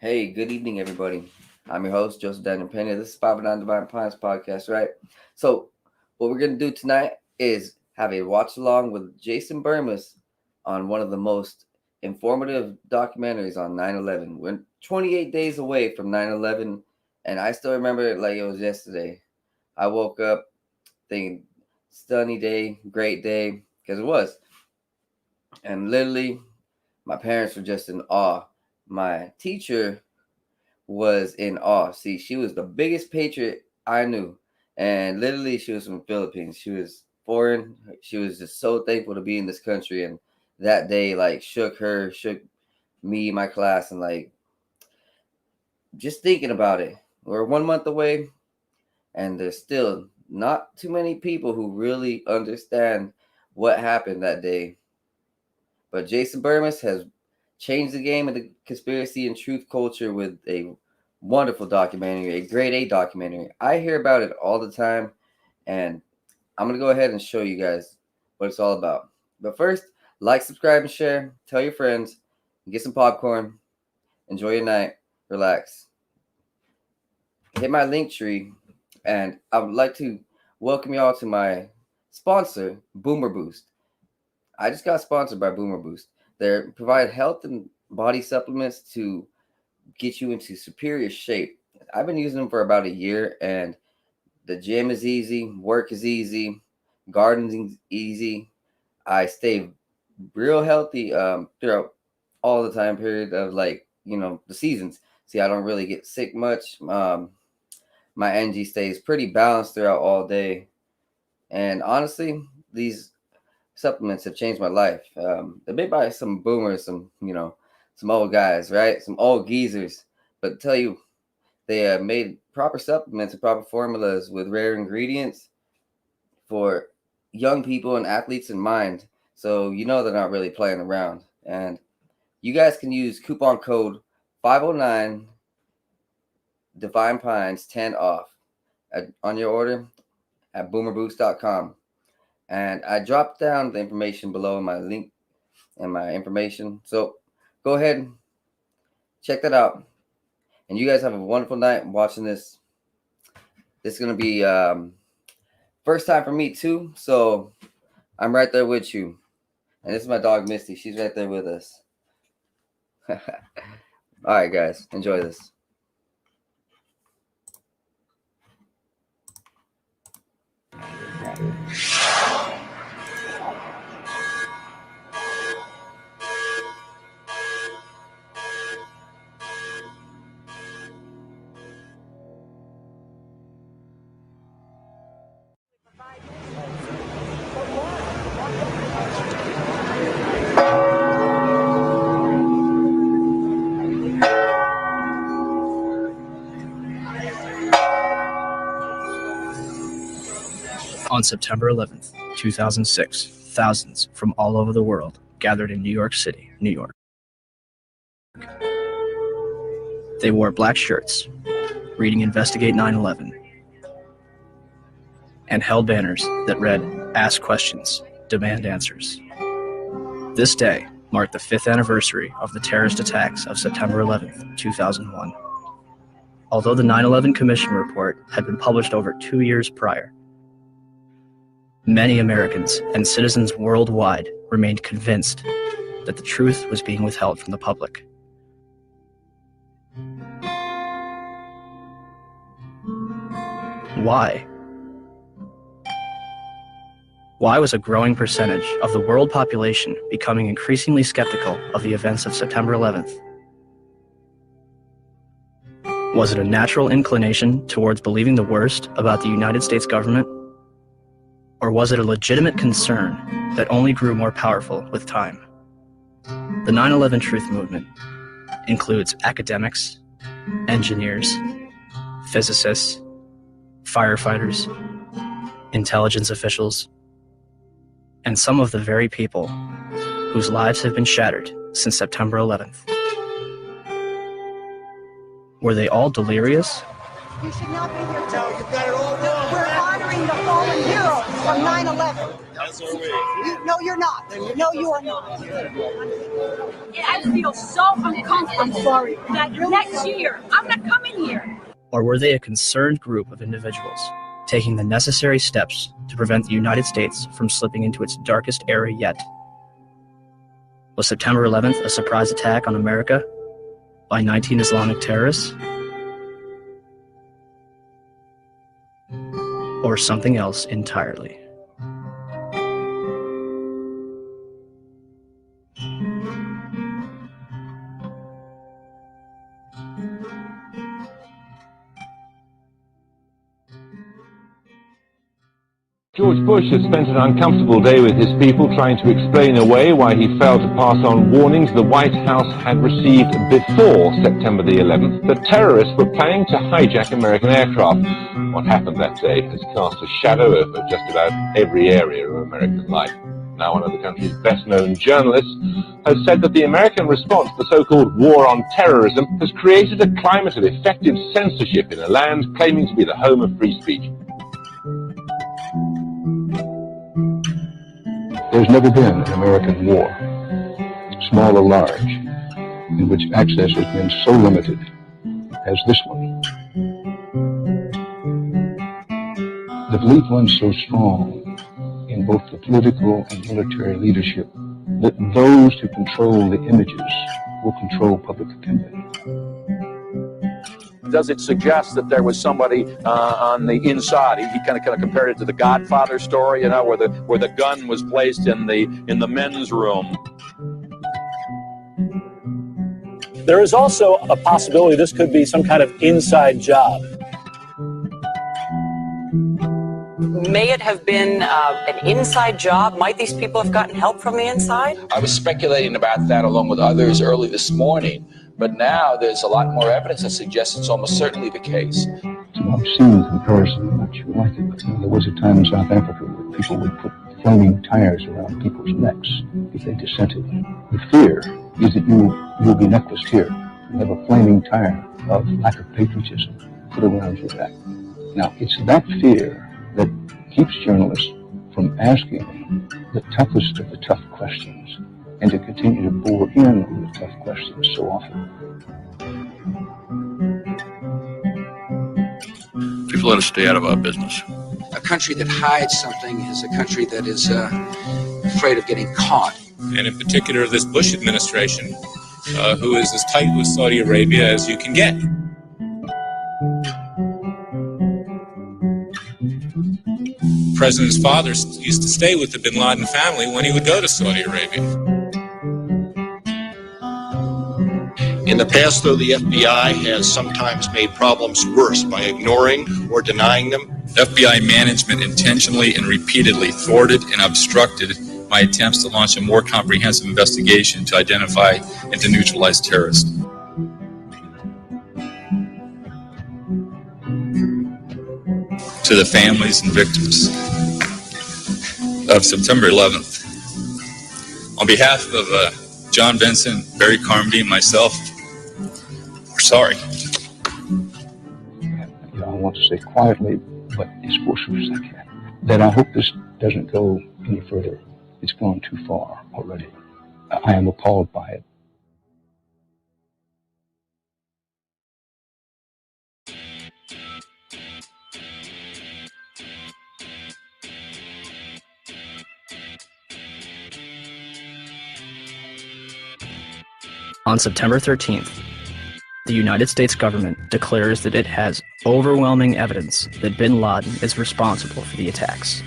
Hey, good evening, everybody. I'm your host, Joseph Daniel Pena. This is 59 Divine Pines podcast, right? So, what we're going to do tonight is have a watch along with Jason Bermas on one of the most informative documentaries on 9/11. We're 28 days away from 9/11, and I still remember it like it was yesterday. I woke up thinking, sunny day, great day, because it was. And literally, my parents were just in awe. My teacher was in awe. See, she was the biggest patriot I knew. And literally, she was from the Philippines. She was foreign. She was just so thankful to be in this country. And that day, like, shook her, shook me, my class. And, like, just thinking about it, we're 1 month away, and there's still not too many people who really understand what happened that day. But Jason Bermas has changed the game of the conspiracy and truth culture with a wonderful documentary, a grade A documentary. I hear about it all the time, and I'm going to go ahead and show you guys what it's all about. But first, like, subscribe, and share. Tell your friends. Get some popcorn. Enjoy your night. Relax. Hit my link tree, and I would like to welcome y'all to my sponsor, Boomer Boost. I just got sponsored by Boomer Boost. They provide health and body supplements to get you into superior shape. I've been using them for about a year, and the gym is easy, work is easy, gardening easy. I stay real healthy throughout all the time period of the seasons. See, I don't really get sick much. My energy stays pretty balanced throughout all day, and honestly, these supplements have changed my life. They're made by some boomers, some old guys, right? Some old geezers. But tell you, they made proper supplements and proper formulas with rare ingredients for young people and athletes in mind. So they're not really playing around. And you guys can use coupon code 509 Divine Pines 10 off on your order at boomerboost.com. And I dropped down the information below in my link and my information. So go ahead, check that out. And you guys have a wonderful night watching this. This is going to be first time for me too. So I'm right there with you. And this is my dog, Misty. She's right there with us. All right, guys. Enjoy this. On September 11th, 2006, thousands from all over the world gathered in New York City, New York. They wore black shirts, reading Investigate 9/11, and held banners that read, "Ask questions, demand answers." This day marked the 5th anniversary of the terrorist attacks of September 11th, 2001. Although the 9/11 Commission report had been published over 2 years prior, many Americans and citizens worldwide remained convinced that the truth was being withheld from the public. Why? Why was a growing percentage of the world population becoming increasingly skeptical of the events of September 11th? Was it a natural inclination towards believing the worst about the United States government? Or was it a legitimate concern that only grew more powerful with time? The 9/11 Truth Movement includes academics, engineers, physicists, firefighters, intelligence officials, and some of the very people whose lives have been shattered since September 11th. Were they all delirious? You should not be here. No, you've got it all wrong. We're honoring the fallen heroes from 9/11. As are we. No, you're not. No, you are not. I feel so uncomfortable. I'm sorry. That next year, I'm not coming here. Or were they a concerned group of individuals taking the necessary steps to prevent the United States from slipping into its darkest era yet? Was September 11th a surprise attack on America by 19 Islamic terrorists? Or something else entirely? George Bush has spent an uncomfortable day with his people trying to explain away why he failed to pass on warnings the White House had received before September the 11th that terrorists were planning to hijack American aircraft. What happened that day has cast a shadow over just about every area of American life. Now, one of the country's best-known journalists has said that the American response to the so-called war on terrorism has created a climate of effective censorship in a land claiming to be the home of free speech. There's never been an American war, small or large, in which access has been so limited as this one. The belief runs so strong in both the political and military leadership that those who control the images will control public opinion. Does it suggest that there was somebody on the inside? He kind of compared it to the Godfather story, you know, where the gun was placed in the men's room. There is also a possibility this could be some kind of inside job. May it have been an inside job? Might these people have gotten help from the inside? I was speculating about that along with others early this morning, but now there's a lot more evidence that suggests it's almost certainly the case. It's an obscene comparison, I'm not sure like it, but there was a time in South Africa where people would put flaming tires around people's necks if they dissented. The fear is that you'll be necklaced here. You have a flaming tire of lack of patriotism put around your neck. Now, it's that fear that keeps journalists from asking the toughest of the tough questions and to continue to bore in on the tough questions so often. People ought to stay out of our business. A country that hides something is a country that is afraid of getting caught. And in particular, this Bush administration, who is as tight with Saudi Arabia as you can get. The president's father used to stay with the bin Laden family when he would go to Saudi Arabia. In the past, though, the FBI has sometimes made problems worse by ignoring or denying them. FBI management intentionally and repeatedly thwarted and obstructed my attempts to launch a more comprehensive investigation to identify and to neutralize terrorists. To the families and victims of September 11th, on behalf of John Benson, Barry Carmody, and myself, we're sorry. I want to say quietly, but as forcefully as I can, that I hope this doesn't go any further. It's gone too far already. I am appalled by it. On September 13th, the United States government declares that it has overwhelming evidence that bin Laden is responsible for the attacks.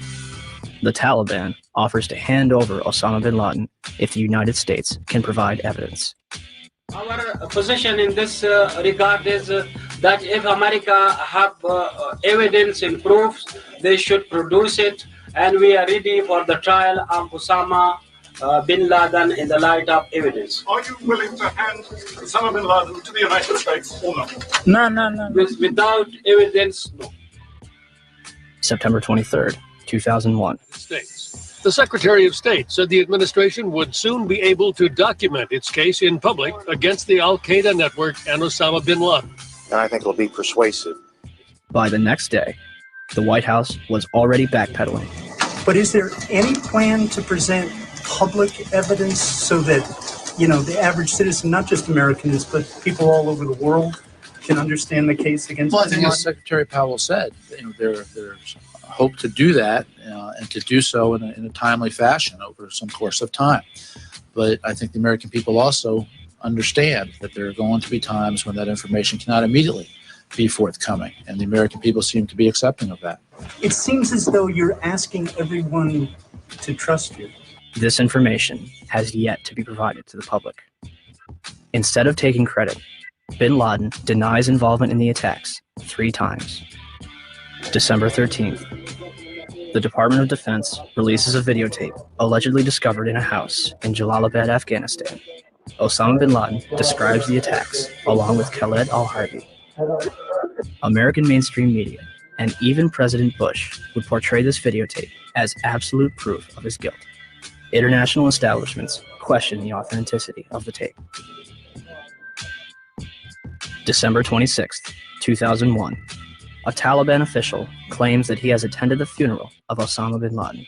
The Taliban offers to hand over Osama bin Laden if the United States can provide evidence. Our position in this regard is that if America have evidence and proofs, they should produce it, and we are ready for the trial of Osama bin Laden in the light of evidence. Are you willing to hand Osama bin Laden to the United States or not? No. Without evidence, no. September 23rd, 2001. States. The Secretary of State said the administration would soon be able to document its case in public against the Al-Qaeda network and Osama bin Laden. And I think it'll be persuasive. By the next day, the White House was already backpedaling. But is there any plan to present public evidence so that, the average citizen, not just Americans, but people all over the world can understand the case against Well, I think as Secretary Powell said, there's hope to do that and to do so in a timely fashion over some course of time. But I think the American people also understand that there are going to be times when that information cannot immediately be forthcoming, and the American people seem to be accepting of that. It seems as though you're asking everyone to trust you. This information has yet to be provided to the public. Instead of taking credit, bin Laden denies involvement in the attacks 3 times. December 13th, the Department of Defense releases a videotape allegedly discovered in a house in Jalalabad, Afghanistan. Osama bin Laden describes the attacks along with Khaled al-Harbi. American mainstream media and even President Bush would portray this videotape as absolute proof of his guilt. International establishments question the authenticity of the tape. December 26th, 2001. A Taliban official claims that he has attended the funeral of Osama bin Laden.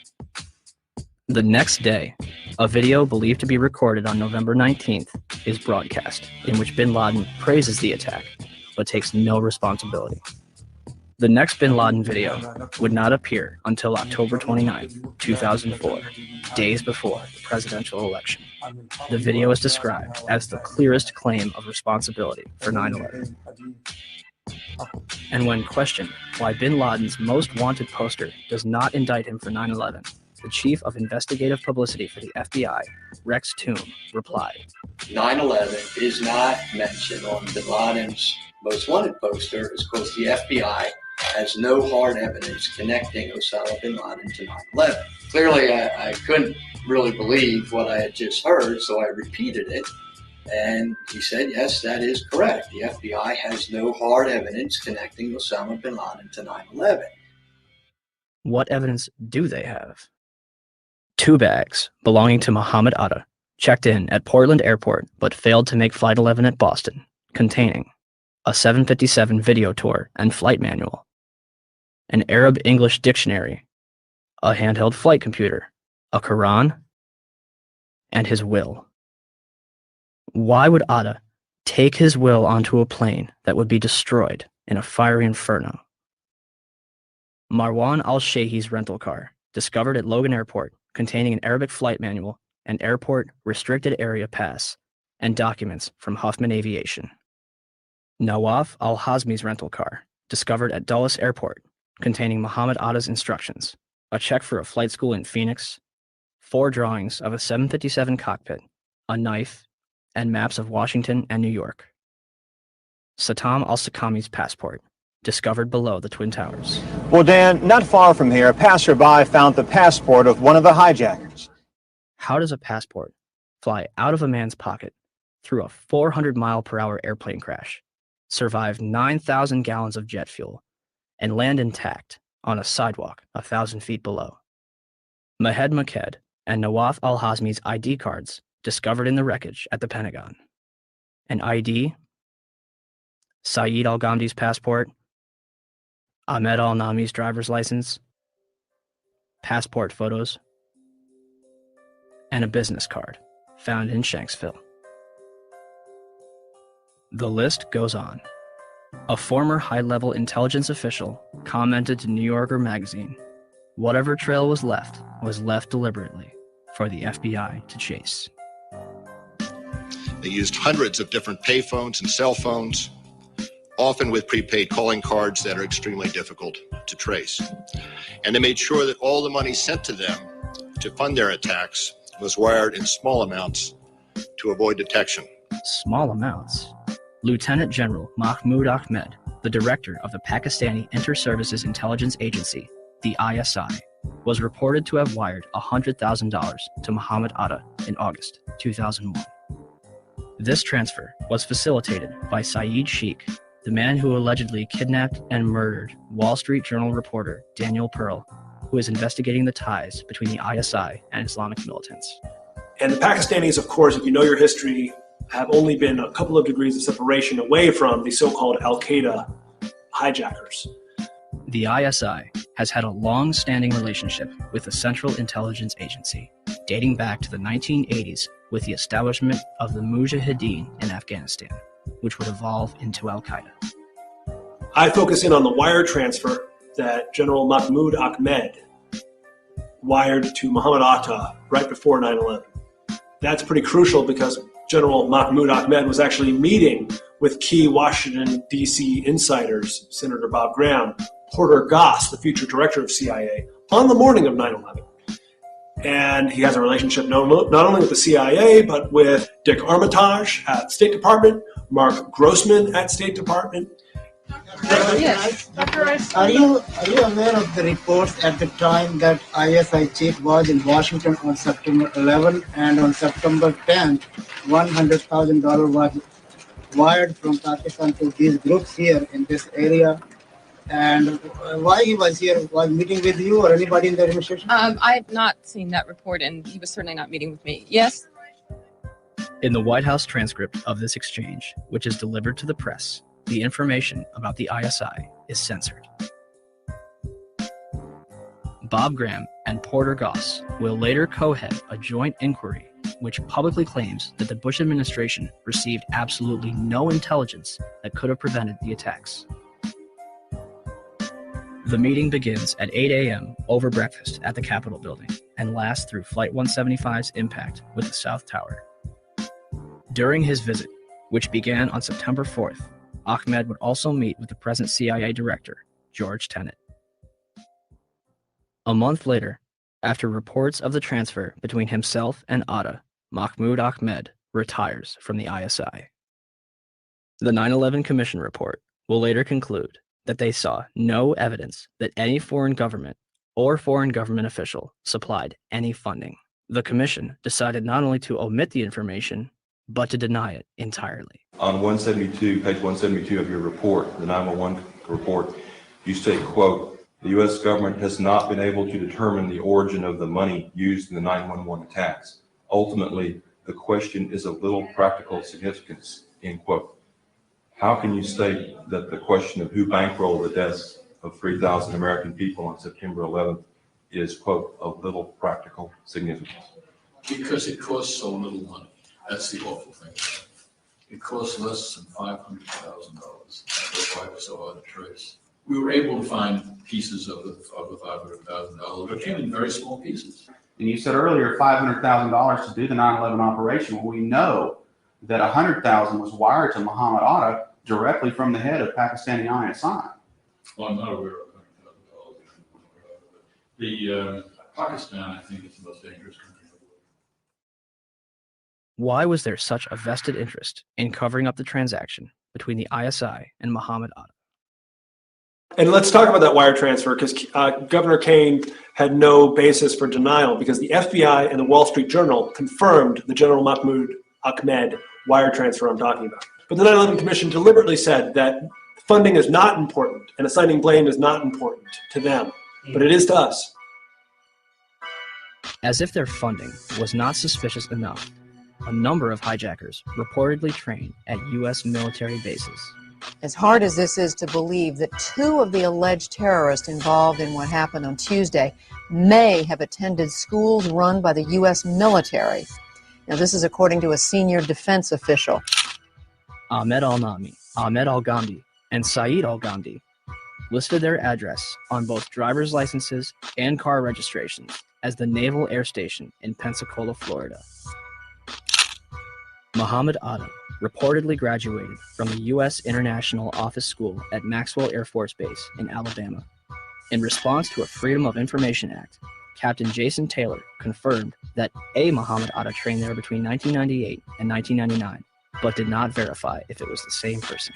The next day, a video believed to be recorded on November 19th is broadcast, in which bin Laden praises the attack, but takes no responsibility. The next bin Laden video would not appear until October 29th, 2004, days before the presidential election. The video is described as the clearest claim of responsibility for 9/11. And when questioned why bin Laden's most wanted poster does not indict him for 9/11, the chief of investigative publicity for the FBI, Rex Toome, replied, 9/11 is not mentioned on bin Laden's most wanted poster is because the FBI has no hard evidence connecting Osama bin Laden to 9/11. Clearly, I couldn't really believe what I had just heard, so I repeated it. And he said, yes, that is correct. The FBI has no hard evidence connecting Osama bin Laden to 9/11. What evidence do they have? 2 bags belonging to Muhammad Atta checked in at Portland Airport but failed to make Flight 11 at Boston, containing a 757 video tour and flight manual, an Arab-English dictionary, a handheld flight computer, a Quran, and his will. Why would Atta take his will onto a plane that would be destroyed in a fiery inferno? Marwan al-Sheikh's rental car, discovered at Logan Airport, containing an Arabic flight manual, an airport restricted area pass, and documents from Huffman Aviation. Nawaf al-Hazmi's rental car, discovered at Dulles Airport, containing Muhammad Atta's instructions, a check for a flight school in Phoenix, 4 drawings of a 757 cockpit, a knife, and maps of Washington and New York. Satam al-Sakami's passport, discovered below the Twin Towers. Well, Dan, not far from here, a passerby found the passport of one of the hijackers. How does a passport fly out of a man's pocket through a 400-mile-per-hour airplane crash, survive 9,000 gallons of jet fuel, and land intact on a sidewalk 1,000 feet below? Mahed Maked and Nawaf al-Hazmi's ID cards discovered in the wreckage at the Pentagon. An ID, Saeed al-Ghamdi's passport, Ahmed al-Nami's driver's license, passport photos, and a business card found in Shanksville. The list goes on. A former high-level intelligence official commented to New Yorker magazine, "Whatever trail was left deliberately for the FBI to chase." They used hundreds of different payphones and cell phones, often with prepaid calling cards that are extremely difficult to trace. And they made sure that all the money sent to them to fund their attacks was wired in small amounts to avoid detection. Small amounts? Lieutenant General Mahmoud Ahmed, the director of the Pakistani Inter-Services Intelligence Agency, the ISI, was reported to have wired $100,000 to Muhammad Atta in August 2001. This transfer was facilitated by Saeed Sheikh, the man who allegedly kidnapped and murdered Wall Street Journal reporter Daniel Pearl, who is investigating the ties between the ISI and Islamic militants. And the Pakistanis, of course, if you know your history, have only been a couple of degrees of separation away from the so-called Al-Qaeda hijackers. The ISI has had a long-standing relationship with the Central Intelligence Agency, dating back to the 1980s with the establishment of the Mujahideen in Afghanistan, which would evolve into Al-Qaeda. I focus in on the wire transfer that General Mahmoud Ahmed wired to Muhammad Atta right before 9/11. That's pretty crucial because General Mahmoud Ahmed was actually meeting with key Washington, D.C. insiders, Senator Bob Graham, Porter Goss, the future director of CIA, on the morning of 9/11. And he has a relationship not only with the CIA, but with Dick Armitage at State Department, Mark Grossman at State Department. Yes. Are you aware of the reports at the time that ISI chief was in Washington on September 11 and on September 10th, $100,000 was wired from Pakistan to these groups here in this area? And why he was here, was meeting with you or anybody in the administration? I have not seen that report, and he was certainly not meeting with me. Yes? In the White House transcript of this exchange, which is delivered to the press, the information about the ISI is censored. Bob Graham and Porter Goss will later co-head a joint inquiry which publicly claims that the Bush administration received absolutely no intelligence that could have prevented the attacks. The meeting begins at 8 a.m. over breakfast at the Capitol building and lasts through Flight 175's impact with the South Tower. During his visit, which began on September 4th, Ahmed would also meet with the present CIA director, George Tenet. A month later, after reports of the transfer between himself and Atta, Mahmoud Ahmed retires from the ISI. The 9/11 Commission report will later conclude that they saw no evidence that any foreign government or foreign government official supplied any funding. The Commission decided not only to omit the information, but to deny it entirely. On page 172 of your report, the 911 report, you state, quote, "The U.S. government has not been able to determine the origin of the money used in the 911 attacks. Ultimately, the question is of little practical significance," end quote. How can you state that the question of who bankrolled the deaths of 3,000 American people on September 11th is, quote, of little practical significance? Because it costs so little money. That's the awful thing. It costs less than $500,000. That's why it was so hard to trace. We were able to find pieces of the $500,000, but it came in very small pieces. And you said earlier $500,000 to do the 9/11 operation. Well, we know that $100,000 was wired to Muhammad Atta directly from the head of Pakistani ISI. Well, I'm not aware of $100,000. Pakistan, I think, is the most dangerous country. Why was there such a vested interest in covering up the transaction between the ISI and Muhammad Atta? And let's talk about that wire transfer, because Governor Kane had no basis for denial, because the FBI and the Wall Street Journal confirmed the General Mahmoud Ahmed wire transfer I'm talking about. But the 9/11 Commission deliberately said that funding is not important and assigning blame is not important to them, but it is to us. As if their funding was not suspicious enough, a number of hijackers reportedly trained at U.S. military bases. As hard as this is to believe that two of the alleged terrorists involved in what happened on Tuesday may have attended schools run by the U.S. military. Now, this is according to a senior defense official. Ahmed al-Nami, Ahmed al-Ghamdi, and Saeed al-Ghamdi listed their address on both driver's licenses and car registrations as the Naval Air Station in Pensacola, Florida. Muhammad Atta reportedly graduated from the U.S. International Office School at Maxwell Air Force Base in Alabama. In response to a Freedom of Information Act, Captain Jason Taylor confirmed that a Muhammad Atta trained there between 1998 and 1999, but did not verify if it was the same person.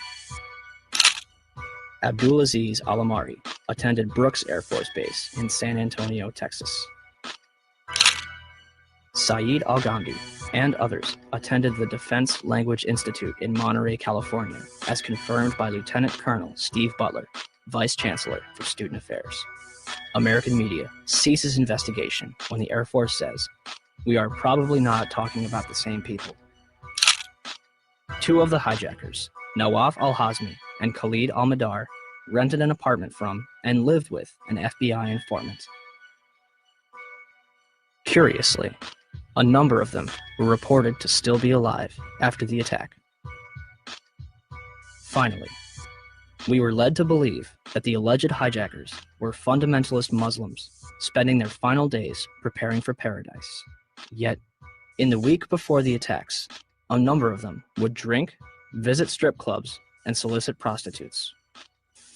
Abdulaziz Al-Amari attended Brooks Air Force Base in San Antonio, Texas. Saeed al-Ghamdi and others attended the Defense Language Institute in Monterey, California, as confirmed by Lieutenant Colonel Steve Butler, Vice Chancellor for Student Affairs. American media ceases investigation when the Air Force says, "We are probably not talking about the same people." Two of the hijackers, Nawaf al-Hazmi and Khalid al-Madar, rented an apartment from and lived with an FBI informant. Curiously, a number of them were reported to still be alive after the attack. Finally, we were led to believe that the alleged hijackers were fundamentalist Muslims spending their final days preparing for paradise. Yet, in the week before the attacks, a number of them would drink, visit strip clubs, and solicit prostitutes.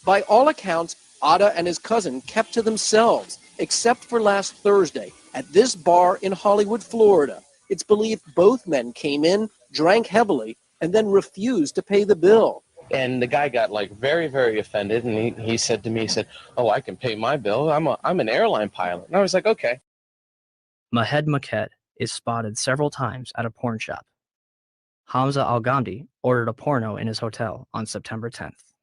By all accounts, Atta and his cousin kept to themselves, except for last Thursday at this bar in Hollywood, Florida. It's believed both men came in, drank heavily, and then refused to pay the bill. And the guy got like very, very offended, and he said to me, he said, "Oh, I can pay my bill. I'm an airline pilot." And I was like, okay. Mahed Maked is spotted several times at a porn shop. Hamza Al-Ghamdi ordered a porno in his hotel on September 10th.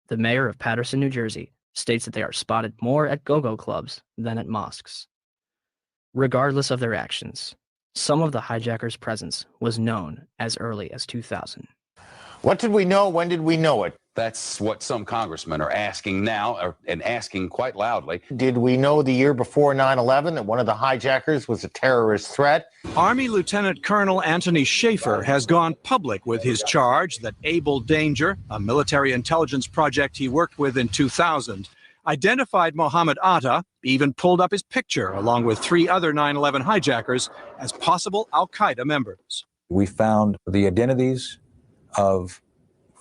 The mayor of Paterson, New Jersey, states that they are spotted more at go-go clubs than at mosques. Regardless of their actions, some of the hijackers' presence was known as early as 2000. What did we know? When did we know it? That's what some congressmen are asking now, and asking quite loudly. Did we know the year before 9/11 that one of the hijackers was a terrorist threat? Army Lieutenant Colonel Anthony Schaefer has gone public with his charge that Able Danger, a military intelligence project he worked with in 2000, identified Mohammed Atta, even pulled up his picture along with 3 other 9/11 hijackers as possible al-Qaeda members. We found the identities of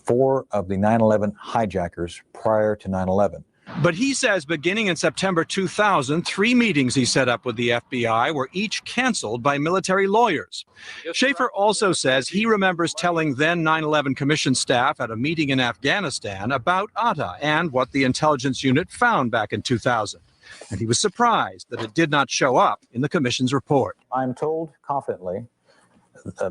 4 of the 9/11 hijackers prior to 9/11. But he says beginning in September 2000, 3 meetings he set up with the FBI were each canceled by military lawyers. Schaefer also says he remembers telling then 9/11 Commission staff at a meeting in Afghanistan about Atta and what the intelligence unit found back in 2000. And he was surprised that it did not show up in the Commission's report. I'm told confidently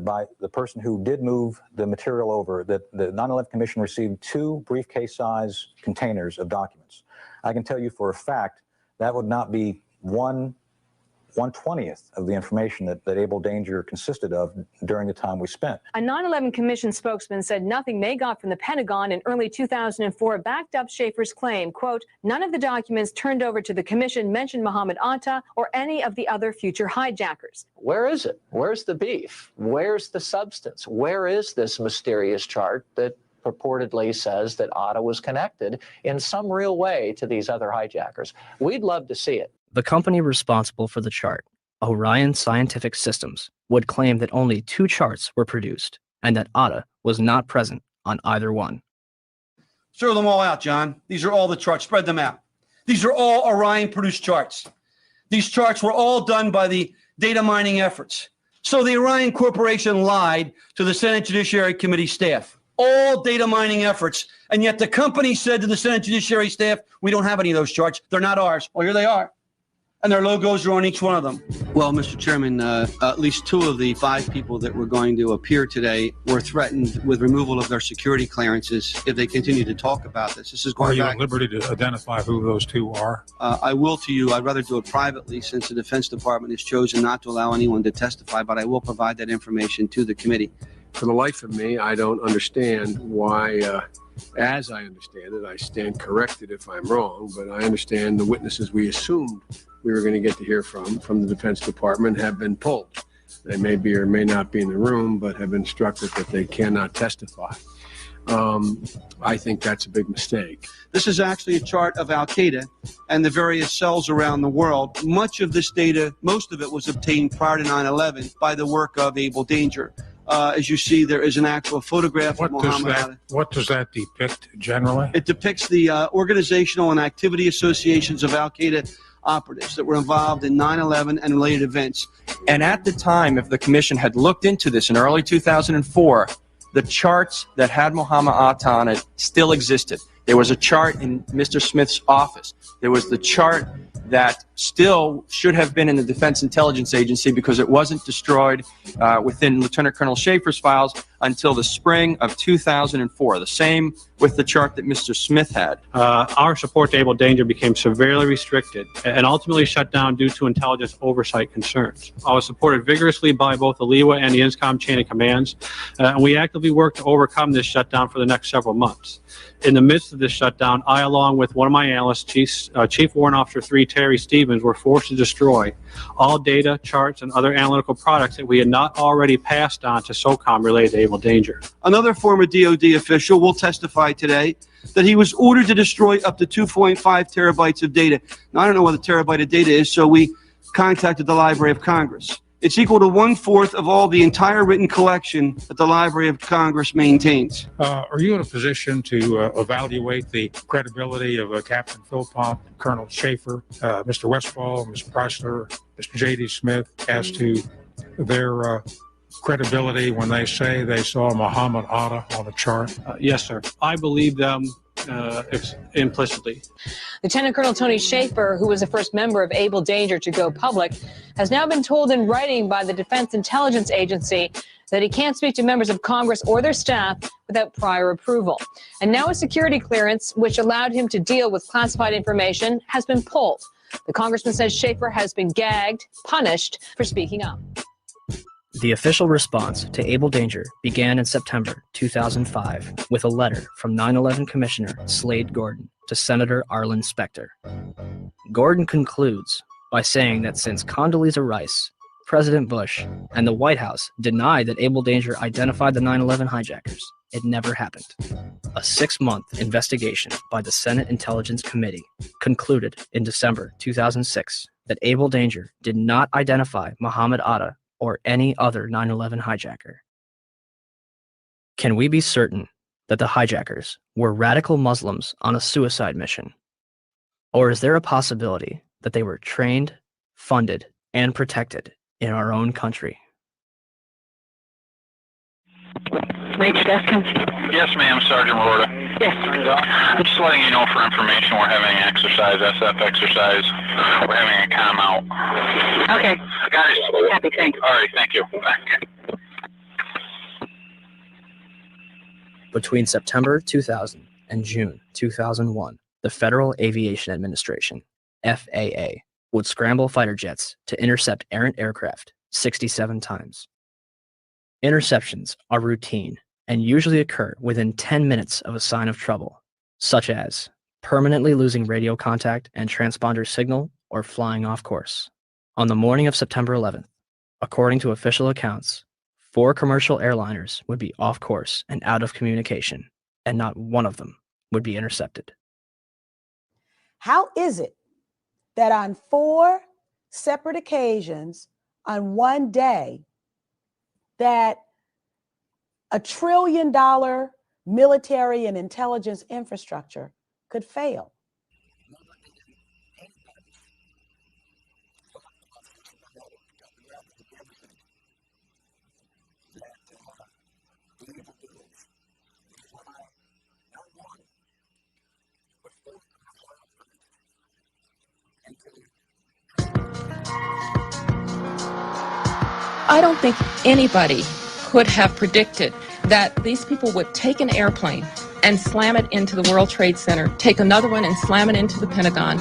by the person who did move the material over that the 9/11 Commission received 2 briefcase-size containers of documents. I can tell you for a fact that would not be 1/20th of the information that Able Danger consisted of during the time we spent. A 9/11 Commission spokesman said nothing they got from the Pentagon in early 2004 backed up Schaefer's claim, quote, "None of the documents turned over to the Commission mentioned Mohammed Atta or any of the other future hijackers." Where is it? Where's the beef? Where's the substance? Where is this mysterious chart that purportedly says that Atta was connected in some real way to these other hijackers? We'd love to see it. The company responsible for the chart, Orion Scientific Systems, would claim that only 2 charts were produced and that Atta was not present on either one. Throw them all out, John. These are all the charts. Spread them out. These are all Orion-produced charts. These charts were all done by the data mining efforts. So the Orion Corporation lied to the Senate Judiciary Committee staff. All data mining efforts. And yet the company said to the Senate Judiciary staff, we don't have any of those charts. They're not ours. Well, here they are. And their logos are on each one of them. Well, Mr. Chairman, at least 2 of the 5 people that were going to appear today were threatened with removal of their security clearances if they continue to talk about this. This is going back. Are you at liberty to identify who those 2 are? I will to you. I'd rather do it privately since the Defense Department has chosen not to allow anyone to testify, but I will provide that information to the committee. For the life of me, I don't understand why, as I understand it, I stand corrected if I'm wrong, but I understand the witnesses we assumed we were going to get to hear from the Defense Department have been pulled. They may be or may not be in the room, but have been instructed that they cannot testify. I think that's a big mistake. This is actually a chart of al-Qaeda and the various cells around the world. Much of this data, most of it was obtained prior to 9/11 by the work of Able Danger. As you see, there is an actual photograph of Mohammed Atta. What does that depict generally? It depicts the organizational and activity associations of al-Qaeda operatives that were involved in 9/11 and related events. And at the time, if the commission had looked into this in early 2004, the charts that had Mohammed Atta on it still existed. There was a chart in Mr. Smith's office. There was the chart that still should have been in the Defense Intelligence Agency because it wasn't destroyed within Lieutenant Colonel Schaefer's files until the spring of 2004. The same with the chart that Mr. Smith had. Our support to Able Danger became severely restricted and ultimately shut down due to intelligence oversight concerns. I was supported vigorously by both the LEWA and the INSCOM chain of commands, and we actively worked to overcome this shutdown for the next several months. In the midst of this shutdown, I, along with one of my analysts, Chief Warrant Officer 3 Terry Stevens, were forced to destroy all data, charts, and other analytical products that we had not already passed on to SOCOM related to Able Danger. Another former DOD official will testify today that he was ordered to destroy up to 2.5 terabytes of data. Now, I don't know what a terabyte of data is, so we contacted the Library of Congress. It's equal to 1/4 of all the entire written collection that the Library of Congress maintains. Are you in a position to evaluate the credibility of Captain Philpott, Colonel Schaefer, Mr. Westfall, Ms. Pressler, Mr. J.D. Smith, as to their credibility when they say they saw Muhammad Atta on the chart? Yes, sir. I believe them implicitly. Lieutenant Colonel Tony Schaefer, who was the first member of Able Danger to go public, has now been told in writing by the Defense Intelligence Agency that he can't speak to members of Congress or their staff without prior approval. And now a security clearance, which allowed him to deal with classified information, has been pulled. The congressman says Schaefer has been gagged, punished for speaking up. The official response to Able Danger began in September 2005 with a letter from 9/11 Commissioner Slade Gordon to Senator Arlen Specter. Gordon concludes by saying that since Condoleezza Rice, President Bush, and the White House denied that Able Danger identified the 9/11 hijackers, it never happened. A 6-month investigation by the Senate Intelligence Committee concluded in December 2006 that Able Danger did not identify Muhammad Atta or any other 9/11 hijacker. Can we be certain that the hijackers were radical Muslims on a suicide mission? Or is there a possibility that they were trained, funded, and protected in our own country? Yes, ma'am, Sergeant Lorda. Yes. I'm just letting you know for information we're having an exercise, SF exercise. We're having a calm out. Okay. Guys. Happy, thank you. All right, thank you. Thank you. Between September 2000 and June 2001, the Federal Aviation Administration, FAA, would scramble fighter jets to intercept errant aircraft 67 times. Interceptions are routine and usually occur within 10 minutes of a sign of trouble, such as permanently losing radio contact and transponder signal or flying off course. On the morning of September 11th, according to official accounts, 4 commercial airliners would be off course and out of communication, and not one of them would be intercepted. How is it that on 4 separate occasions on one day that $1 trillion military and intelligence infrastructure could fail? I don't think anybody could have predicted that these people would take an airplane and slam it into the World Trade Center, take another one and slam it into the Pentagon.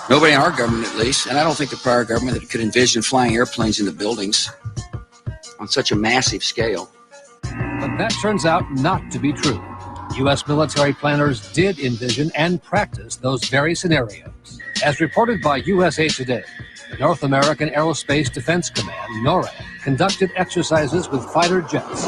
Nobody in our government, at least, and I don't think the prior government that could envision flying airplanes into buildings on such a massive scale. But that turns out not to be true. U.S. military planners did envision and practice those very scenarios. As reported by USA Today, the North American Aerospace Defense Command, NORAD, conducted exercises with fighter jets,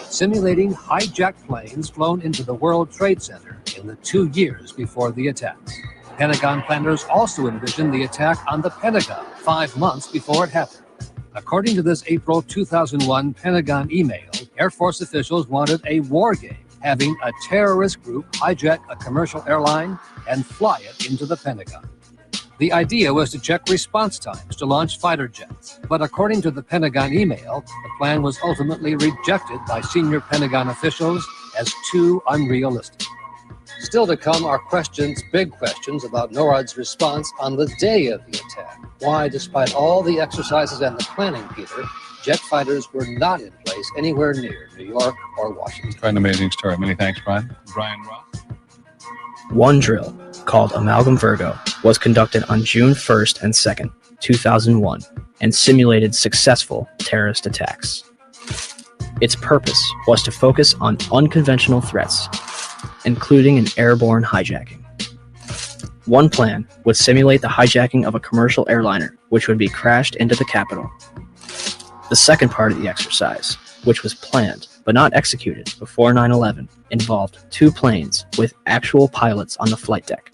simulating hijacked planes flown into the World Trade Center in the 2 years before the attacks. Pentagon planners also envisioned the attack on the Pentagon 5 months before it happened. According to this April 2001 Pentagon email, Air Force officials wanted a war game, having a terrorist group hijack a commercial airline and fly it into the Pentagon. The idea was to check response times to launch fighter jets, but according to the Pentagon email, the plan was ultimately rejected by senior Pentagon officials as too unrealistic. Still to come are questions, big questions, about NORAD's response on the day of the attack. Why, despite all the exercises and the planning, Peter, jet fighters were not in place anywhere near New York or Washington. Quite an amazing story. Many thanks, Brian. Brian Ross. One drill, called Amalgam Virgo, was conducted on June 1st and 2nd, 2001, and simulated successful terrorist attacks. Its purpose was to focus on unconventional threats, including an airborne hijacking. One plan would simulate the hijacking of a commercial airliner, which would be crashed into the Capitol. The second part of the exercise, which was planned but not executed before 9/11, involved two planes with actual pilots on the flight deck.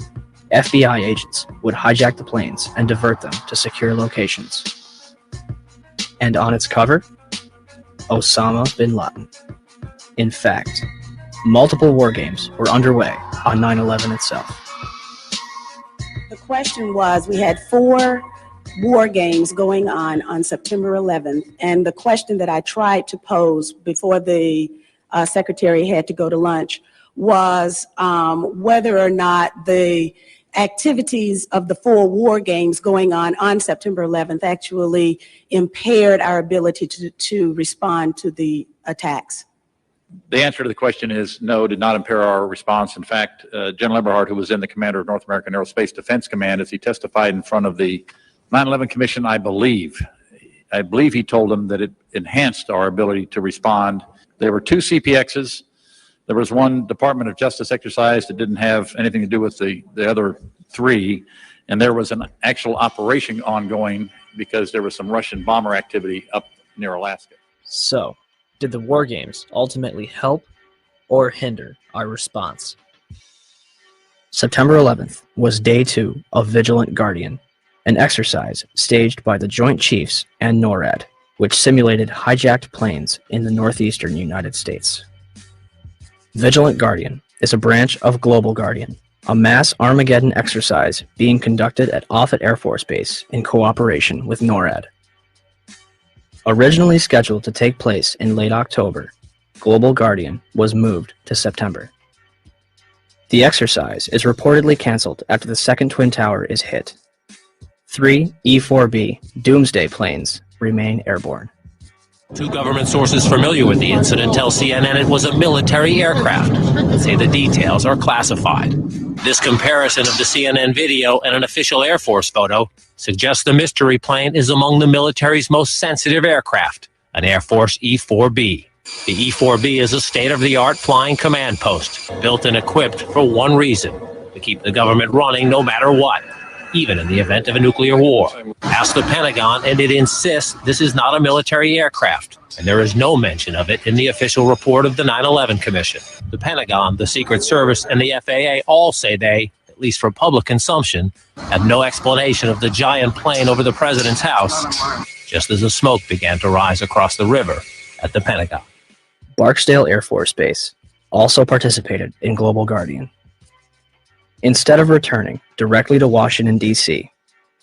FBI agents would hijack the planes and divert them to secure locations. And on its cover, Osama bin Laden. In fact, multiple war games were underway on 9/11 itself. The question was, we had 4 war games going on September 11th, and the question that I tried to pose before the secretary had to go to lunch was whether or not the activities of the 4 war games going on September 11th actually impaired our ability to respond to the attacks. The answer to the question is no, did not impair our response. In fact, General Eberhard, who was then the commander of North American Aerospace Defense Command, as he testified in front of the 9/11 Commission, I believe he told them that it enhanced our ability to respond. There were 2 CPXs. There was one Department of Justice exercise that didn't have anything to do with the other 3. And there was an actual operation ongoing because there was some Russian bomber activity up near Alaska. So, did the war games ultimately help or hinder our response? September 11th was day 2 of Vigilant Guardian, an exercise staged by the Joint Chiefs and NORAD, which simulated hijacked planes in the northeastern United States. Vigilant Guardian is a branch of Global Guardian, a mass Armageddon exercise being conducted at Offutt Air Force Base in cooperation with NORAD. Originally scheduled to take place in late October, Global Guardian was moved to September. The exercise is reportedly canceled after the second Twin Tower is hit. 3 E-4B Doomsday planes remain airborne. 2 government sources familiar with the incident tell CNN it was a military aircraft, but say the details are classified. This comparison of the CNN video and an official Air Force photo suggests the mystery plane is among the military's most sensitive aircraft, an Air Force E-4B. The E-4B is a state-of-the-art flying command post, built and equipped for one reason: to keep the government running no matter what, even in the event of a nuclear war. Ask the Pentagon, and it insists this is not a military aircraft, and there is no mention of it in the official report of the 9/11 Commission. The Pentagon, the Secret Service, and the FAA all say they, at least for public consumption, have no explanation of the giant plane over the president's house, just as the smoke began to rise across the river at the Pentagon. Barksdale Air Force Base also participated in Global Guardian. Instead of returning directly to Washington, D.C.,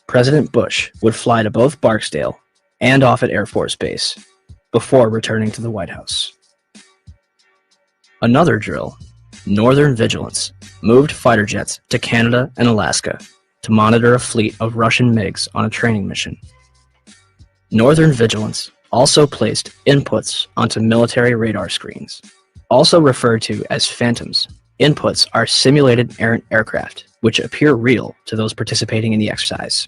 President Bush would fly to both Barksdale and Offutt Air Force Base before returning to the White House. Another drill, Northern Vigilance, moved fighter jets to Canada and Alaska to monitor a fleet of Russian MiGs on a training mission. Northern Vigilance also placed inputs onto military radar screens, also referred to as phantoms. Inputs are simulated errant aircraft, which appear real to those participating in the exercise.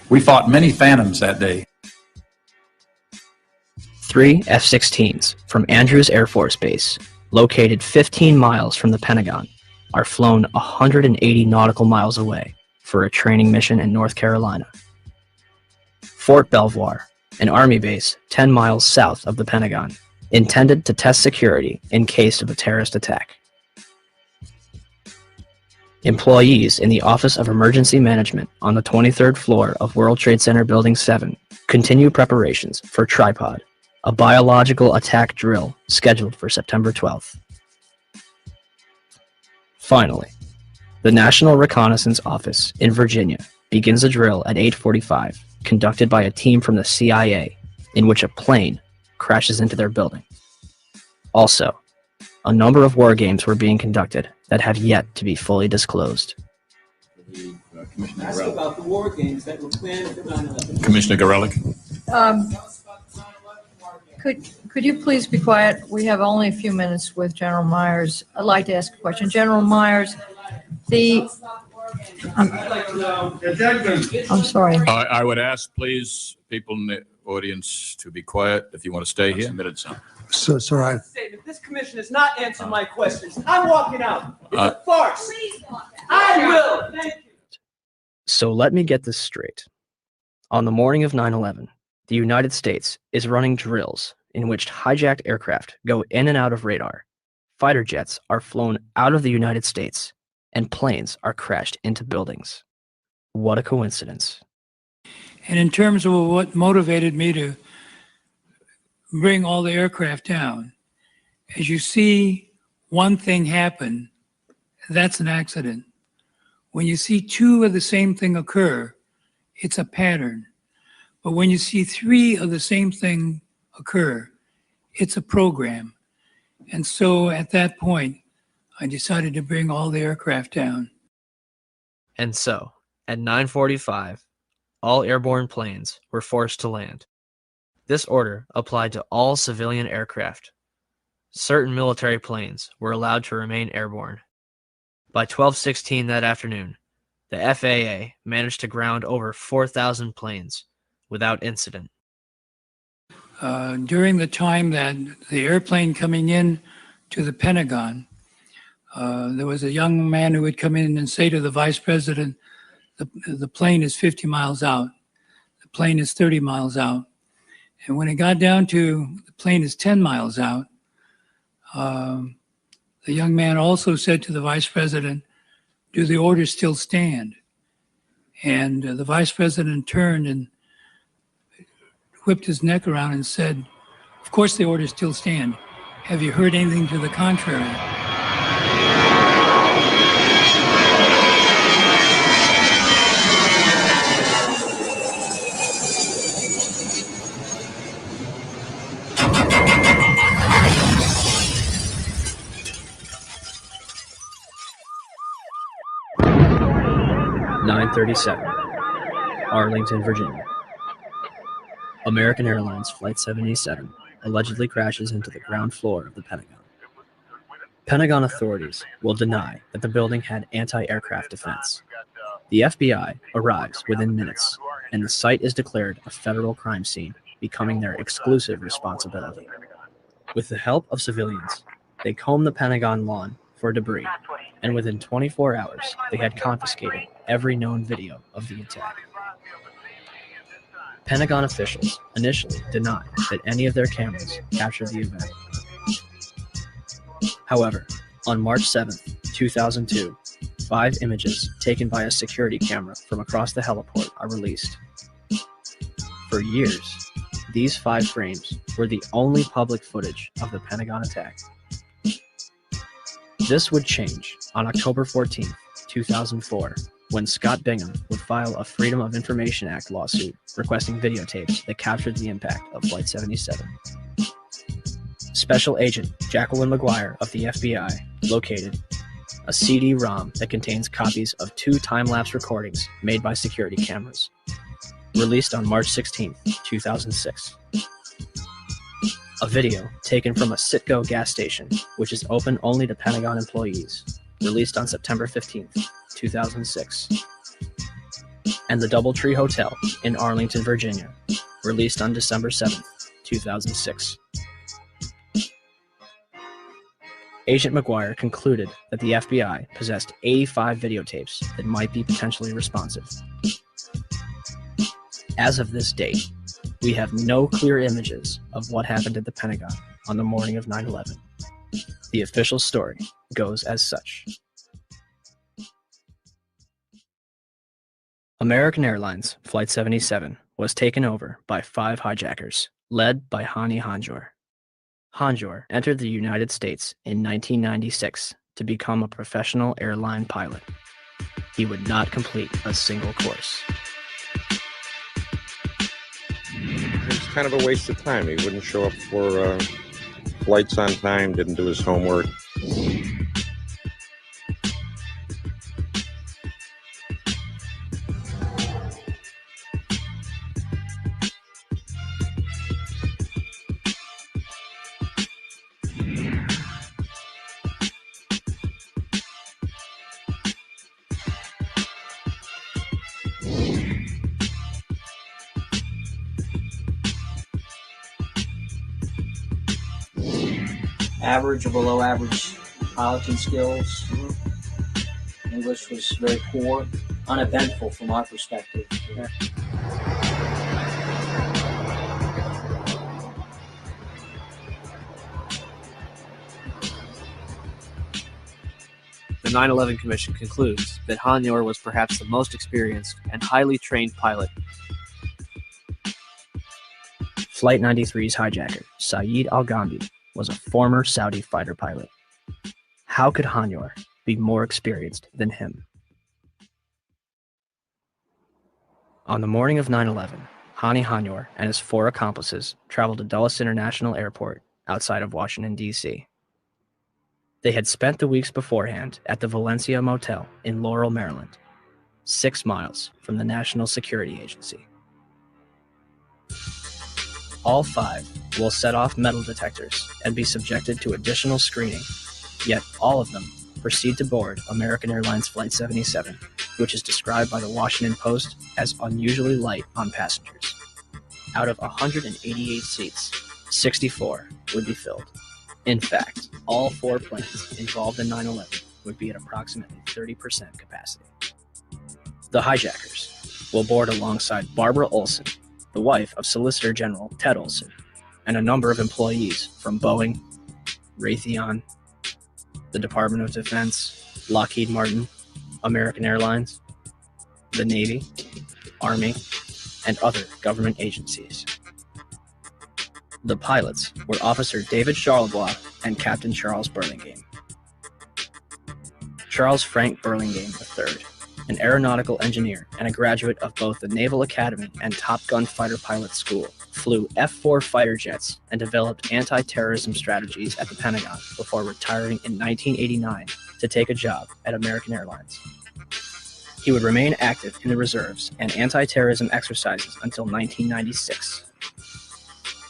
We fought many phantoms that day. 3 F-16s from Andrews Air Force Base, located 15 miles from the Pentagon, are flown 180 nautical miles away for a training mission in North Carolina. Fort Belvoir, an Army base 10 miles south of the Pentagon, intended to test security in case of a terrorist attack. Employees in the Office of Emergency Management on the 23rd floor of World Trade Center Building 7 continue preparations for Tripod, a biological attack drill scheduled for September 12th. Finally, the National Reconnaissance Office in Virginia begins a drill at 8:45, conducted by a team from the CIA, in which a plane crashes into their building. Also, a number of war games were being conducted that have yet to be fully disclosed. Ask about the war games that were planned for 9/11. Commissioner Gorelick. Could you please be quiet? We have only a few minutes with General Myers. I'd like to ask a question. General Myers, I'm sorry. I would ask, please, people in the audience to be quiet if you want to stay here. So, sir, This commission is not answering my questions. I'm walking out. It's a farce. I will. Thank you. So let me get this straight. On the morning of 9/11, the United States is running drills in which hijacked aircraft go in and out of radar. Fighter jets are flown out of the United States, and planes are crashed into buildings. What a coincidence. And in terms of what motivated me to bring all the aircraft down, as you see one thing happen, that's an accident. When you see two of the same thing occur, it's a pattern. But when you see three of the same thing occur, it's a program. And so at that point, I decided to bring all the aircraft down. And so, at 9:45, all airborne planes were forced to land. This order applied to all civilian aircraft. Certain military planes were allowed to remain airborne. By 12:16 that afternoon, the FAA managed to ground over 4,000 planes without incident. During the time that the airplane coming in to the Pentagon, there was a young man who would come in and say to the vice president, the plane is 50 miles out. The plane is 30 miles out. And when it got down to the plane is 10 miles out, the young man also said to the vice president, do the orders still stand? And the vice president turned and whipped his neck around and said, of course the orders still stand. Have you heard anything to the contrary? (9:37), Arlington, Virginia. American Airlines Flight 77 allegedly crashes into the ground floor of the Pentagon. Pentagon authorities will deny that the building had anti-aircraft defense. The FBI arrives within minutes, and the site is declared a federal crime scene, becoming their exclusive responsibility. With the help of civilians, they comb the Pentagon lawn for debris, and within 24 hours, they had confiscated every known video of the attack. Pentagon officials initially denied that any of their cameras captured the event. However, on March 7, 2002, 5 images taken by a security camera from across the heliport are released. For years, these 5 frames were the only public footage of the Pentagon attack. This would change on October 14, 2004, when Scott Bingham would file a Freedom of Information Act lawsuit requesting videotapes that captured the impact of Flight 77. Special Agent Jacqueline McGuire of the FBI located a CD-ROM that contains copies of 2 time-lapse recordings made by security cameras, released on March 16, 2006. A video taken from a Citgo gas station, which is open only to Pentagon employees, released on September 15, 2006. And the Doubletree Hotel in Arlington, Virginia, released on December 7, 2006. Agent McGuire concluded that the FBI possessed 85 videotapes that might be potentially responsive. As of this date, we have no clear images of what happened at the Pentagon on the morning of 9/11. The official story goes as such. American Airlines Flight 77 was taken over by 5 hijackers, led by Hani Hanjour. Hanjour entered the United States in 1996 to become a professional airline pilot. He would not complete a single course. It's kind of a waste of time. He wouldn't show up for flights on time, didn't do his homework. average or below average piloting skills. English was very poor, uneventful from our perspective. The 9/11 Commission concludes that Hanyur was perhaps the most experienced and highly trained pilot. Flight 93's hijacker, Saeed Al-Ghamdi, was a former Saudi fighter pilot. How could Hanyur be more experienced than him? On the morning of 9/11, Hani Hanyur and his 4 accomplices traveled to Dulles International Airport outside of Washington, D.C. They had spent the weeks beforehand at the Valencia Motel in Laurel, Maryland, 6 miles from the National Security Agency. All 5 will set off metal detectors and be subjected to additional screening, yet all of them proceed to board American Airlines Flight 77, which is described by the Washington Post as unusually light on passengers. Out of 188 seats, 64 would be filled. In fact, all 4 planes involved in 9/11 would be at approximately 30% capacity. The hijackers will board alongside Barbara Olson, the wife of Solicitor General Ted Olson, and a number of employees from Boeing, Raytheon, the Department of Defense, Lockheed Martin, American Airlines, the Navy, Army, and other government agencies. The pilots were Officer David Charlebois and Captain Charles Burlingame. Charles Frank Burlingame III, an aeronautical engineer and a graduate of both the Naval Academy and Top Gun Fighter Pilot School, flew F-4 fighter jets and developed anti-terrorism strategies at the Pentagon before retiring in 1989 to take a job at American Airlines. He would remain active in the reserves and anti-terrorism exercises until 1996.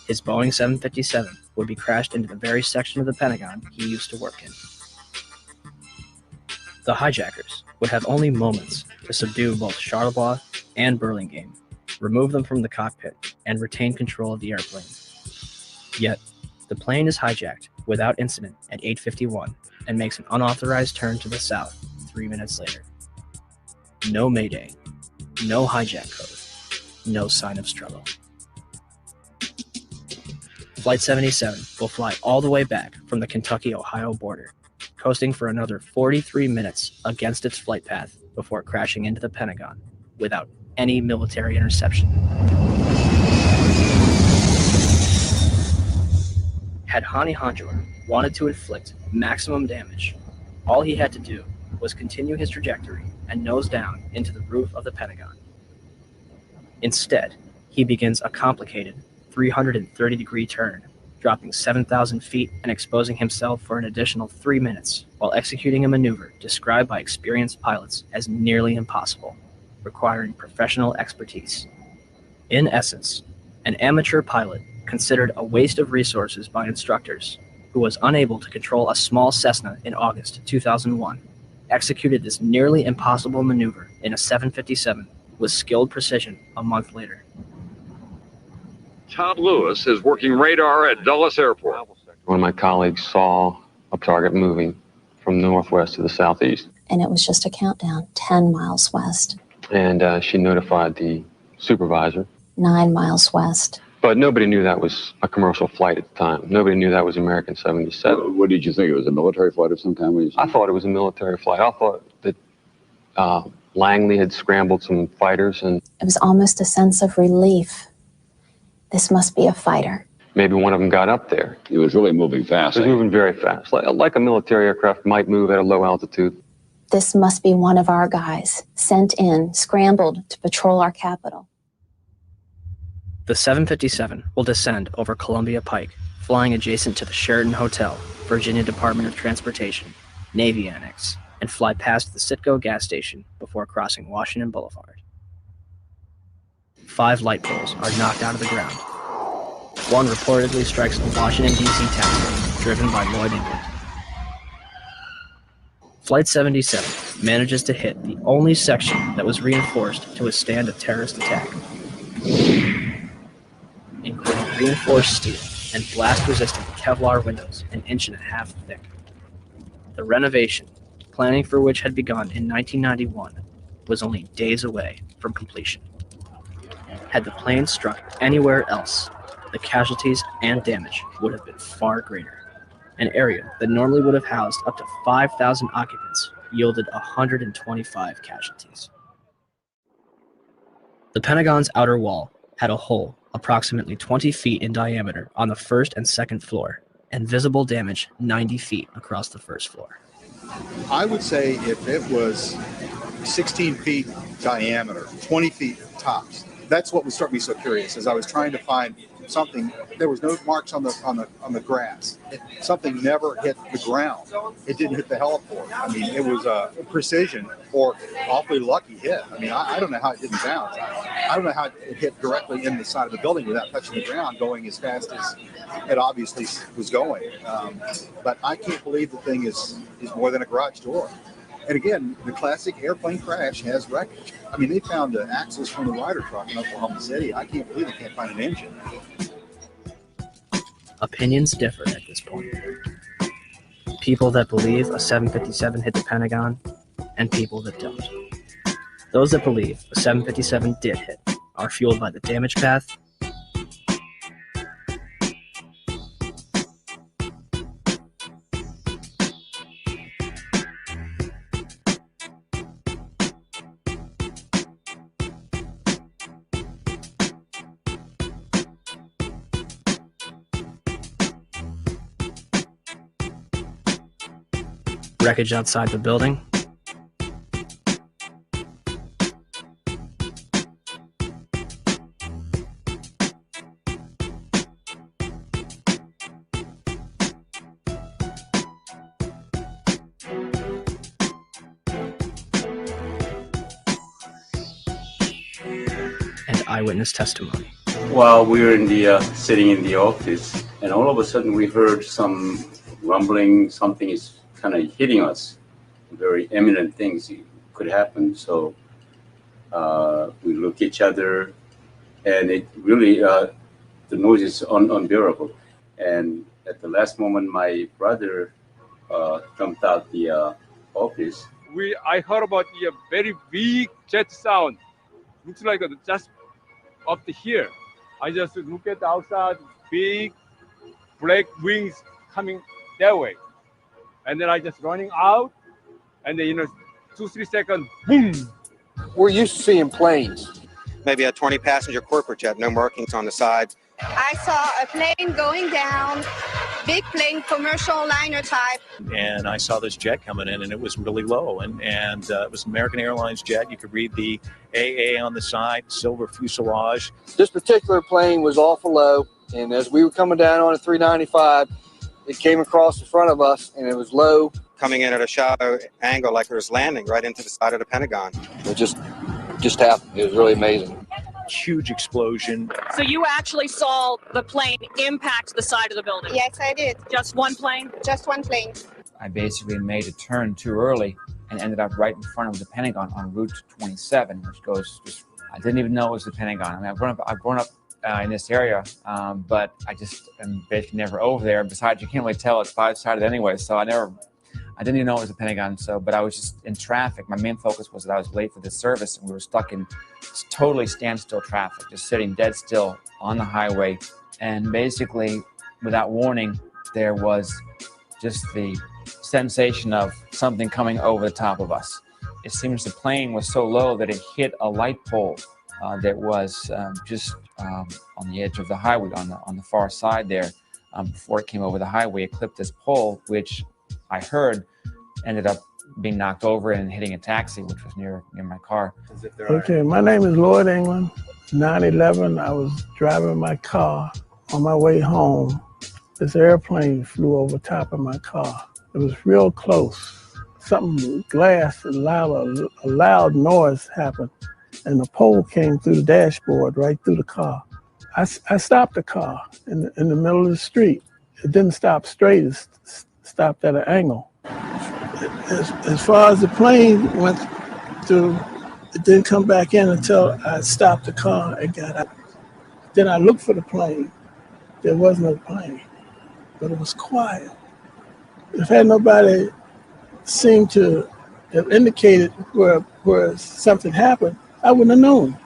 His Boeing 757 would be crashed into the very section of the Pentagon he used to work in. The hijackers would have only moments to subdue both Charlebois and Burlingame, remove them from the cockpit, and retain control of the airplane. Yet, the plane is hijacked without incident at 8:51 and makes an unauthorized turn to the south 3 minutes later. No mayday, no hijack code, no sign of struggle. Flight 77 will fly all the way back from the Kentucky-Ohio border, coasting for another 43 minutes against its flight path before crashing into the Pentagon without any military interception. Had Hani Hanyur wanted to inflict maximum damage, all he had to do was continue his trajectory and nose down into the roof of the Pentagon. Instead, he begins a complicated 330-degree turn, dropping 7,000 feet and exposing himself for an additional 3 minutes while executing a maneuver described by experienced pilots as nearly impossible, requiring professional expertise. In essence, an amateur pilot considered a waste of resources by instructors who was unable to control a small Cessna in August 2001, executed this nearly impossible maneuver in a 757 with skilled precision a month later. Todd Lewis is working radar at Dulles Airport. One of my colleagues saw a target moving from the northwest to the southeast. And it was just a countdown, 10 miles west. And she notified the supervisor. 9 miles west. But nobody knew that was a commercial flight at the time. Nobody knew that was American 77. What did you think? It was a military flight of some kind? I thought it was a military flight. I thought that Langley had scrambled some fighters. And it was almost a sense of relief. This must be a fighter. Maybe one of them got up there. It was really moving fast. It was moving very fast, like a military aircraft might move at a low altitude. This must be one of our guys, sent in, scrambled to patrol our capital. The 757 will descend over Columbia Pike, flying adjacent to the Sheraton Hotel, Virginia Department of Transportation, Navy Annex, and fly past the Citgo gas station before crossing Washington Boulevard. 5 light poles are knocked out of the ground. One reportedly strikes the Washington, D.C. taxiway, driven by Lloyd England. Flight 77 manages to hit the only section that was reinforced to withstand a terrorist attack, including reinforced steel and blast-resistant Kevlar windows an inch and a half thick. The renovation, planning for which had begun in 1991, was only days away from completion. Had the plane struck anywhere else, the casualties and damage would have been far greater. An area that normally would have housed up to 5,000 occupants yielded 125 casualties. The Pentagon's outer wall had a hole approximately 20 feet in diameter on the first and second floor, and visible damage 90 feet across the first floor. I would say if it was 16 feet diameter, 20 feet tops, that's what would start me so curious. As I was trying to find something, there was no marks on the grass. Something never hit the ground. It didn't hit the heliport. I mean, it was a precision or awfully lucky hit. I mean, I don't know how it didn't bounce. I don't know how it hit directly in the side of the building without touching the ground, going as fast as it obviously was going. But I can't believe the thing is more than a garage door. And again, the classic airplane crash has wreckage. I mean, they found the axles from the Ryder truck in Oklahoma City. I can't believe they can't find an engine. Opinions differ at this point. People that believe a 757 hit the Pentagon, and people that don't. Those that believe a 757 did hit are fueled by the damage path, wreckage outside the building, and eyewitness testimony. While we were sitting in the office, and all of a sudden we heard some rumbling, something is kind of hitting us. Very imminent things could happen. So we look at each other, and it really, the noise is unbearable. And at the last moment, my brother jumped out the office. I heard about the very big jet sound. Looks like just up to here. I just look at the outside, big black wings coming that way. And then I just running out, and then 2-3 seconds, boom. We're used to seeing planes. Maybe a 20-passenger corporate jet, no markings on the side. I saw a plane going down, big plane, commercial liner type. And I saw this jet coming in, and it was really low. And it was an American Airlines jet. You could read the AA on the side, silver fuselage. This particular plane was awful low, and as we were coming down on a 395, it came across the front of us, and it was low. Coming in at a shallow angle like it was landing right into the side of the Pentagon. It just happened. It was really amazing. Huge explosion. So you actually saw the plane impact the side of the building? Yes, I did. Just one plane? Just one plane. I basically made a turn too early and ended up right in front of the Pentagon on Route 27, which goes just, I didn't even know it was the Pentagon. I mean, I've grown up in this area, but I just am basically never over there. Besides, you can't really tell it's five-sided anyway, so I didn't even know it was the Pentagon. So, but I was just in traffic. My main focus was that I was late for this service, and we were stuck in totally standstill traffic, just sitting dead still on the highway. And basically, without warning, there was just the sensation of something coming over the top of us. It seems the plane was so low that it hit a light pole that was just on the edge of the highway, on the far side there. Before it came over the highway, it clipped this pole, which I heard ended up being knocked over and hitting a taxi, which was near my car. Okay, my name is Lloyd England, 9/11. I was driving my car on my way home. This airplane flew over top of my car. It was real close. Something, glass, a loud noise happened, and the pole came through the dashboard, right through the car. I stopped the car in the middle of the street. It didn't stop straight, it stopped at an angle. As far as the plane went through, it didn't come back in until I stopped the car and got out. Then I looked for the plane. there was no plane, but it was quiet. If had nobody seemed to have indicated where something happened, I wouldn't have known.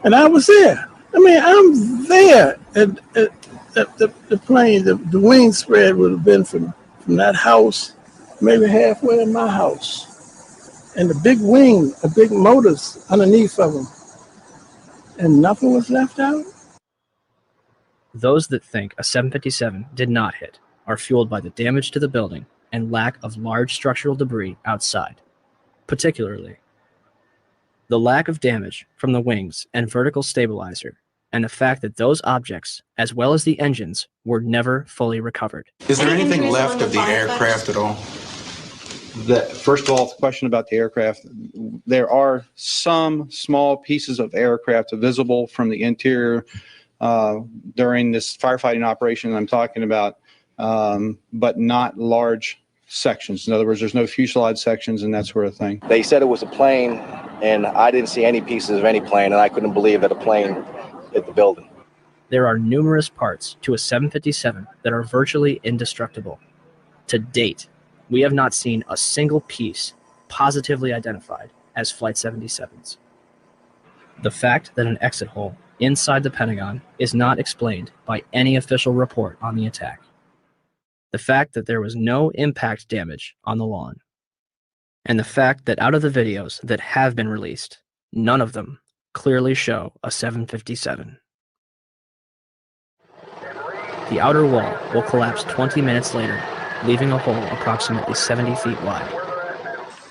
And I was there. I mean, I'm there. The plane, the wing spread would have been from that house, maybe halfway in my house. And the big wing, the big motors underneath of them. And nothing was left out? Those that think a 757 did not hit are fueled by the damage to the building and lack of large structural debris outside, particularly the lack of damage from the wings and vertical stabilizer, and the fact that those objects, as well as the engines, were never fully recovered. Is there anything left of the aircraft at all? First of all, the question about the aircraft, there are some small pieces of aircraft visible from the interior during this firefighting operation I'm talking about, but not large sections. In other words, there's no fuselage sections and that sort of thing. They said it was a plane, and I didn't see any pieces of any plane, and I couldn't believe that a plane hit the building. There are numerous parts to a 757 that are virtually indestructible. To date, we have not seen a single piece positively identified as Flight 77's. The fact that an exit hole inside the Pentagon is not explained by any official report on the attack. The fact that there was no impact damage on the lawn. And the fact that out of the videos that have been released, none of them clearly show a 757. The outer wall will collapse 20 minutes later, leaving a hole approximately 70 feet wide.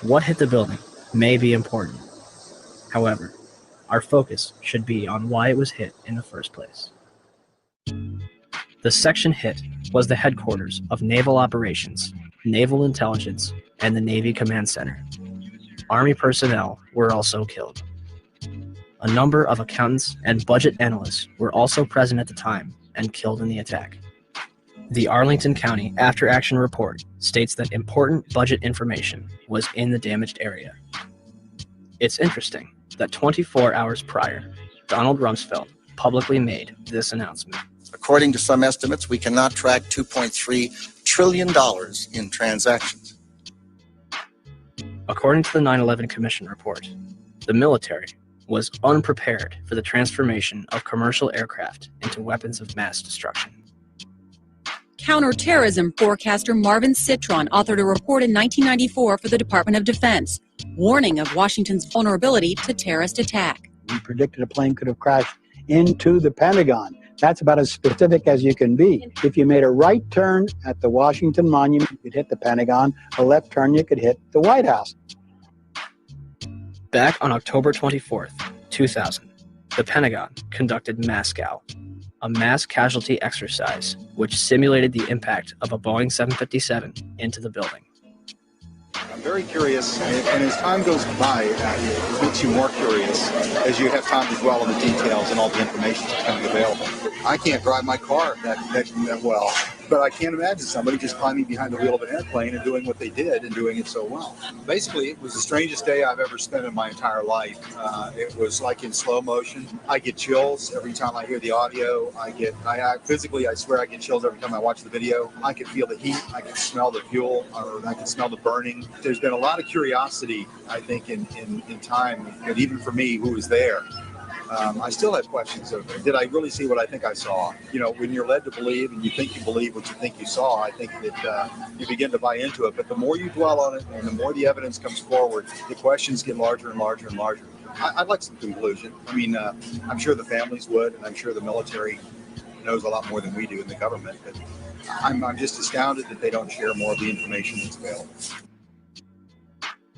What hit the building may be important. However, our focus should be on why it was hit in the first place. The section hit was the headquarters of Naval Operations, Naval Intelligence, and the Navy Command Center. Army personnel were also killed. A number of accountants and budget analysts were also present at the time and killed in the attack. The Arlington County After Action Report states that important budget information was in the damaged area. It's interesting that 24 hours prior, Donald Rumsfeld publicly made this announcement. According to some estimates, we cannot track $2.3 trillion in transactions. According to the 9/11 Commission report, the military was unprepared for the transformation of commercial aircraft into weapons of mass destruction. Counterterrorism forecaster Marvin Citron authored a report in 1994 for the Department of Defense, warning of Washington's vulnerability to terrorist attack. We predicted a plane could have crashed into the Pentagon. That's about as specific as you can be. If you made a right turn at the Washington Monument, you could hit the Pentagon. A left turn, you could hit the White House. Back on October 24th, 2000, the Pentagon conducted MASCOW, a mass casualty exercise which simulated the impact of a Boeing 757 into the building. I'm very curious, and as time goes by, it makes you more curious as you have time to dwell on the details and all the information that's becoming available. I can't drive my car that well, but I can't imagine somebody just climbing behind the wheel of an airplane and doing what they did and doing it so well. Basically, it was the strangest day I've ever spent in my entire life. It was like in slow motion. I get chills every time I hear the audio. I physically, I swear I get chills every time I watch the video. I can feel the heat. I can smell the fuel, or I can smell the burning. There's been a lot of curiosity, I think, in time, and even for me, who was there. I still have questions of, did I really see what I think I saw? You know, when you're led to believe and you think you believe what you think you saw, I think that you begin to buy into it. But the more you dwell on it and the more the evidence comes forward, the questions get larger and larger and larger. I'd like some conclusion. I mean, I'm sure the families would, and I'm sure the military knows a lot more than we do in the government. But I'm just astounded that they don't share more of the information that's available.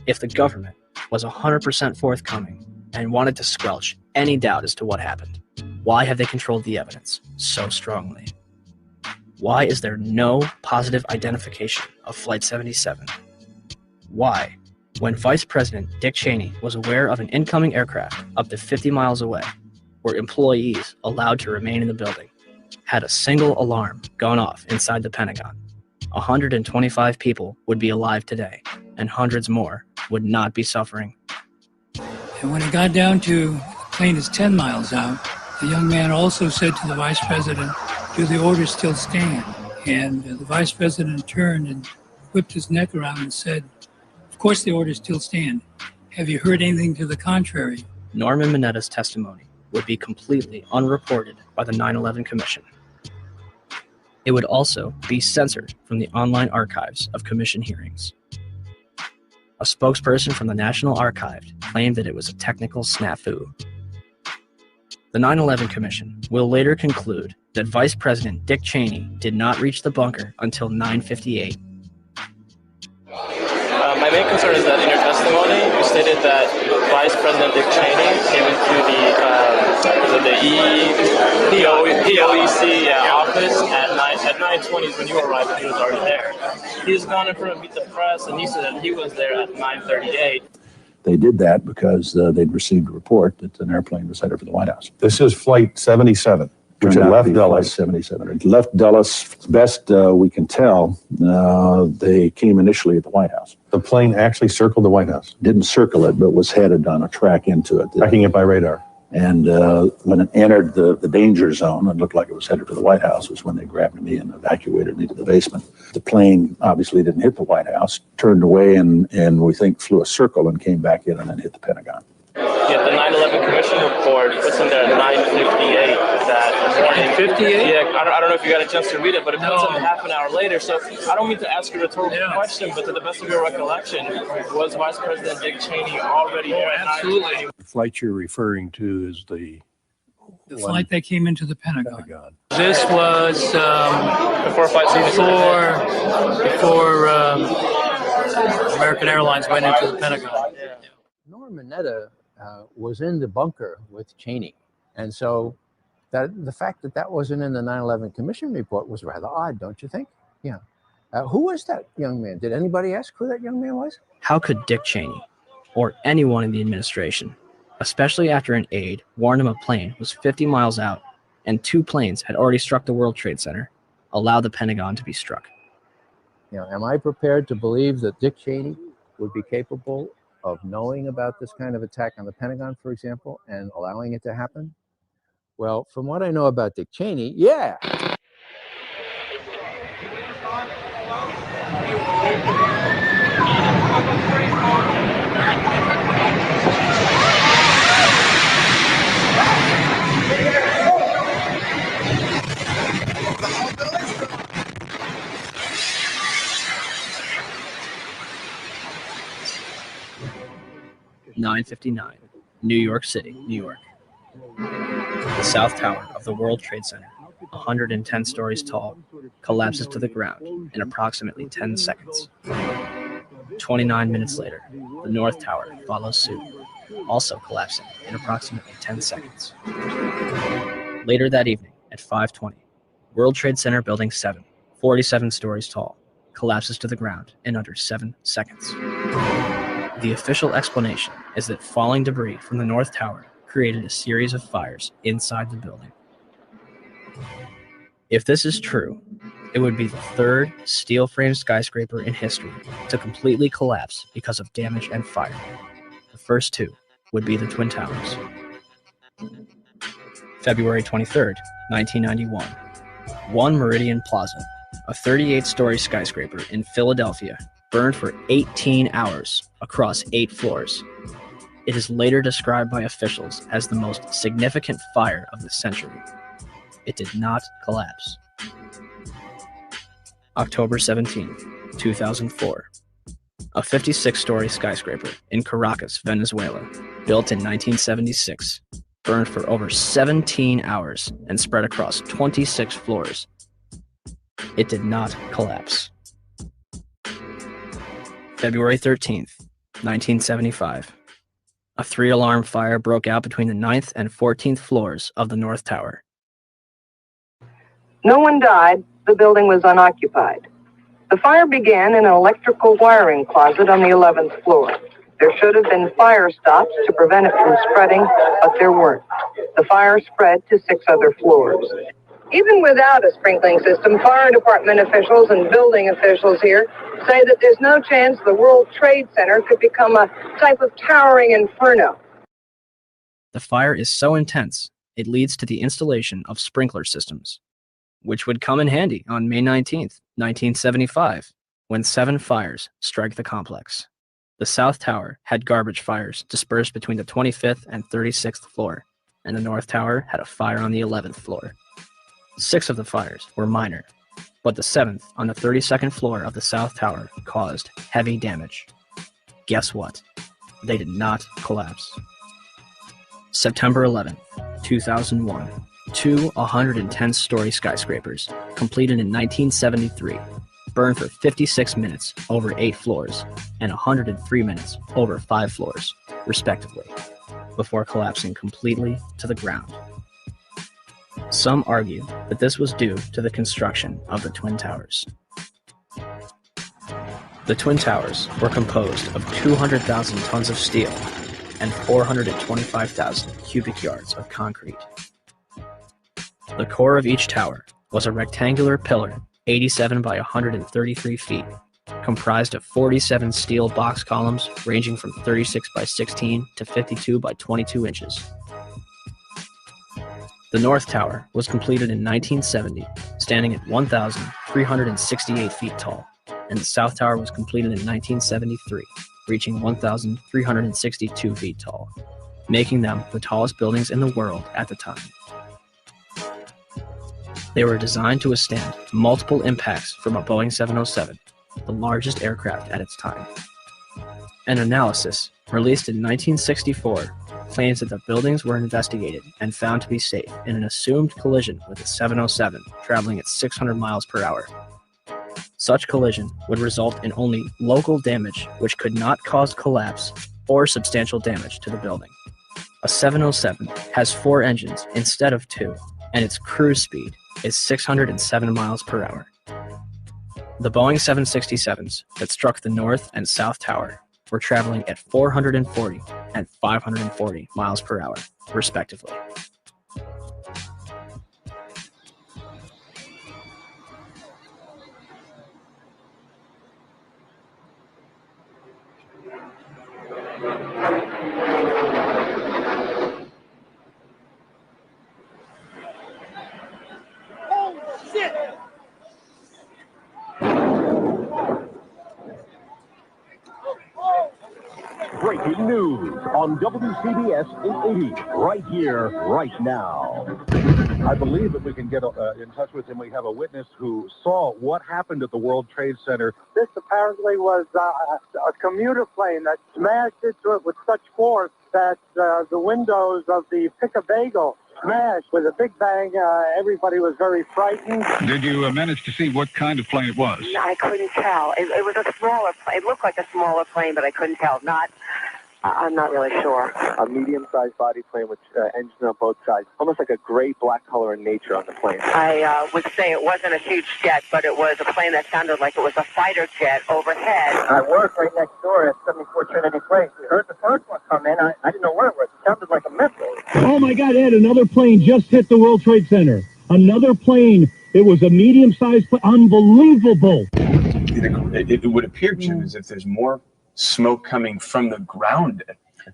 If the government was 100% forthcoming and wanted to squelch any doubt as to what happened, why have they controlled the evidence so strongly? Why is there no positive identification of Flight 77? Why, when Vice President Dick Cheney was aware of an incoming aircraft up to 50 miles away, were employees allowed to remain in the building? Had a single alarm gone off inside the Pentagon, 125 people would be alive today, and hundreds more would not be suffering. And when it got down to the plane is 10 miles out, the young man also said to the vice president, do the orders still stand? And the vice president turned and whipped his neck around and said, of course the orders still stand. Have you heard anything to the contrary? Norman Minetta's testimony would be completely unreported by the 9/11 Commission. It would also be censored from the online archives of Commission hearings. A spokesperson from the National Archive claimed that it was a technical snafu. The 9/11 Commission will later conclude that Vice President Dick Cheney did not reach the bunker until 9:58. My main concern is that in your testimony, you stated that Vice President Dick Cheney came into the POEC office at 9:20 when you arrived, and he was already there. He's gone in front of Meet the Press, and he said that he was there at 9:38. They did that because they'd received a report that an airplane was headed for the White House. This is Flight 77, which had left Dulles. Flight 77. It left Dulles. Best we can tell, they came initially at the White House. The plane actually circled the White House? Didn't circle it, but was headed on a track into it. Tracking it by radar. And when it entered the danger zone, it looked like it was headed for the White House, was when they grabbed me and evacuated me to the basement. The plane obviously didn't hit the White House, turned away and we think flew a circle and came back in and then hit the Pentagon. Yeah, the 9/11 Commission report puts in there at 9:58 that morning. 58? Yeah, I don't know if you got a chance to read it, but it puts in half an hour later. So I don't mean to ask you a rhetorical question, but to the best of your recollection, was Vice President Dick Cheney already there at 9:20? The flight you're referring to is the flight that came into the Pentagon. This was before American Airlines went into the Pentagon. Norman Minetta was in the bunker with Cheney. And so the fact that that wasn't in the 9/11 Commission report was rather odd, don't you think? Yeah. Who was that young man? Did anybody ask who that young man was? How could Dick Cheney, or anyone in the administration, especially after an aide warned him a plane was 50 miles out and 2 planes had already struck the World Trade Center, allow the Pentagon to be struck? You know, am I prepared to believe that Dick Cheney would be capable of knowing about this kind of attack on the Pentagon, for example, and allowing it to happen? Well, from what I know about Dick Cheney, yeah. (9:59), New York City, New York. The South Tower of the World Trade Center, 110 stories tall, collapses to the ground in approximately 10 seconds. 29 minutes later, the North Tower follows suit, also collapsing in approximately 10 seconds. Later that evening, at 5:20, World Trade Center Building 7, 47 stories tall, collapses to the ground in under 7 seconds. The official explanation is that falling debris from the North Tower created a series of fires inside the building. If this is true, it would be the 3rd steel-framed skyscraper in history to completely collapse because of damage and fire. The first 2 would be the Twin Towers. February 23rd, 1991. One Meridian Plaza, a 38-story skyscraper in Philadelphia, burned for 18 hours across 8 floors. It is later described by officials as the most significant fire of the century. It did not collapse. October 17, 2004. A 56-story skyscraper in Caracas, Venezuela, built in 1976, burned for over 17 hours and spread across 26 floors. It did not collapse. February 13th, 1975. A 3-alarm fire broke out between the 9th and 14th floors of the North Tower. No one died. The building was unoccupied. The fire began in an electrical wiring closet on the 11th floor. There should have been fire stops to prevent it from spreading, but there weren't. The fire spread to 6 other floors. Even without a sprinkling system, fire department officials and building officials here say that there's no chance the World Trade Center could become a type of towering inferno. The fire is so intense, it leads to the installation of sprinkler systems. which would come in handy on May 19th, 1975, when 7 fires strike the complex. The South Tower had garbage fires dispersed between the 25th and 36th floor, and the North Tower had a fire on the 11th floor. 6 of the fires were minor, but the 7th on the 32nd floor of the South Tower caused heavy damage. Guess what? They did not collapse. September 11th, 2001. 2 110-story skyscrapers, completed in 1973, burned for 56 minutes over 8 floors and 103 minutes over 5 floors, respectively, before collapsing completely to the ground. Some argue that this was due to the construction of the Twin Towers. The Twin Towers were composed of 200,000 tons of steel and 425,000 cubic yards of concrete. The core of each tower was a rectangular pillar 87 by 133 feet, comprised of 47 steel box columns ranging from 36 by 16 to 52 by 22 inches. The North Tower was completed in 1970, standing at 1,368 feet tall, and the South Tower was completed in 1973, reaching 1,362 feet tall, making them the tallest buildings in the world at the time. They were designed to withstand multiple impacts from a Boeing 707, the largest aircraft at its time. An analysis released in 1964 claims that the buildings were investigated and found to be safe in an assumed collision with a 707 traveling at 600 miles per hour. Such collision would result in only local damage which could not cause collapse or substantial damage to the building. A 707 has 4 engines instead of 2, and its cruise speed is 607 miles per hour. The Boeing 767s that struck the North and South Tower were traveling at 440 and 540 miles per hour, respectively. Breaking news on WCBS 880, right here, right now. I believe that we can get in touch with him. We have a witness who saw what happened at the World Trade Center. This apparently was a commuter plane that smashed into it with such force that the windows of the Pick-a-Bagel smashed with a big bang. Everybody was very frightened. Did you manage to see what kind of plane it was? I couldn't tell. It was a smaller plane. It looked like a smaller plane, but I couldn't tell. I'm not really sure. A medium-sized body plane with engines on both sides. Almost like a gray-black color in nature on the plane. I would say it wasn't a huge jet, but it was a plane that sounded like it was a fighter jet overhead. I work right next door at 74 Trinity Place. We heard the first one come in. I didn't know what it was. It sounded like a missile. Oh, my God, Ed, another plane just hit the World Trade Center. Another plane. It was a medium-sized plane. Unbelievable. It would appear, Jim, as if there's more smoke coming from the ground.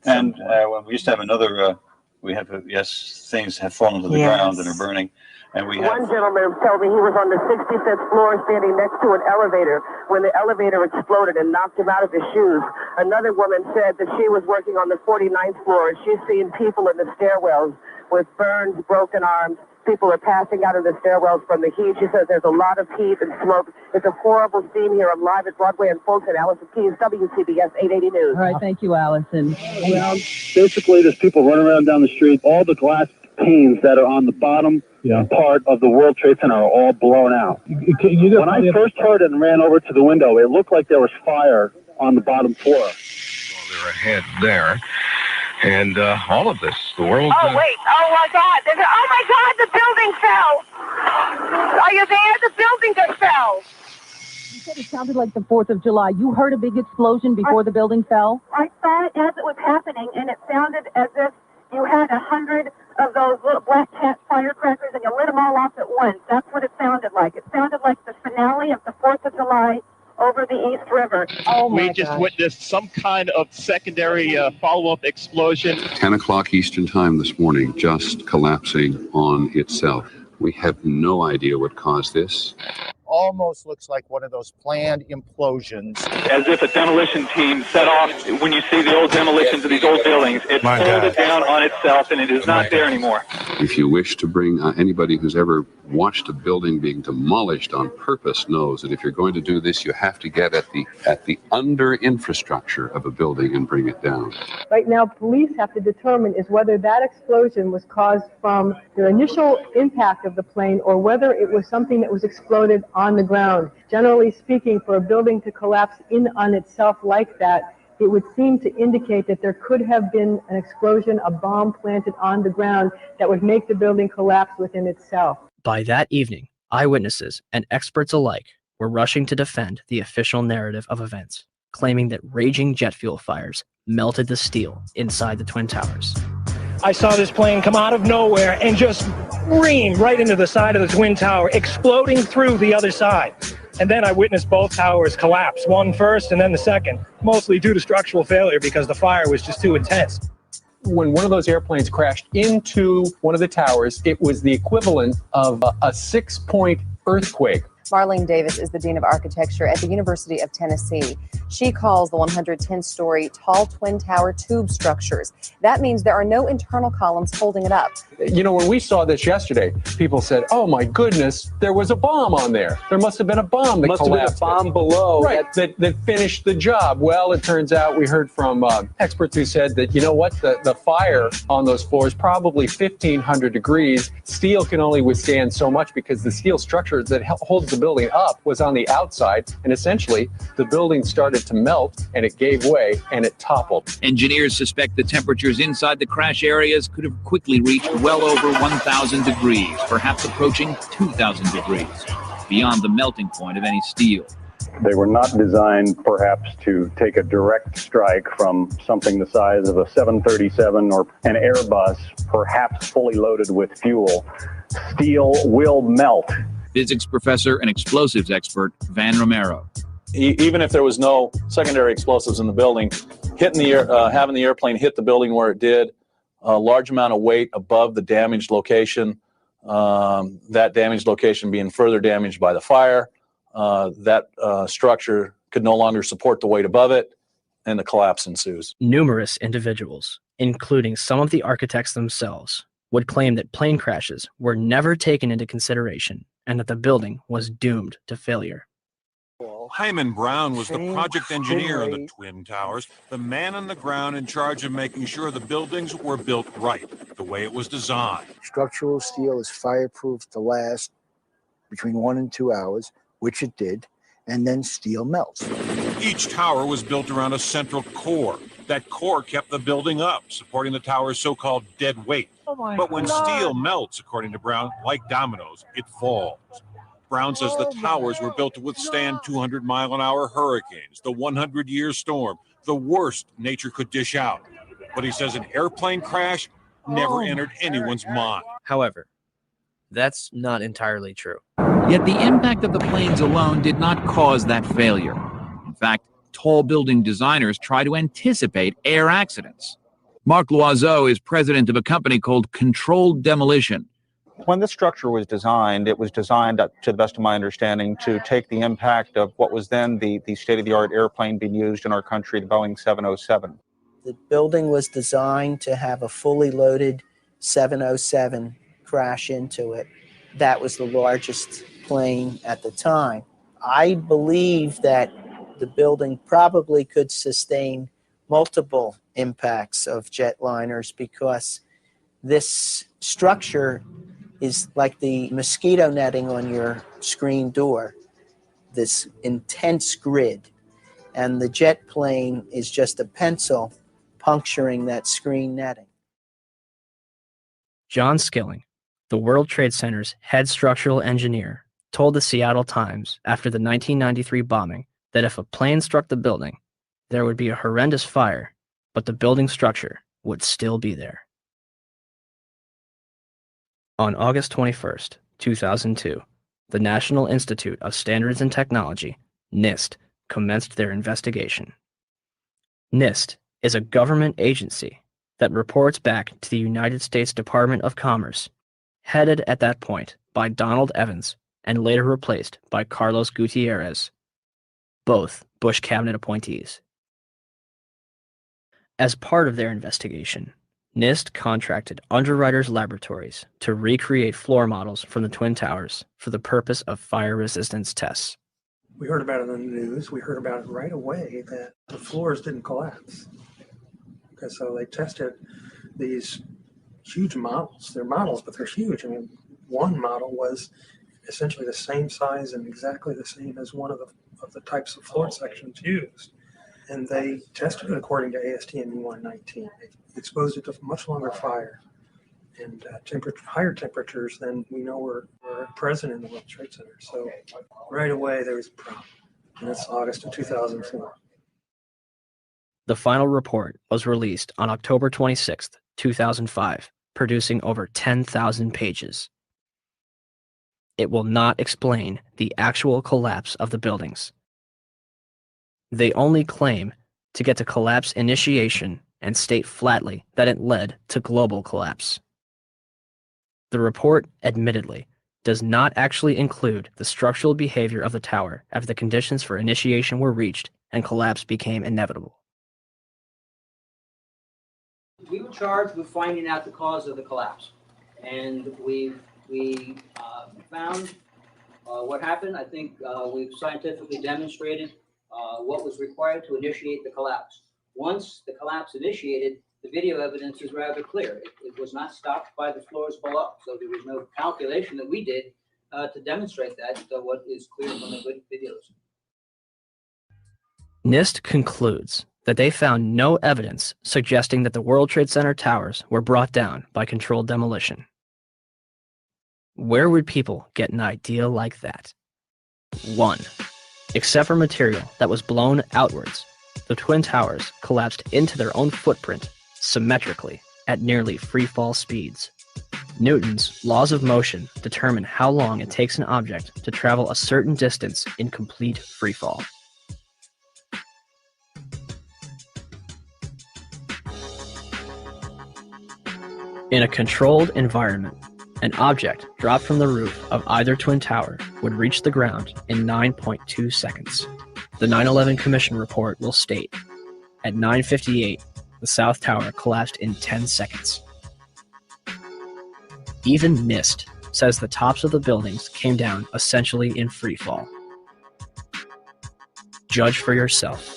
And when we used to have another, things have fallen to the ground and are burning. And we have... One gentleman told me he was on the 65th floor standing next to an elevator when the elevator exploded and knocked him out of his shoes. Another woman said that she was working on the 49th floor and she's seen people in the stairwells with burns, broken arms. People are passing out of the stairwells from the heat. She says there's a lot of heat and smoke. It's a horrible scene here. I'm live at Broadway and Fulton. Allison Keyes, WCBS 880 News. All right, thank you, Allison. Well, basically, there's people running around down the street. All the glass panes that are on the bottom part of the World Trade Center are all blown out. When I first heard it and ran over to the window, it looked like there was fire on the bottom floor. Well, they're ahead there. And all of this, the world... Oh, wait. Oh, my God. Oh, my God, the building fell. Are you there? The building just fell. You said it sounded like the 4th of July. You heard a big explosion before the building fell? I saw it as it was happening, and it sounded as if you had 100 of those little black cat firecrackers, and you lit them all off at once. That's what it sounded like. It sounded like the finale of the 4th of July over the East River. Oh, my We just witnessed some kind of secondary follow-up explosion. 10 o'clock Eastern time this morning, just collapsing on itself. We have no idea what caused this. Almost looks like one of those planned implosions. As if a demolition team set off. When you see the old demolitions of these old buildings, it folded down on itself and it is not there anymore. If you wish to bring anybody who's ever watched a building being demolished on purpose knows that if you're going to do this, you have to get at the under infrastructure of a building and bring it down. Right now, police have to determine is whether that explosion was caused from the initial impact of the plane or whether it was something that was exploded on the ground. Generally speaking, for a building to collapse in on itself like that, it would seem to indicate that there could have been an explosion, a bomb planted on the ground that would make the building collapse within itself. By that evening, eyewitnesses and experts alike were rushing to defend the official narrative of events, claiming that raging jet fuel fires melted the steel inside the Twin Towers. I saw this plane come out of nowhere and just scream right into the side of the Twin Tower, exploding through the other side. And then I witnessed both towers collapse, one first and then the second, mostly due to structural failure because the fire was just too intense. When one of those airplanes crashed into one of the towers, it was the equivalent of a 6-point earthquake. Marlene Davis is the Dean of Architecture at the University of Tennessee. She calls the 110-story tall twin tower tube structures. That means there are no internal columns holding it up. You know, when we saw this yesterday, people said, oh my goodness, there was a bomb on there. There must have been a bomb that collapsed. Must have been a bomb below. Right, that finished the job. Well, it turns out we heard from experts who said that, you know what, the fire on those floors, probably 1,500 degrees. Steel can only withstand so much because the steel structure that holds the building up was on the outside, and essentially the building started to melt and it gave way and it toppled. Engineers suspect the temperatures inside the crash areas could have quickly reached well over 1,000 degrees, perhaps approaching 2,000 degrees, beyond the melting point of any steel. They were not designed, perhaps, to take a direct strike from something the size of a 737 or an Airbus, perhaps fully loaded with fuel. Steel will melt. Physics professor and explosives expert Van Romero. Even if there was no secondary explosives in the building, hitting the having the airplane hit the building where it did, a large amount of weight above the damaged location, that damaged location being further damaged by the fire, that structure could no longer support the weight above it, and the collapse ensues. Numerous individuals, including some of the architects themselves, would claim that plane crashes were never taken into consideration and that the building was doomed to failure. Hyman Brown was the project engineer on the Twin Towers, the man on the ground in charge of making sure the buildings were built right, the way it was designed. Structural steel is fireproof to last between 1 and 2 hours, which it did, and then steel melts. Each tower was built around a central core. That core kept the building up, supporting the tower's so-called dead weight. But when steel melts, according to Brown, like dominoes, it falls. Brown says the towers were built to withstand 200-mile-an-hour hurricanes, the 100-year storm, the worst nature could dish out. But he says an airplane crash never entered anyone's mind. However, that's not entirely true. Yet the impact of the planes alone did not cause that failure. In fact, tall building designers try to anticipate air accidents. Marc Loiseau is president of a company called Controlled Demolition. When this structure was designed, it was designed, to the best of my understanding, to take the impact of what was then the state-of-the-art airplane being used in our country, the Boeing 707. The building was designed to have a fully loaded 707 crash into it. That was the largest plane at the time. I believe that the building probably could sustain multiple impacts of jetliners because this structure is like the mosquito netting on your screen door, this intense grid. And the jet plane is just a pencil puncturing that screen netting. John Skilling, the World Trade Center's head structural engineer, told the Seattle Times after the 1993 bombing that if a plane struck the building, there would be a horrendous fire, but the building structure would still be there. On August 21st, 2002, the National Institute of Standards and Technology, NIST, commenced their investigation. NIST is a government agency that reports back to the United States Department of Commerce, headed at that point by Donald Evans and later replaced by Carlos Gutierrez, both Bush cabinet appointees. As part of their investigation, NIST contracted Underwriters Laboratories to recreate floor models from the Twin Towers for the purpose of fire resistance tests. We heard about it in the news. We heard about it right away that the floors didn't collapse. Okay, so they tested these huge models. They're models, but they're huge. I mean, one model was essentially the same size and exactly the same as one of the types of floor sections used. And they tested it according to ASTM E119. They exposed it to much longer fire and higher temperatures than we know were present in the World Trade Center. So right away there was a problem. And that's August of 2004. The final report was released on October 26, 2005, producing over 10,000 pages. It will not explain the actual collapse of the buildings. They only claim to get to collapse initiation and state flatly that it led to global collapse. The report, admittedly, does not actually include the structural behavior of the tower after the conditions for initiation were reached and collapse became inevitable. We were charged with finding out the cause of the collapse, and we found what happened. I think we've scientifically demonstrated what was required to initiate the collapse. Once the collapse initiated, the video evidence is rather clear. It was not stopped by the floors below, so there was no calculation that we did to demonstrate that, what is clear from the videos. NIST concludes that they found no evidence suggesting that the World Trade Center towers were brought down by controlled demolition. Where would people get an idea like that? 1. Except for material that was blown outwards, the Twin Towers collapsed into their own footprint symmetrically at nearly free-fall speeds. Newton's laws of motion determine how long it takes an object to travel a certain distance in complete freefall. In a controlled environment, an object dropped from the roof of either twin tower would reach the ground in 9.2 seconds. The 9/11 Commission report will state, at 9:58, the South Tower collapsed in 10 seconds. Even NIST says the tops of the buildings came down essentially in free fall. Judge for yourself.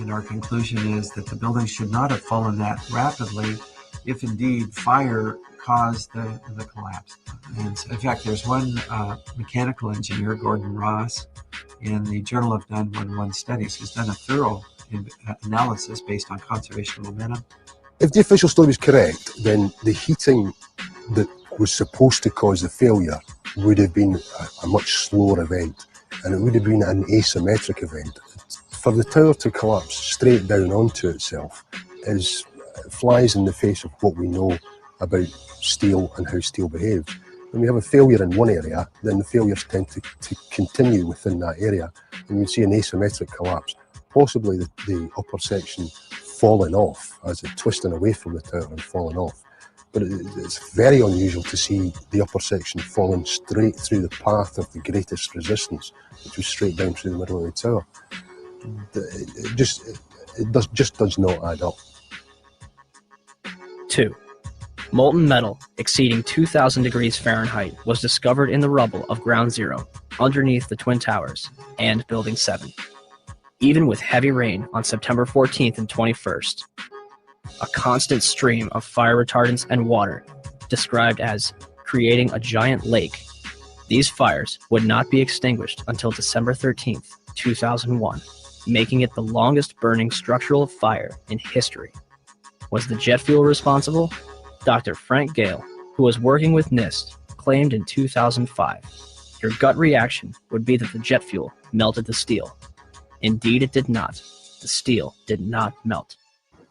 And our conclusion is that the building should not have fallen that rapidly if indeed fire caused the collapse. And so, in fact, there's one mechanical engineer, Gordon Ross, in the Journal of 911 Studies, who's done a thorough analysis based on conservation momentum. If the official story was correct, then the heating that was supposed to cause the failure would have been a much slower event, and it would have been an asymmetric event. For the tower to collapse straight down onto itself flies in the face of what we know about steel and how steel behaves. When we have a failure in one area, then the failures tend to continue within that area, and you see an asymmetric collapse, possibly the upper section falling off as it twisting away from the tower and falling off. But it's very unusual to see the upper section falling straight through the path of the greatest resistance, which was straight down through the middle of the tower. It just does not add up. 2. Molten metal exceeding 2,000 degrees Fahrenheit was discovered in the rubble of Ground Zero, underneath the Twin Towers and Building 7. Even with heavy rain on September 14th and 21st, a constant stream of fire retardants and water, described as creating a giant lake, these fires would not be extinguished until December 13th, 2001, making it the longest burning structural fire in history. Was the jet fuel responsible? Dr. Frank Gale, who was working with NIST, claimed in 2005, your gut reaction would be that the jet fuel melted the steel. Indeed, it did not. The steel did not melt.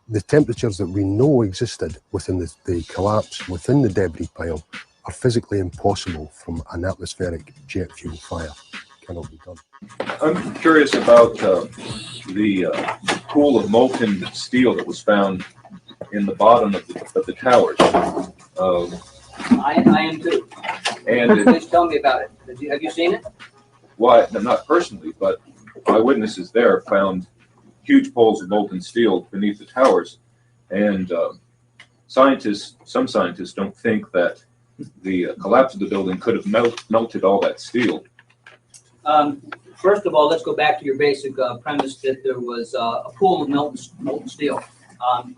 the temperatures that we know existed within the collapse, within the debris pile, are physically impossible from an atmospheric jet fuel fire. Cannot be done. I'm curious about the pool of molten steel that was found in the bottom of the towers. I am too. And Please tell me about it. Have you seen it? Well, not personally, but eyewitnesses there found huge pools of molten steel beneath the towers, and some scientists don't think that the collapse of the building could have melted all that steel. First of all, let's go back to your basic premise that there was a pool of molten steel.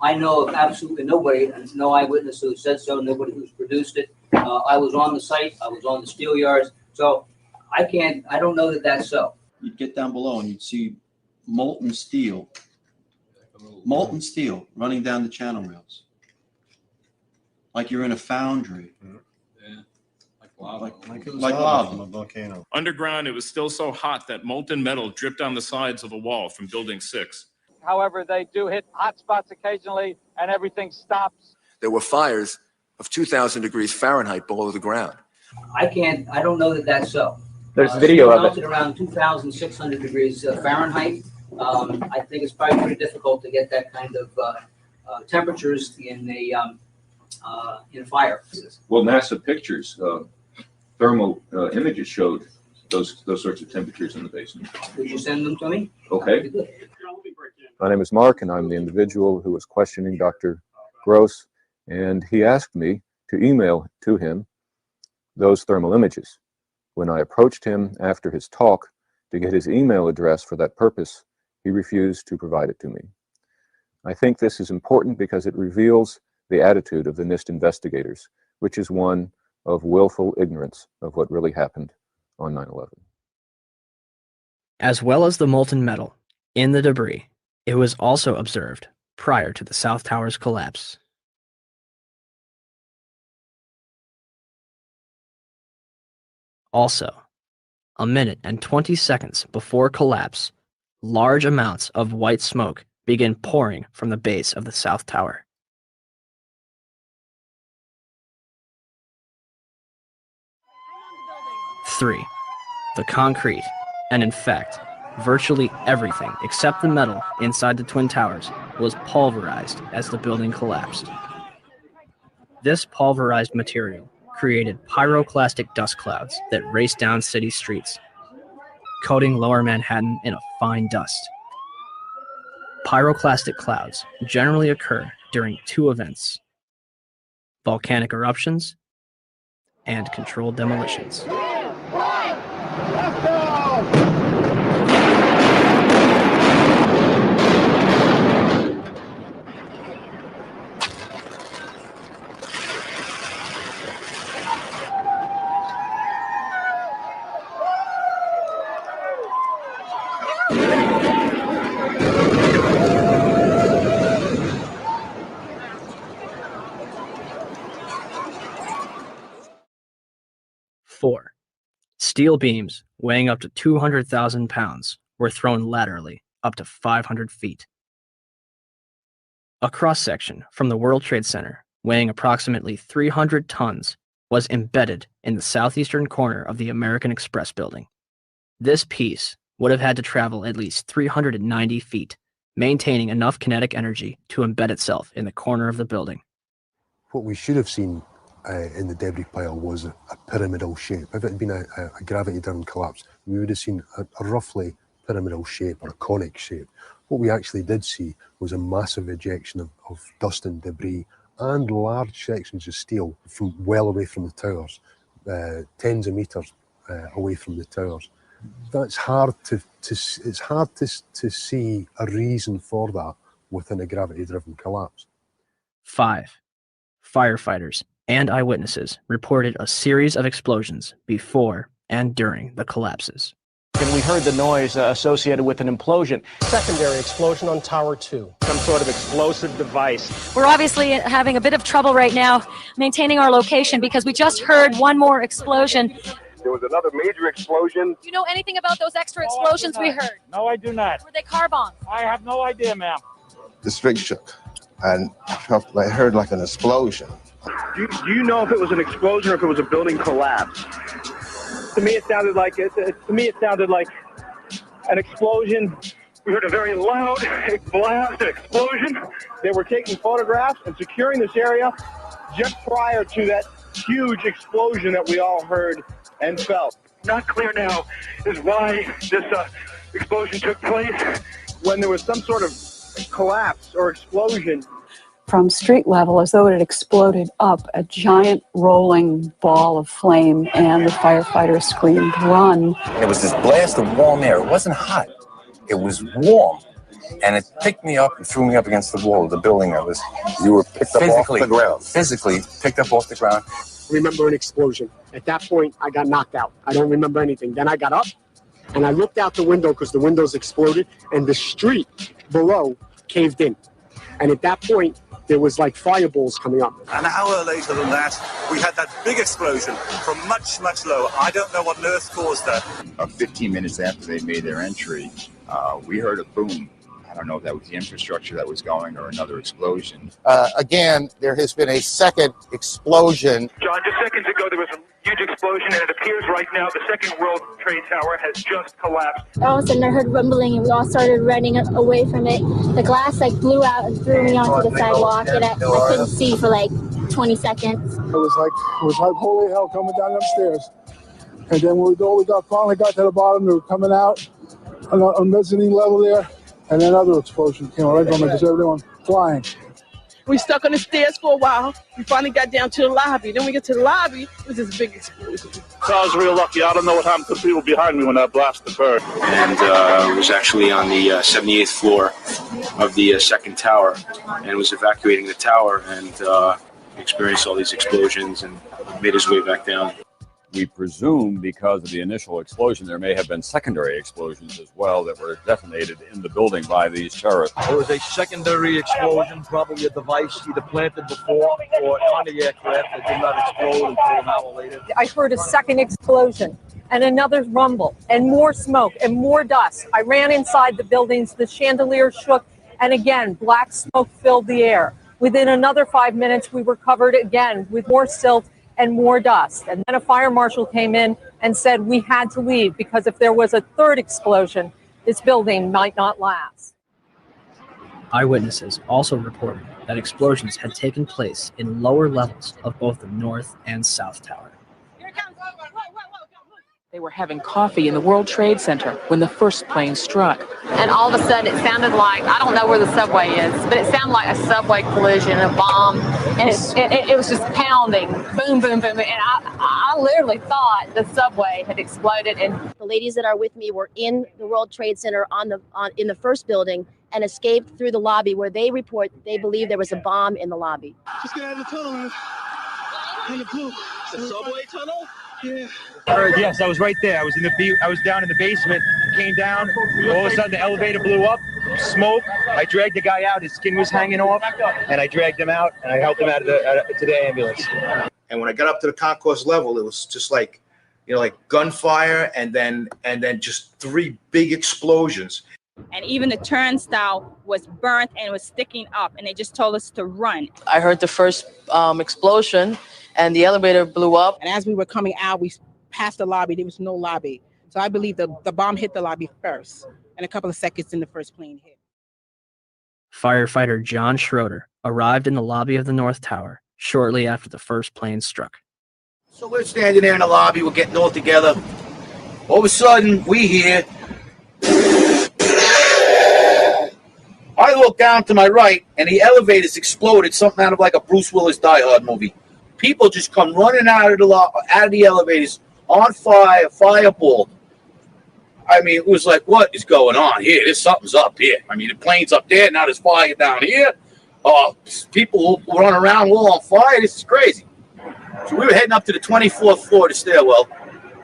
I know of absolutely nobody, no eyewitness who said so, nobody who's produced it. I was on the site, I was on the steel yards, so I don't know that that's so. You'd get down below and you'd see molten steel running down the channel rails. Like you're in a foundry. Yeah. Like lava from a volcano. Underground, it was still so hot that molten metal dripped down the sides of a wall from Building 6. However, they do hit hot spots occasionally and everything stops. There were fires of 2,000 degrees Fahrenheit below the ground. I don't know that that's so. There's video of it. Melted around 2,600 degrees Fahrenheit. I think it's probably pretty difficult to get that kind of temperatures in fire. Well, NASA pictures, thermal images showed those sorts of temperatures in the basement. Could you send them to me? Okay. My name is Mark, and I'm the individual who was questioning Dr. Gross, and he asked me to email to him those thermal images. When I approached him after his talk to get his email address for that purpose, he refused to provide it to me. I think this is important because it reveals the attitude of the NIST investigators, which is one of willful ignorance of what really happened on 9/11. As well as the molten metal in the debris, it was also observed prior to the South Tower's collapse. Also, a minute and 20 seconds before collapse, large amounts of white smoke begin pouring from the base of the South Tower. Three, the concrete, and in fact, virtually everything except the metal inside the Twin Towers was pulverized as the building collapsed. This pulverized material created pyroclastic dust clouds that raced down city streets, coating lower Manhattan in a fine dust. Pyroclastic clouds generally occur during two events: volcanic eruptions and controlled demolitions. Four, steel beams weighing up to 200,000 pounds were thrown laterally up to 500 feet. A cross-section from the World Trade Center weighing approximately 300 tons was embedded in the southeastern corner of the American Express building. This piece would have had to travel at least 390 feet, maintaining enough kinetic energy to embed itself in the corner of the building. What we should have seen in the debris pile was a pyramidal shape. If it had been a gravity-driven collapse, we would have seen a roughly pyramidal shape or a conic shape. What we actually did see was a massive ejection of dust and debris and large sections of steel from well away from the towers, tens of meters away from the towers. That's hard it's hard to see a reason for that within a gravity-driven collapse. 5, firefighters and eyewitnesses reported a series of explosions before and during the collapses. And we heard the noise associated with an implosion. Secondary explosion on Tower 2. Some sort of explosive device. We're obviously having a bit of trouble right now maintaining our location because we just heard one more explosion. There was another major explosion. Do you know anything about those extra explosions we heard? No, I do not. Were they car bombs? I have no idea, ma'am. This thing shook. and I heard like an explosion. Do you know if it was an explosion or if it was a building collapse? To me, it sounded like an explosion. We heard a very loud blast, explosion. They were taking photographs and securing this area just prior to that huge explosion that we all heard and felt. Not clear now is why this explosion took place. When there was some sort of collapse or explosion. From street level, as though it had exploded up, a giant rolling ball of flame, and the firefighters screamed, "Run!" It was this blast of warm air. It wasn't hot. It was warm. And it picked me up and threw me up against the wall of the building. You were picked up off the ground. Physically picked up off the ground. I remember an explosion. At that point, I got knocked out. I don't remember anything. Then I got up and I looked out the window because the windows exploded and the street below caved in. And at that point, there was like fireballs coming up. An hour later than that, we had that big explosion from much, much lower. I don't know what on earth caused that. 15 minutes after they made their entry, we heard a boom. I don't know if that was the infrastructure that was going or another explosion. Again, there has been a second explosion. John, just seconds ago there was a huge explosion, and it appears right now the second World Trade Tower has just collapsed. All of a sudden I heard rumbling and we all started running away from it. The glass like blew out and threw me onto the sidewalk, and I couldn't see for like 20 seconds. It was like holy hell coming down upstairs. And then we finally got to the bottom, they were coming out on a mezzanine level there, and another explosion came right from it, just everyone flying. We stuck on the stairs for a while. We finally got down to the lobby. Then we get to the lobby, it was this big explosion. So I was real lucky. I don't know what happened to the people behind me when that blast occurred. And it was actually on the 78th floor of the second tower, and was evacuating the tower, and experienced all these explosions and made his way back down. We presume because of the initial explosion, there may have been secondary explosions as well that were detonated in the building by these terrorists. There was a secondary explosion, probably a device either planted before or on the aircraft that did not explode until an hour later. I heard a second explosion and another rumble and more smoke and more dust. I ran inside the buildings, the chandelier shook, and again, black smoke filled the air. Within another 5 minutes, we were covered again with more silt and more dust. And then a fire marshal came in and said we had to leave because if there was a third explosion, this building might not last. Eyewitnesses also reported that explosions had taken place in lower levels of both the North and South Tower. They were having coffee in the World Trade Center when the first plane struck. And all of a sudden it sounded like, I don't know where the subway is, but it sounded like a subway collision, a bomb, and it was just pounding, boom, boom, boom, and I literally thought the subway had exploded. And the ladies that are with me were in the World Trade Center in the first building and escaped through the lobby where they report they believe there was a bomb in the lobby. Just get out of the tunnel, man. Kind of blue. The subway tunnel? Yeah. Yes, I was right there. I was down in the basement, came down, all of a sudden the elevator blew up, smoke. I dragged the guy out, his skin was hanging off, and I dragged him out, and I helped him out to the ambulance. And when I got up to the concourse level, it was just like, like gunfire and then just three big explosions. And even the turnstile was burnt and was sticking up, and they just told us to run. I heard the first explosion, and the elevator blew up. And as we were coming out, we passed the lobby. There was no lobby. So I believe the bomb hit the lobby first, and a couple of seconds in the first plane hit. Firefighter John Schroeder arrived in the lobby of the North Tower shortly after the first plane struck. So we're standing there in the lobby, we're getting all together. All of a sudden, we hear... I look down to my right, and the elevator's exploded, something out of like a Bruce Willis Die Hard movie. People just come running out of the elevators, on fire, fireball. I mean, it was like, what is going on here? Something's up here. I mean, the plane's up there, now there's fire down here. People run around, all on fire. This is crazy. So we were heading up to the 24th floor of the stairwell,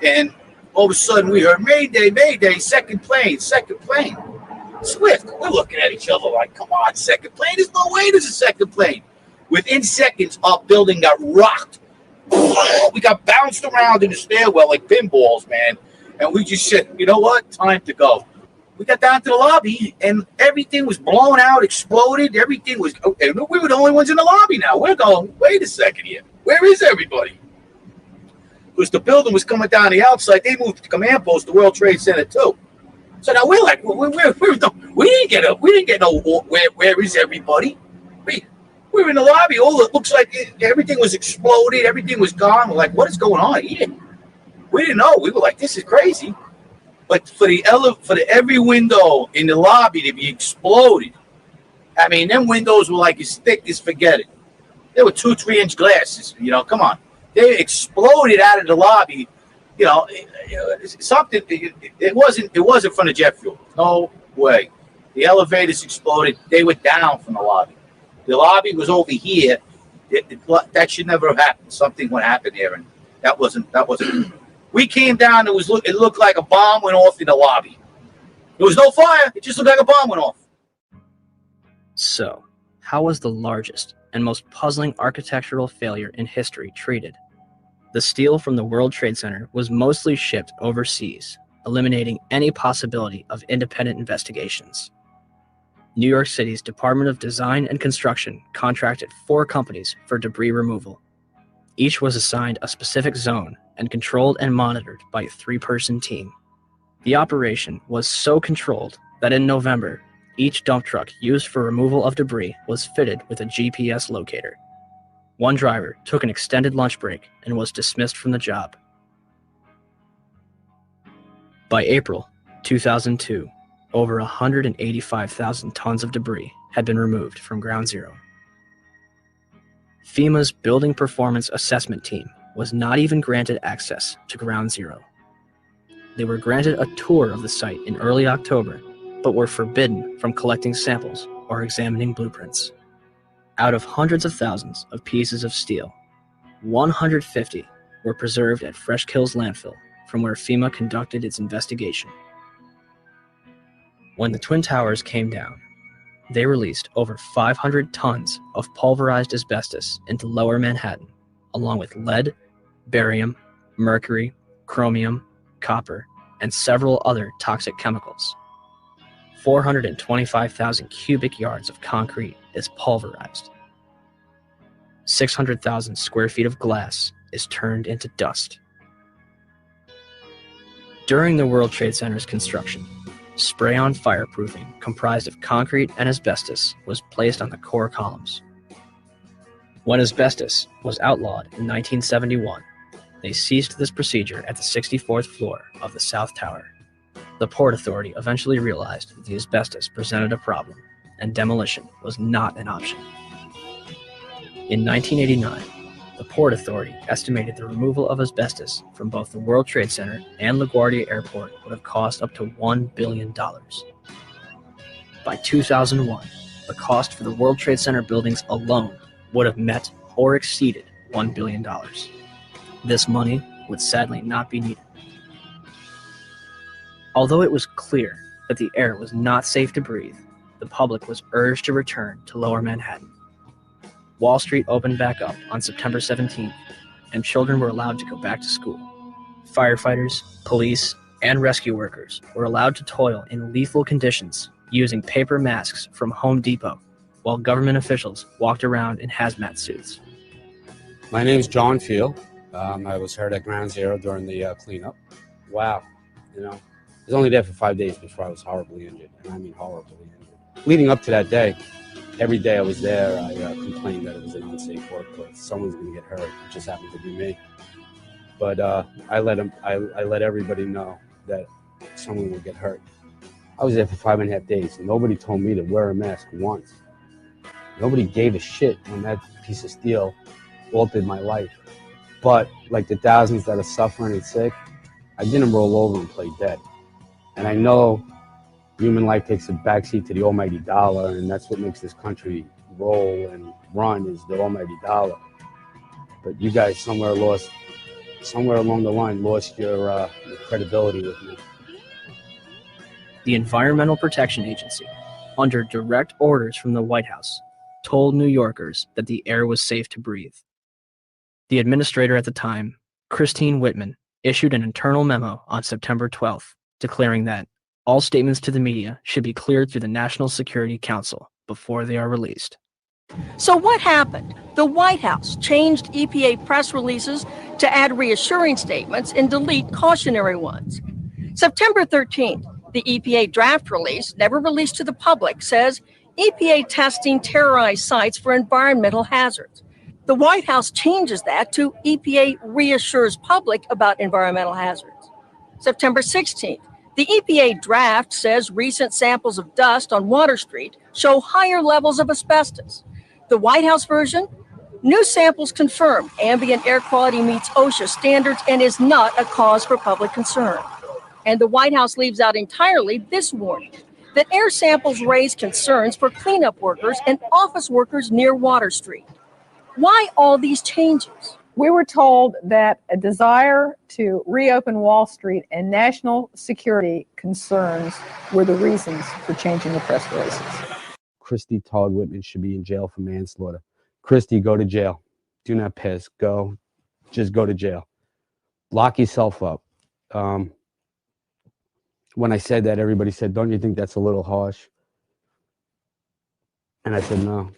and all of a sudden we heard, Mayday, Mayday, second plane, second plane. Swift, we're looking at each other like, come on, second plane. There's no way there's a second plane. Within seconds, our building got rocked. We got bounced around in the stairwell like pinballs, man. And we just said, you know what? Time to go. We got down to the lobby, and everything was blown out, exploded. Everything was okay. We were the only ones in the lobby now. We're going, wait a second here. Where is everybody? Because the building was coming down the outside. They moved the command post to World Trade Center too. So now we're like, we didn't get up. We didn't get no. Where is everybody? We were in the lobby. It looks like everything was exploded. Everything was gone. We're like, what is going on here? We didn't know. We were like, this is crazy. But for every window in the lobby to be exploded, I mean, them windows were like as thick as forget it. They were 2-3 inch glasses. Come on. They exploded out of the lobby. Something. It wasn't from the jet fuel. No way. The elevators exploded. They were down from the lobby. The lobby was over here. That should never have happened. Something would happen there, and that wasn't. We came down. It looked like a bomb went off in the lobby. There was no fire. It just looked like a bomb went off. So, how was the largest and most puzzling architectural failure in history treated? The steel from the World Trade Center was mostly shipped overseas, eliminating any possibility of independent investigations. New York City's Department of Design and Construction contracted 4 companies for debris removal. Each was assigned a specific zone and controlled and monitored by a 3-person team. The operation was so controlled that in November, each dump truck used for removal of debris was fitted with a GPS locator. One driver took an extended lunch break and was dismissed from the job. By April 2002, over 185,000 tons of debris had been removed from Ground Zero. FEMA's Building Performance Assessment Team was not even granted access to Ground Zero. They were granted a tour of the site in early October, but were forbidden from collecting samples or examining blueprints. Out of hundreds of thousands of pieces of steel, 150 were preserved at Fresh Kills landfill, from where FEMA conducted its investigation. When the Twin Towers came down, they released over 500 tons of pulverized asbestos into Lower Manhattan, along with lead, barium, mercury, chromium, copper, and several other toxic chemicals. 425,000 cubic yards of concrete is pulverized. 600,000 square feet of glass is turned into dust. During the World Trade Center's construction, spray-on fireproofing comprised of concrete and asbestos was placed on the core columns. When asbestos was outlawed in 1971, they ceased this procedure at the 64th floor of the South Tower. The Port Authority eventually realized that the asbestos presented a problem, and demolition was not an option. In 1989, the Port Authority estimated the removal of asbestos from both the World Trade Center and LaGuardia Airport would have cost up to $1 billion. By 2001, the cost for the World Trade Center buildings alone would have met or exceeded $1 billion. This money would sadly not be needed. Although it was clear that the air was not safe to breathe, the public was urged to return to Lower Manhattan. Wall Street opened back up on September 17th, and children were allowed to go back to school. Firefighters, police, and rescue workers were allowed to toil in lethal conditions using paper masks from Home Depot, while government officials walked around in hazmat suits. My name's John Field. I was hired at Ground Zero during the cleanup. Wow, I was only there for 5 days before I was horribly injured, and I mean horribly injured. Leading up to that day, every day I was there, I complained that it was an unsafe workplace. Someone's going to get hurt. It just happened to be me. But I let everybody know that someone would get hurt. I was there for 5.5 days. Nobody told me to wear a mask once. Nobody gave a shit when that piece of steel altered my life. But like the thousands that are suffering and sick, I didn't roll over and play dead. And I know human life takes a backseat to the almighty dollar, and that's what makes this country roll and run is the almighty dollar. But you guys somewhere along the line lost your credibility with me. The Environmental Protection Agency, under direct orders from the White House, told New Yorkers that the air was safe to breathe. The administrator at the time, Christine Whitman, issued an internal memo on September 12th, declaring that All statements to the media should be cleared through the National Security Council before they are released. So what happened? The White House changed EPA press releases to add reassuring statements and delete cautionary ones. September 13th, the EPA draft release, never released to the public, says EPA testing terrorized sites for environmental hazards. The White House changes that to EPA reassures public about environmental hazards. September 16th, the EPA draft says recent samples of dust on Water Street show higher levels of asbestos. The White House version, new samples confirm ambient air quality meets OSHA standards and is not a cause for public concern. And the White House leaves out entirely this warning, that air samples raise concerns for cleanup workers and office workers near Water Street. Why all these changes? We were told that a desire to reopen Wall Street and national security concerns were the reasons for changing the press releases. Christy Todd Whitman should be in jail for manslaughter. Christy, go to jail. Do not piss. Go. Just go to jail. Lock yourself up. When I said that, everybody said, don't you think that's a little harsh? And I said, no.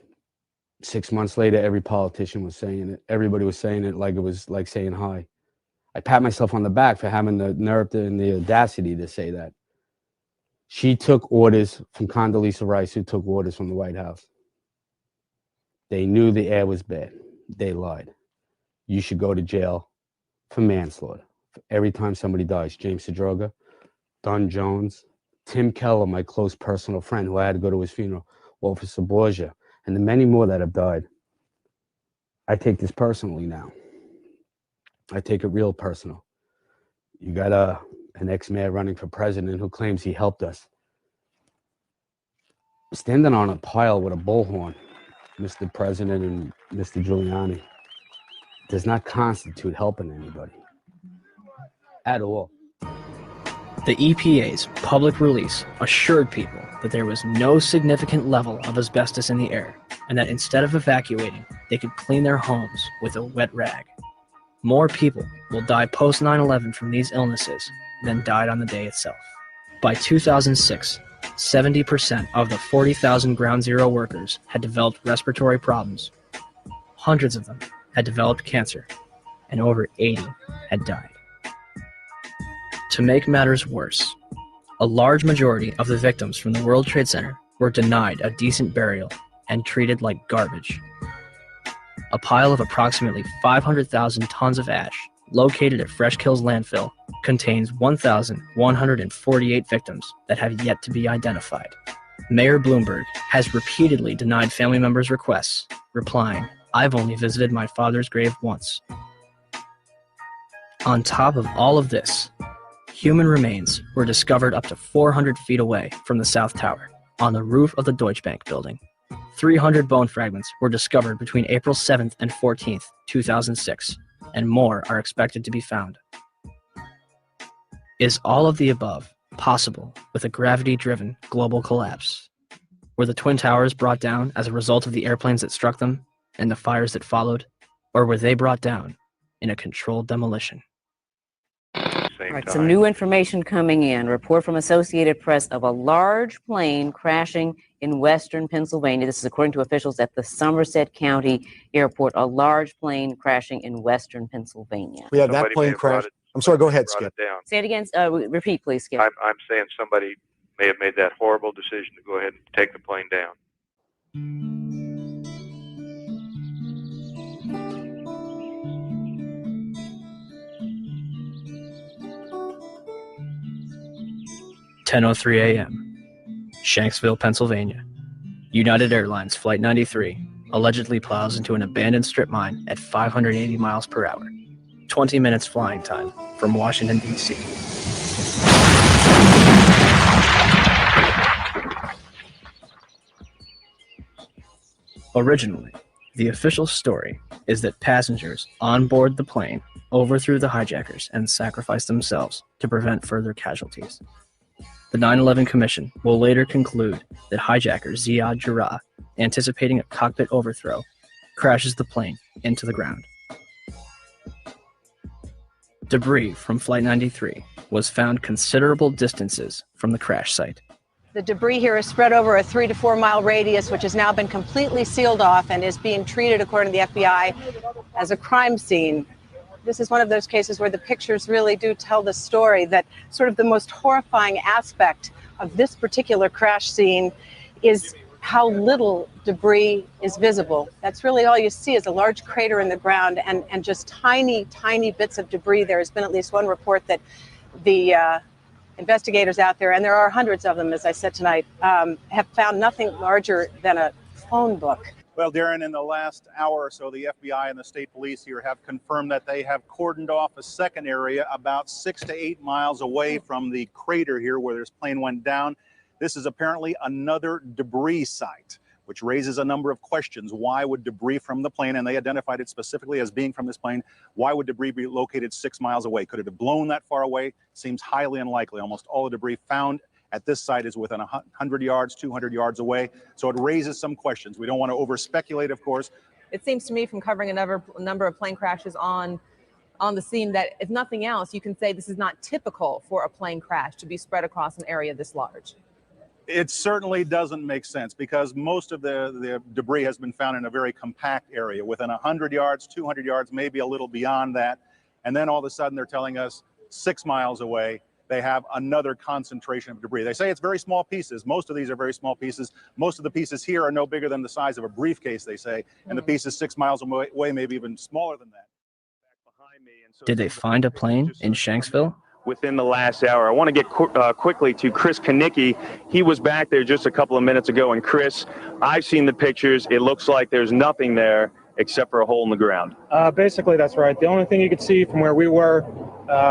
6 months later, every politician was saying it. Everybody was saying it like it was like saying hi. I pat myself on the back for having the nerve and the audacity to say that. She took orders from Condoleezza Rice, who took orders from the White House. They knew the air was bad. They lied. You should go to jail for manslaughter. For every time somebody dies. James Sedroga, Don Jones, Tim Keller, my close personal friend who I had to go to his funeral, Officer Borgia, and the many more that have died. I take this personally now. I take it real personal. You got an ex-mayor running for president who claims he helped us. Standing on a pile with a bullhorn, Mr. President and Mr. Giuliani, does not constitute helping anybody at all. The EPA's public release assured people that there was no significant level of asbestos in the air, and that instead of evacuating, they could clean their homes with a wet rag. More people will die post 9/11 from these illnesses than died on the day itself. By 2006, 70% of the 40,000 Ground Zero workers had developed respiratory problems. Hundreds of them had developed cancer, and over 80 had died. To make matters worse, a large majority of the victims from the World Trade Center were denied a decent burial and treated like garbage. A pile of approximately 500,000 tons of ash located at Fresh Kills landfill contains 1,148 victims that have yet to be identified. Mayor Bloomberg has repeatedly denied family members' requests, replying, "I've only visited my father's grave once." On top of all of this, human remains were discovered up to 400 feet away from the South Tower, on the roof of the Deutsche Bank building. 300 bone fragments were discovered between April 7th and 14th, 2006, and more are expected to be found. Is all of the above possible with a gravity-driven global collapse? Were the Twin Towers brought down as a result of the airplanes that struck them and the fires that followed, or were they brought down in a controlled demolition? All right, some new information coming in. Report from Associated Press of a large plane crashing in western Pennsylvania. This is according to officials at the Somerset County Airport. A large plane crashing in western Pennsylvania. We had that plane crash. I'm sorry, go ahead, Skip. Say it again. Repeat, please, Skip. I'm saying somebody may have made that horrible decision to go ahead and take the plane down. (10:03 a.m. Shanksville, Pennsylvania. United Airlines Flight 93 allegedly plows into an abandoned strip mine at 580 miles per hour. 20 minutes flying time from Washington, D.C. Originally, the official story is that passengers on board the plane overthrew the hijackers and sacrificed themselves to prevent further casualties. The 9/11 Commission will later conclude that hijacker Ziad Jarrah, anticipating a cockpit overthrow, crashes the plane into the ground. Debris from Flight 93 was found considerable distances from the crash site. The debris here is spread over a 3 to 4 mile radius, which has now been completely sealed off and is being treated, according to the FBI, as a crime scene. This is one of those cases where the pictures really do tell the story, that sort of the most horrifying aspect of this particular crash scene is how little debris is visible. That's really all you see, is a large crater in the ground and just tiny, tiny bits of debris. There has been at least one report that the investigators out there, and there are hundreds of them, as I said tonight, have found nothing larger than a phone book. Well, Darren, in the last hour or so, the FBI and the state police here have confirmed that they have cordoned off a second area about 6 to 8 miles away from the crater here where this plane went down. This is apparently another debris site, which raises a number of questions. Why would debris from the plane, and they identified it specifically as being from this plane, why would debris be located 6 miles away? Could it have blown that far away? Seems highly unlikely. Almost all the debris found at this site is within 100 yards, 200 yards away. So it raises some questions. We don't want to over-speculate, of course. It seems to me, from covering a number of plane crashes on the scene, that if nothing else, you can say this is not typical for a plane crash to be spread across an area this large. It certainly doesn't make sense, because most of the debris has been found in a very compact area within 100 yards, 200 yards, maybe a little beyond that. And then all of a sudden they're telling us 6 miles away they have another concentration of debris. They say it's very small pieces. Most of these are very small pieces. Most of the pieces here are no bigger than the size of a briefcase, they say. And the pieces 6 miles away, maybe even smaller than that. Did they find a plane in Shanksville? Within the last hour. I want to get quickly to Chris Kanicki. He was back there just a couple of minutes ago. And Chris, I've seen the pictures. It looks like there's nothing there except for a hole in the ground. Basically, that's right. The only thing you could see from where we were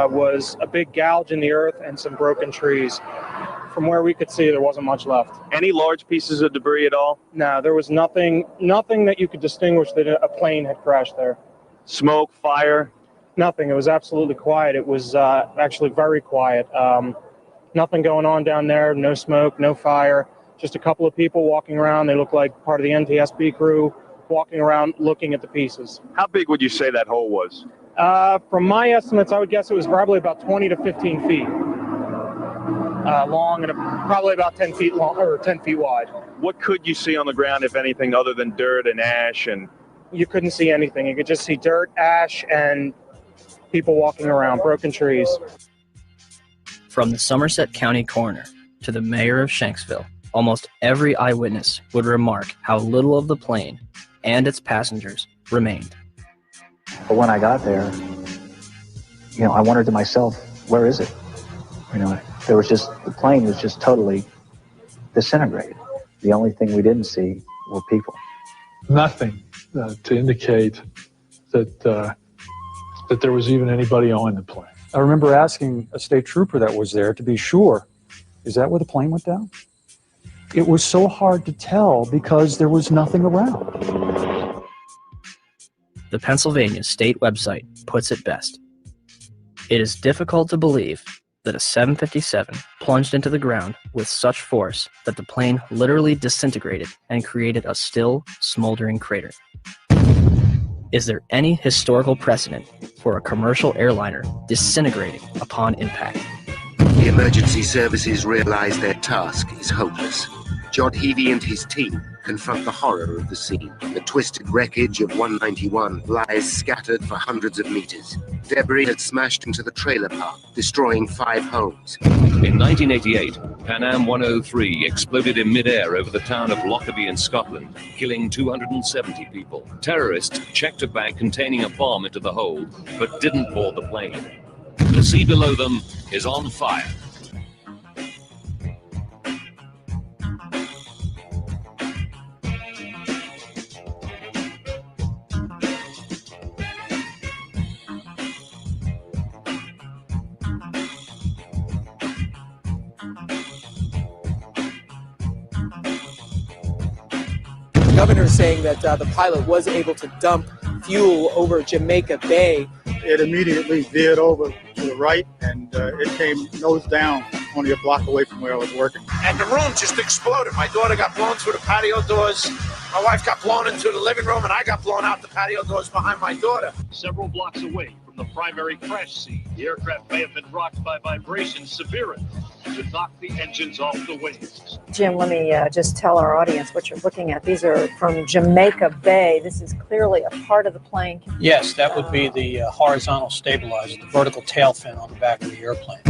was a big gouge in the earth and some broken trees. From where we could see, there wasn't much left. Any large pieces of debris at all? No, there was nothing that you could distinguish that a plane had crashed there. Smoke, fire? Nothing. It was absolutely quiet. It was actually very quiet. Nothing going on down there. No smoke, no fire. Just a couple of people walking around. They look like part of the NTSB crew walking around looking at the pieces. How big would you say that hole was? From my estimates, I would guess it was probably about 20 to 15 feet long and probably about 10 feet long or 10 feet wide. What could you see on the ground, if anything, other than dirt and ash? And you couldn't see anything. You could just see dirt, ash, and people walking around, broken trees. From the Somerset County coroner to the mayor of Shanksville, almost every eyewitness would remark how little of the plane and its passengers remained. But when I got there, I wondered to myself, where is it? The plane was just totally disintegrated. The only thing we didn't see were people. Nothing to indicate that there was even anybody on the plane. I remember asking a state trooper that was there to be sure, is that where the plane went down? It was so hard to tell because there was nothing around. The Pennsylvania state website puts it best. It is difficult to believe that a 757 plunged into the ground with such force that the plane literally disintegrated and created a still smoldering crater. Is there any historical precedent for a commercial airliner disintegrating upon impact? The emergency services realize their task is hopeless. John Heavey and his team confront the horror of the scene. The twisted wreckage of 191 lies scattered for hundreds of meters. Debris had smashed into the trailer park, destroying 5 homes. In 1988, Pan Am 103 exploded in mid-air over the town of Lockerbie in Scotland, killing 270 people. Terrorists checked a bag containing a bomb into the hold, but didn't board the plane. The sea below them is on fire. The governor is saying that the pilot was able to dump fuel over Jamaica Bay. It immediately veered over to the right, and it came nose down, only a block away from where I was working. And the room just exploded. My daughter got blown through the patio doors. My wife got blown into the living room, and I got blown out the patio doors behind my daughter. Several blocks away from from the primary crash scene. The aircraft may have been rocked by vibrations severe enough to knock the engines off the wings. Jim, let me just tell our audience what you're looking at. These are from Jamaica Bay. This is clearly a part of the plane. Yes, that would be the horizontal stabilizer, the vertical tail fin on the back of the airplane.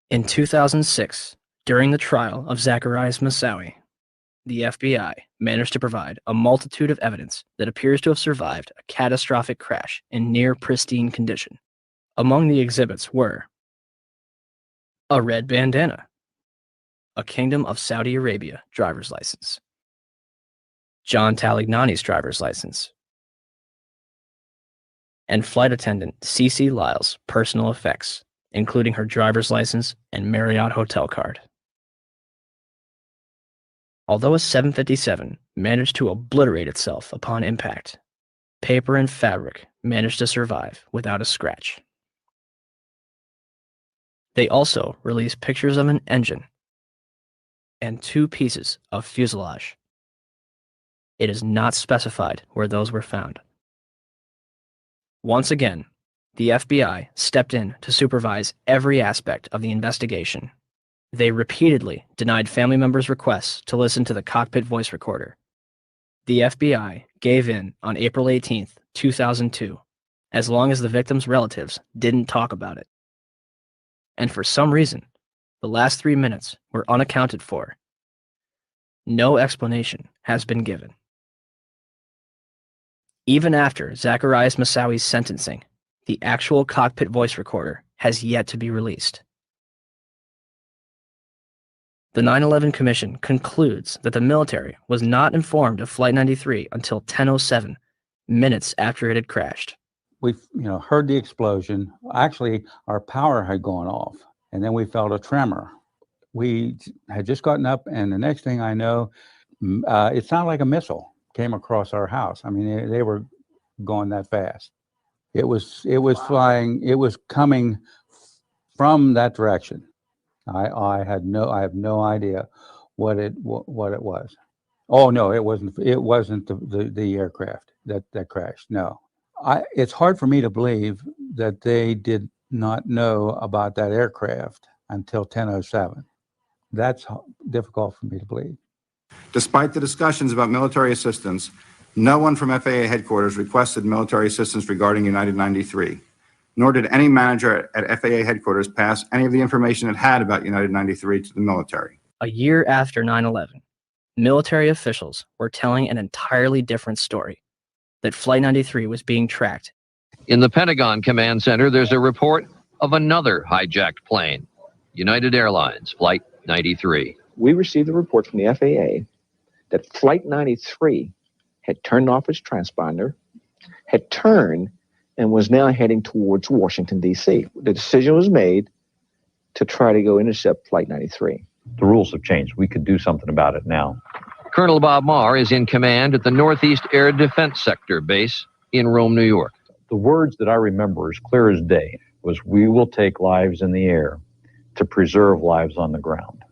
In 2006, during the trial of Zacarias Moussaoui, the FBI managed to provide a multitude of evidence that appears to have survived a catastrophic crash in near pristine condition. Among the exhibits were a red bandana, a Kingdom of Saudi Arabia driver's license, John Talignani's driver's license, and flight attendant Cece Lyle's personal effects, including her driver's license and Marriott hotel card. Although a 757 managed to obliterate itself upon impact, paper and fabric managed to survive without a scratch. They also released pictures of an engine and 2 pieces of fuselage. It is not specified where those were found. Once again, the FBI stepped in to supervise every aspect of the investigation. They repeatedly denied family members' requests to listen to the cockpit voice recorder. The FBI gave in on April 18, 2002, as long as the victims' relatives didn't talk about it. And for some reason, the last 3 minutes were unaccounted for. No explanation has been given. Even after Zacarias Moussaoui's sentencing, the actual cockpit voice recorder has yet to be released. The 9/11 Commission concludes that the military was not informed of Flight 93 until 10:07, minutes after it had crashed. We heard the explosion. Actually, our power had gone off, and then we felt a tremor. We had just gotten up, and the next thing I know, it sounded like a missile came across our house. I mean, they were going that fast. It was flying. It was coming from that direction. I have no idea what it was. Oh no, it wasn't the aircraft that crashed. No, it's hard for me to believe that they did not know about that aircraft until 10:07. That's difficult for me to believe. Despite the discussions about military assistance, no one from FAA headquarters requested military assistance regarding United 93, nor did any manager at FAA headquarters pass any of the information it had about United 93 to the military. A year after 9/11, military officials were telling an entirely different story, that Flight 93 was being tracked. In the Pentagon Command Center, there's a report of another hijacked plane, United Airlines Flight 93. We received a report from the FAA that Flight 93 had turned off its transponder, had turned, and was now heading towards Washington, D.C. The decision was made to try to go intercept Flight 93. The rules have changed. We could do something about it now. Colonel Bob Marr is in command at the Northeast Air Defense Sector base in Rome, New York. The words that I remember as clear as day was, "We will take lives in the air to preserve lives on the ground."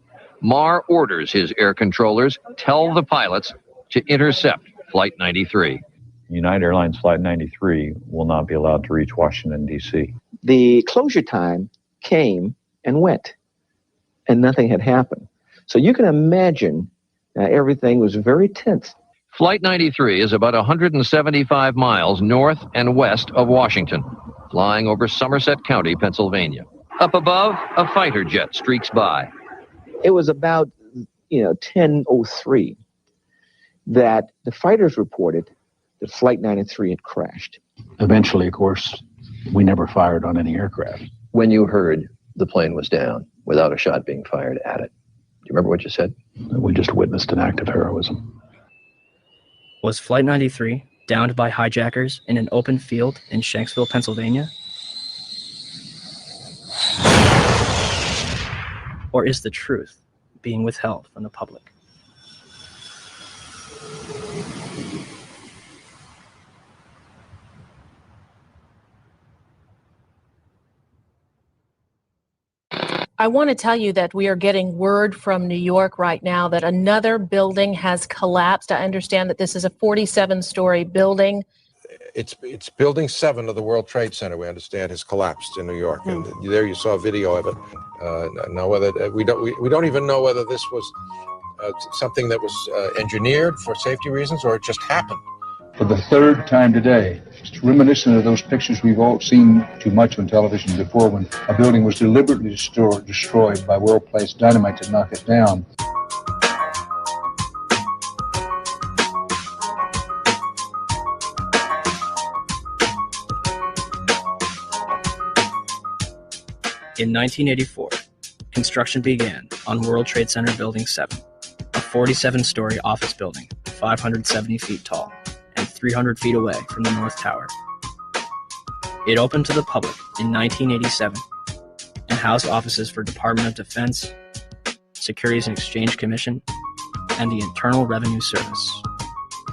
Marr orders his air controllers tell the pilots to intercept Flight 93. United Airlines Flight 93 will not be allowed to reach Washington, D.C. The closure time came and went, and nothing had happened. So you can imagine everything was very tense. Flight 93 is about 175 miles north and west of Washington, flying over Somerset County, Pennsylvania. Up above, a fighter jet streaks by. It was about 10:03 that the fighters reported that Flight 93 had crashed. Eventually, of course, we never fired on any aircraft. When you heard the plane was down without a shot being fired at it, do you remember what you said? We just witnessed an act of heroism. Was Flight 93 downed by hijackers in an open field in Shanksville, Pennsylvania? Or is the truth being withheld from the public? I want to tell you that we are getting word from New York right now that another building has collapsed. I understand that this is a 47-story building. It's building 7 of the World Trade Center, we understand, has collapsed in New York. And there you saw a video of it. Now, whether we don't even know whether this was something that was engineered for safety reasons or it just happened. For the third time today, it's reminiscent of those pictures we've all seen too much on television before, when a building was deliberately destroyed by well-placed dynamite to knock it down. In 1984, construction began on World Trade Center Building 7, a 47-story office building, 570 feet tall, and 300 feet away from the North Tower. It opened to the public in 1987 and housed offices for Department of Defense, Securities and Exchange Commission, and the Internal Revenue Service.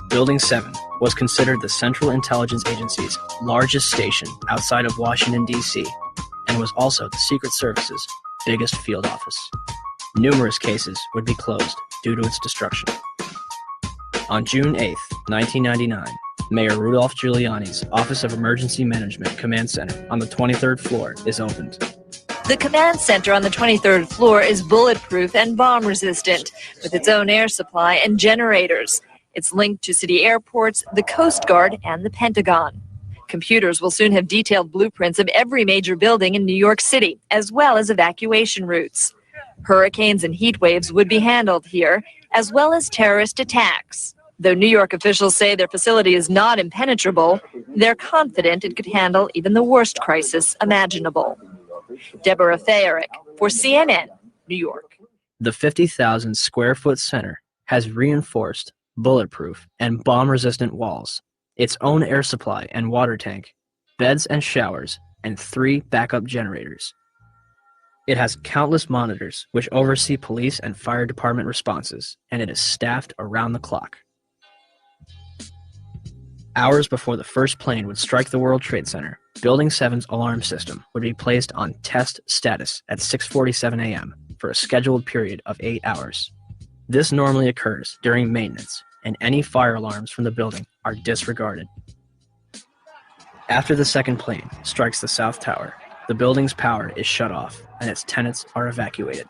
Building 7 was considered the Central Intelligence Agency's largest station outside of Washington, D.C., and was also the Secret Service's biggest field office. Numerous cases would be closed due to its destruction. On June 8, 1999, Mayor Rudolph Giuliani's Office of Emergency Management Command Center on the 23rd floor is opened. The command center on the 23rd floor is bulletproof and bomb-resistant, with its own air supply and generators. It's linked to city airports, the Coast Guard, and the Pentagon. Computers will soon have detailed blueprints of every major building in New York City, as well as evacuation routes. Hurricanes and heat waves would be handled here, as well as terrorist attacks. Though New York officials say their facility is not impenetrable, they're confident it could handle even the worst crisis imaginable. Deborah Fayerick for CNN, New York. The 50,000 square foot center has reinforced, bulletproof, and bomb-resistant walls, its own air supply and water tank, beds and showers, and 3 backup generators. It has countless monitors which oversee police and fire department responses, and it is staffed around the clock. Hours before the first plane would strike the World Trade Center, Building 7's alarm system would be placed on test status at 6:47 a.m. for a scheduled period of 8 hours. This normally occurs during maintenance, and any fire alarms from the building are disregarded. After the second plane strikes the South Tower, the building's power is shut off and its tenants are evacuated.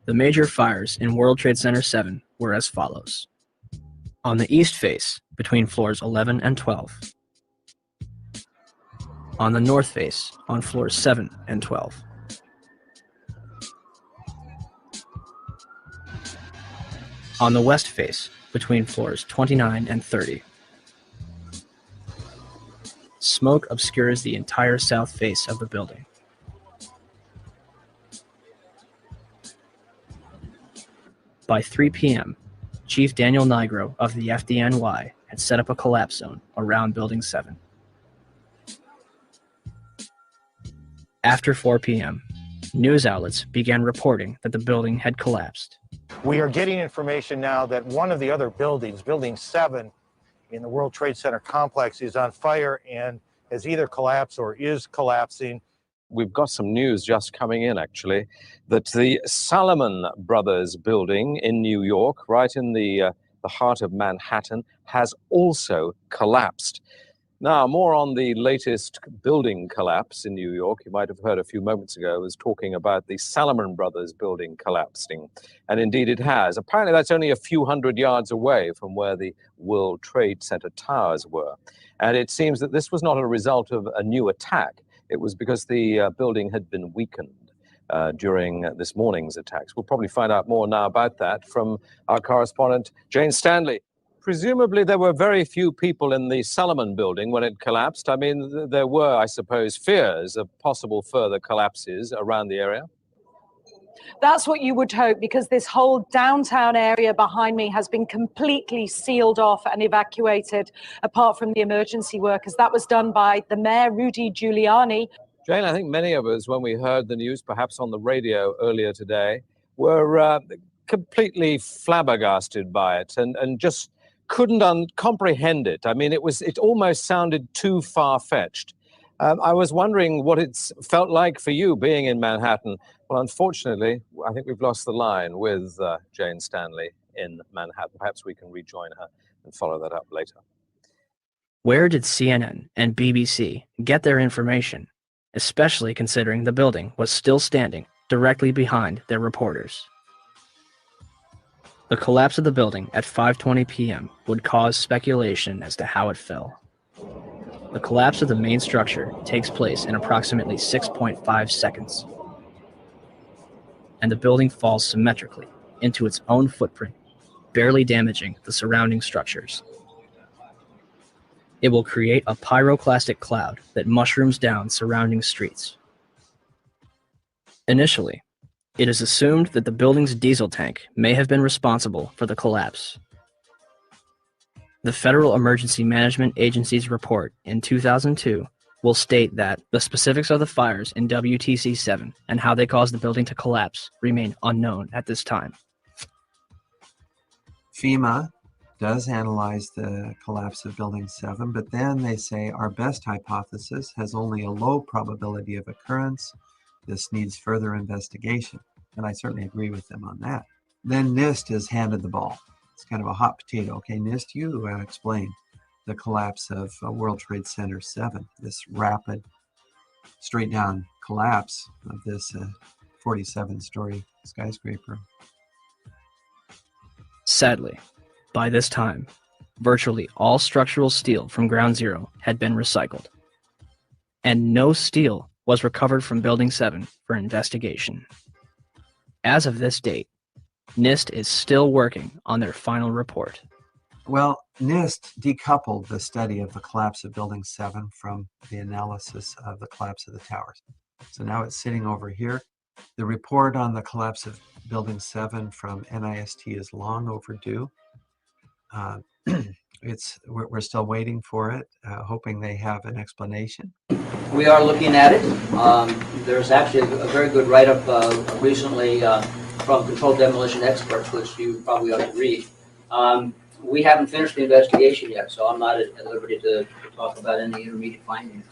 The major fires in World Trade Center 7 were as follows. On the east face, between floors 11 and 12. On the north face, on floors 7 and 12. On the west face, between floors 29 and 30. Smoke obscures the entire south face of the building. By 3 p.m., Chief Daniel Nigro of the FDNY had set up a collapse zone around Building 7. After 4 p.m., news outlets began reporting that the building had collapsed. We are getting information now that one of the other buildings, Building 7 in the World Trade Center complex, is on fire and has either collapsed or is collapsing. We've got some news just coming in, actually, that the Salomon Brothers building in New York, right in the heart of Manhattan, has also collapsed. Now, more on the latest building collapse in New York. You might have heard a few moments ago, I was talking about the Salomon Brothers building collapsing. And indeed it has. Apparently that's only a few hundred yards away from where the World Trade Center towers were. And it seems that this was not a result of a new attack. It was because the building had been weakened during this morning's attacks. We'll probably find out more now about that from our correspondent, Jane Stanley. Presumably there were very few people in the Salomon building when it collapsed. I mean, there were, I suppose, fears of possible further collapses around the area. That's what you would hope, because this whole downtown area behind me has been completely sealed off and evacuated, apart from the emergency workers. That was done by the mayor, Rudy Giuliani. Jane, I think many of us, when we heard the news, perhaps on the radio earlier today, were completely flabbergasted by it and just couldn't comprehend it. I mean, it almost sounded too far-fetched. I was wondering what it's felt like for you being in Manhattan. Well, unfortunately, I think we've lost the line with Jane Stanley in Manhattan. Perhaps we can rejoin her and follow that up later. Where did CNN and BBC get their information, especially considering the building was still standing directly behind their reporters? The collapse of the building at 5:20 p.m. would cause speculation as to how it fell. The collapse of the main structure takes place in approximately 6.5 seconds, and the building falls symmetrically into its own footprint, barely damaging the surrounding structures. It will create a pyroclastic cloud that mushrooms down surrounding streets. Initially, it is assumed that the building's diesel tank may have been responsible for the collapse. The Federal Emergency Management Agency's report in 2002 will state that the specifics of the fires in WTC-7 and how they caused the building to collapse remain unknown at this time. FEMA does analyze the collapse of Building 7, but then they say our best hypothesis has only a low probability of occurrence. This needs further investigation, and I certainly agree with them on that. Then NIST is handed the ball. It's kind of a hot potato. Okay, NIST, you explain the collapse of World Trade Center 7, this rapid, straight-down collapse of this 47-story skyscraper. Sadly, by this time, virtually all structural steel from Ground Zero had been recycled, and no steel was recovered from Building 7 for investigation. As of this date, NIST is still working on their final report. Well, NIST decoupled the study of the collapse of Building 7 from the analysis of the collapse of the towers. So now it's sitting over here. The report on the collapse of Building 7 from NIST is long overdue. We're still waiting for it, hoping they have an explanation. We are looking at it. There's actually a very good write-up recently from Controlled Demolition Experts, which you probably ought to read. We haven't finished the investigation yet, so I'm not at liberty to talk about any intermediate findings.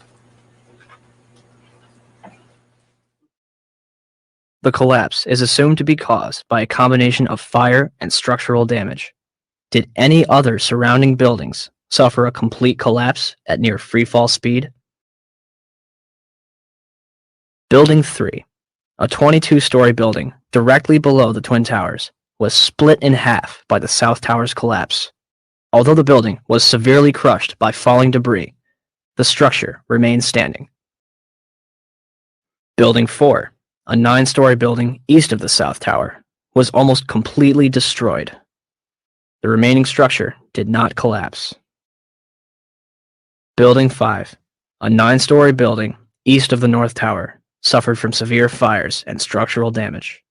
The collapse is assumed to be caused by a combination of fire and structural damage. Did any other surrounding buildings suffer a complete collapse at near freefall speed? Building 3, a 22-story building directly below the Twin Towers, was split in half by the South Tower's collapse. Although the building was severely crushed by falling debris, the structure remained standing. Building 4, a 9-story building east of the South Tower, was almost completely destroyed. The remaining structure did not collapse. Building 5, a 9-story building east of the North Tower, suffered from severe fires and structural damage.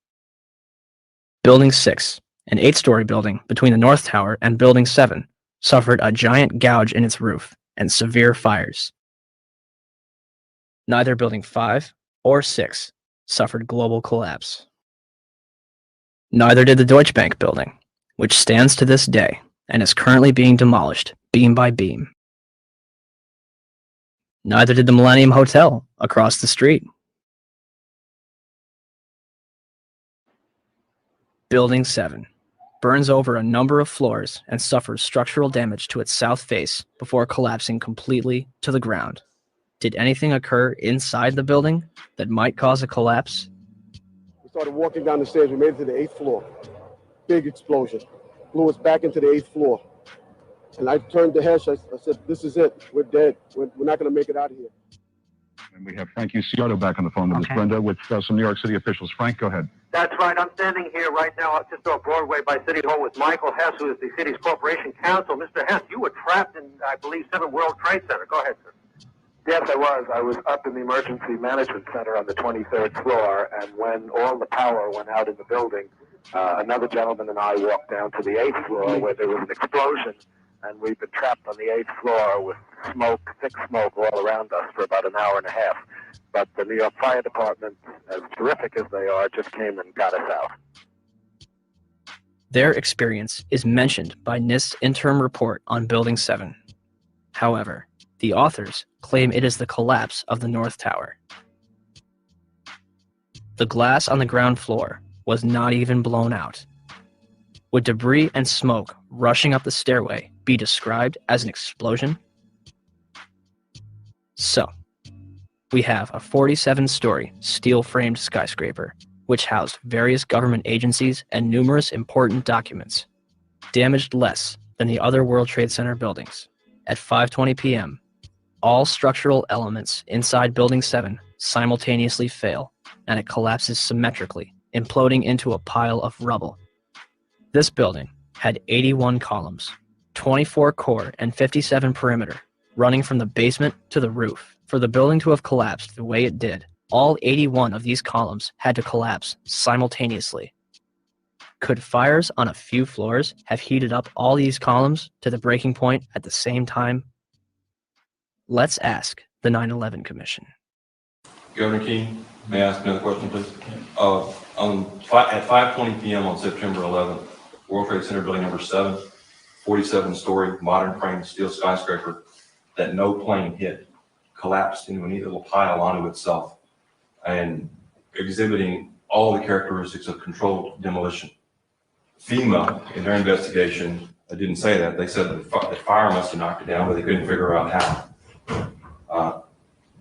Building 6, an 8-story building between the North Tower and Building 7, suffered a giant gouge in its roof and severe fires. Neither Building 5 or 6 suffered global collapse. Neither did the Deutsche Bank building, which stands to this day and is currently being demolished beam by beam. Neither did the Millennium Hotel across the street. Building 7 burns over a number of floors and suffers structural damage to its south face before collapsing completely to the ground. Did anything occur inside the building that might cause a collapse? We started walking down the stairs. We made it to the 8th floor. Big explosion. Blew us back into the 8th floor. And I turned to Hesh. I said, this is it. We're dead. We're not going to make it out of here. And we have Frank Ucciotto back on the phone with us, Brenda, with some New York City officials. Frank, go ahead. That's right. I'm standing here right now just off Broadway by City Hall with Michael Hess, who is the city's corporation counsel. Mr. Hess, you were trapped in, I believe, 7 World Trade Center. Go ahead, sir. Yes, I was. I was up in the emergency management center on the 23rd floor, and when all the power went out in the building, another gentleman and I walked down to the 8th floor where there was an explosion, and we've been trapped on the 8th floor with smoke, thick smoke all around us for about an hour and a half. But the New York Fire Department, as terrific as they are, just came and got us out. Their experience is mentioned by NIST's interim report on Building 7. However, The authors claim it is the collapse of the North Tower. The glass on the ground floor was not even blown out. Would debris and smoke rushing up the stairway be described as an explosion? So, we have a 47-story steel-framed skyscraper, which housed various government agencies and numerous important documents, damaged less than the other World Trade Center buildings. At 5:20 p.m., all structural elements inside Building 7 simultaneously fail, and it collapses symmetrically, imploding into a pile of rubble. This building had 81 columns, 24 core and 57 perimeter, running from the basement to the roof. For the building to have collapsed the way it did, all 81 of these columns had to collapse simultaneously. Could fires on a few floors have heated up all these columns to the breaking point at the same time? Let's ask the 9/11 Commission. Governor King, may I ask another question, please? At 5:20 p.m. on September 11th, World Trade Center building number 7, 47-story modern frame steel skyscraper that no plane hit, collapsed into a neat little pile onto itself and exhibiting all the characteristics of controlled demolition. FEMA, in their investigation, didn't say that. They said that fire must have knocked it down, but they couldn't figure out how.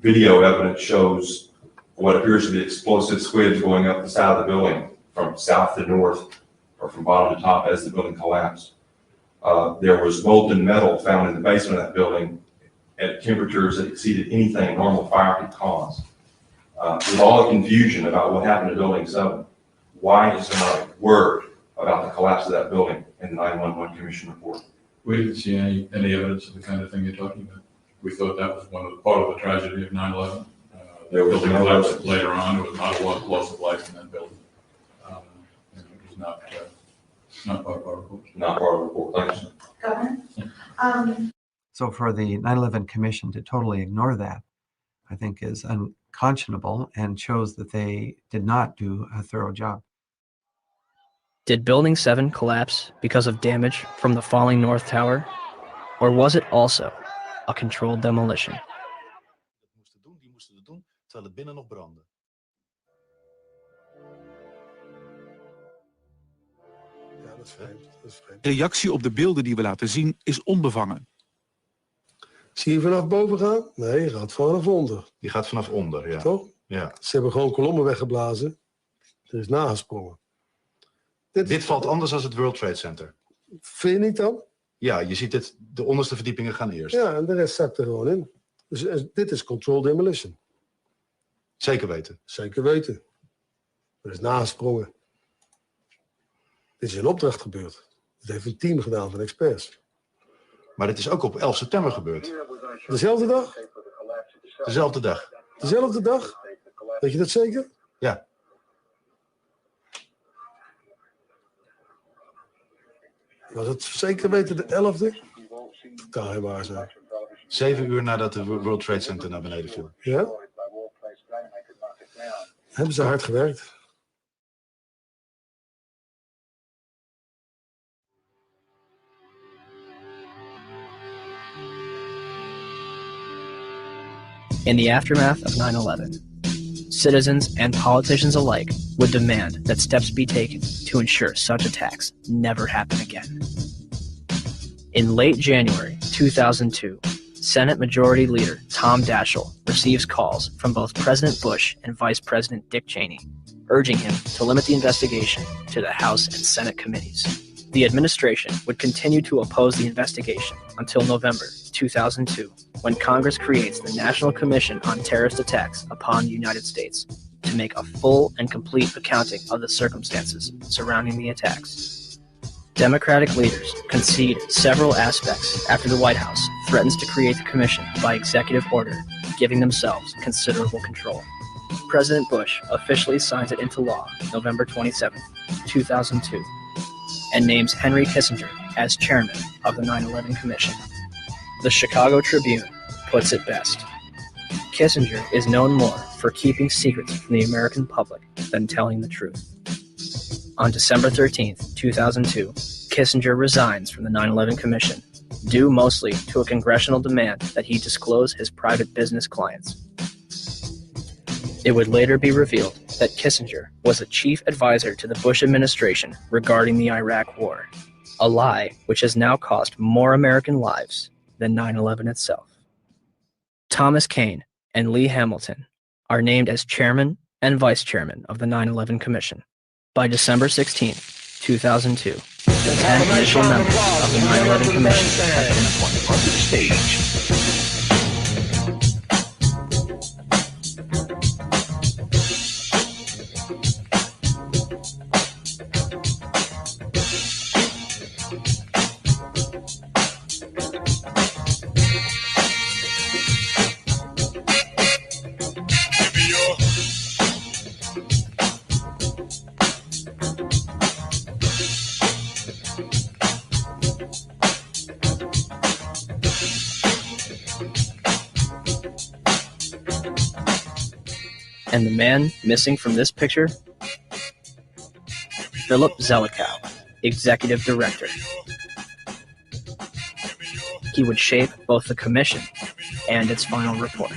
Video evidence shows what appears to be explosive squids going up the side of the building from south to north or from bottom to top as the building collapsed. There was molten metal found in the basement of that building at temperatures that exceeded anything a normal fire could cause. With all the confusion about what happened to Building 7, why is there not a word about the collapse of that building in the 911 Commission report? We didn't see any evidence of the kind of thing you're talking about. We thought that was part of the tragedy of 9/11. There was building no collapsed later on. There was not a lot of loss of life in that building. It was not part of our report. Not part of the report. Thank you, sir. Governor? So for the 9/11 Commission to totally ignore that, I think is unconscionable and shows that they did not do a thorough job. Did Building 7 collapse because of damage from the falling North Tower? Or was it also a controlled demolition? Terwijl het binnen nog brandde. Ja, dat is vreemd. De reactie op de beelden die we laten zien is onbevangen. Zie je vanaf boven gaan? Nee, je gaat vanaf onder. Die gaat vanaf onder, ja. Toch? Ja. Ze hebben gewoon kolommen weggeblazen. Er is nagesprongen. Dit valt anders dan het World Trade Center. Vind je niet dan? Ja, je ziet het, de onderste verdiepingen gaan eerst. Ja, en de rest zakt er gewoon in. Dus dit is controlled demolition. Zeker weten. Zeker weten. Er is nagesprongen. Dit is in opdracht gebeurd. Dit heeft een team gedaan van experts. Maar dit is ook op 11 september gebeurd. Dezelfde dag? Dezelfde dag. Dezelfde dag? Weet je dat zeker? Ja. Was het zeker weten de 11e? Kan hij waar zijn. 7 uur nadat de World Trade Center naar beneden viel. Ja? Hebben ze hard gewerkt. In the aftermath of 9/11, citizens and politicians alike would demand that steps be taken to ensure such attacks never happen again. In late January 2002, Senate Majority Leader Tom Daschle receives calls from both President Bush and Vice President Dick Cheney, urging him to limit the investigation to the House and Senate committees. The administration would continue to oppose the investigation until November 2002, when Congress creates the National Commission on Terrorist Attacks upon the United States to make a full and complete accounting of the circumstances surrounding the attacks. Democratic leaders concede several aspects after the White House threatens to create the commission by executive order, giving themselves considerable control. President Bush officially signs it into law November 27, 2002, and names Henry Kissinger as chairman of the 9/11 Commission. The Chicago Tribune puts it best. Kissinger is known more for keeping secrets from the American public than telling the truth. On December 13, 2002, Kissinger resigns from the 9/11 Commission due mostly to a congressional demand that he disclose his private business clients. It would later be revealed that Kissinger was a chief advisor to the Bush administration regarding the Iraq War, a lie which has now cost more American lives than 9/11 itself. Thomas Kean and Lee Hamilton are named as chairman and vice chairman of the 9/11 Commission. By December 16, 2002, the 10 initial members of the 9/11 Commission have been appointed onto the stage. And the man missing from this picture? Philip Zelikow, Executive Director. He would shape both the commission and its final report.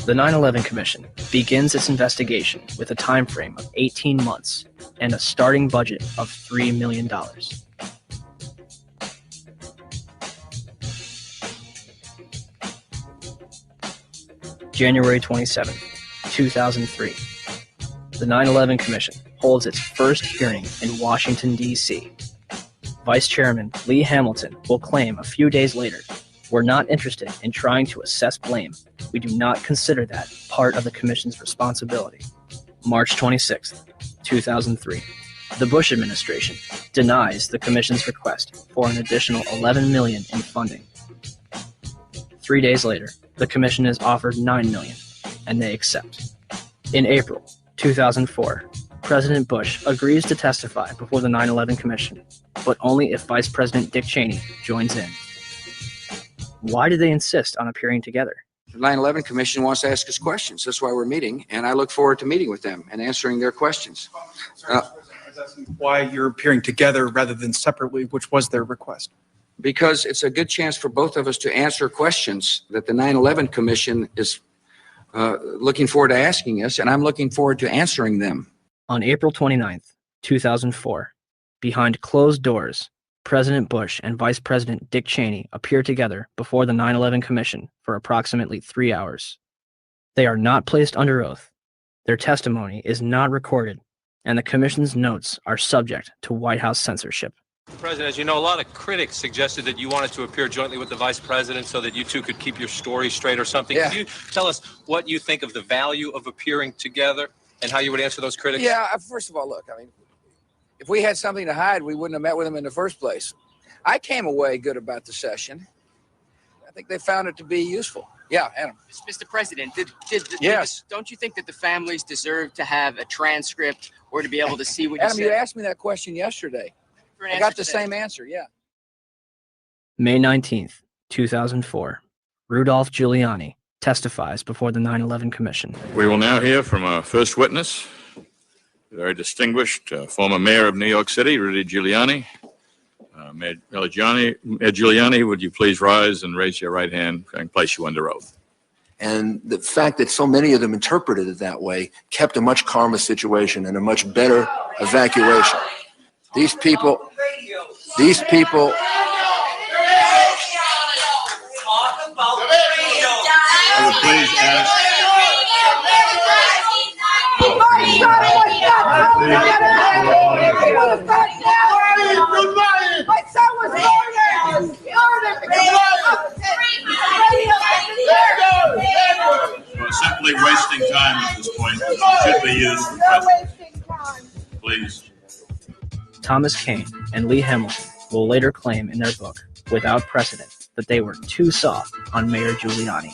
The 9/11 Commission begins its investigation with a time frame of 18 months and a starting budget of $3 million. January 27, 2003. The 9/11 Commission holds its first hearing in Washington, D.C. Vice Chairman Lee Hamilton will claim a few days later, "We're not interested in trying to assess blame. We do not consider that part of the Commission's responsibility." March 26, 2003. The Bush administration denies the Commission's request for an additional $11 million in funding. 3 days later, the Commission is offered $9 million, and they accept. In April 2004, President Bush agrees to testify before the 9/11 Commission, but only if Vice President Dick Cheney joins in. Why do they insist on appearing together? The 9/11 Commission wants to ask us questions. That's why we're meeting, and I look forward to meeting with them and answering their questions. Why you're appearing together rather than separately, which was their request? Because it's a good chance for both of us to answer questions that the 9/11 Commission is looking forward to asking us, and I'm looking forward to answering them. On April 29th, 2004, behind closed doors, President Bush and Vice President Dick Cheney appear together before the 9/11 Commission for approximately 3 hours. They are not placed under oath. Their testimony is not recorded, and the Commission's notes are subject to White House censorship. President, as you know, a lot of critics suggested that you wanted to appear jointly with the Vice President so that you two could keep your story straight or something. Yeah. Can you tell us what you think of the value of appearing together and how you would answer those critics? Yeah, first of all, look, I mean, if we had something to hide, we wouldn't have met with them in the first place. I came away good about the session. I think they found it to be useful. Yeah, Adam. Mr. President, Yes. don't you think that the families deserve to have a transcript or to be able to see what Adam, you you said? asked me that question yesterday. For an I got answer the to same that. answer, yeah. May 19th, 2004, Rudolph Giuliani testifies before the 9/11 Commission. We will now hear from our first witness, the very distinguished former mayor of New York City, Rudy Giuliani. Mayor Giuliani, would you please rise and raise your right hand and place you under oath? And the fact that so many of them interpreted it that way kept a much calmer situation and a much better evacuation. These people. I would please ask. My son was murdered. We're simply wasting time at this point. It should be used for questions. Please. Thomas Kean and Lee Hamilton will later claim in their book, Without Precedent, that they were too soft on Mayor Giuliani.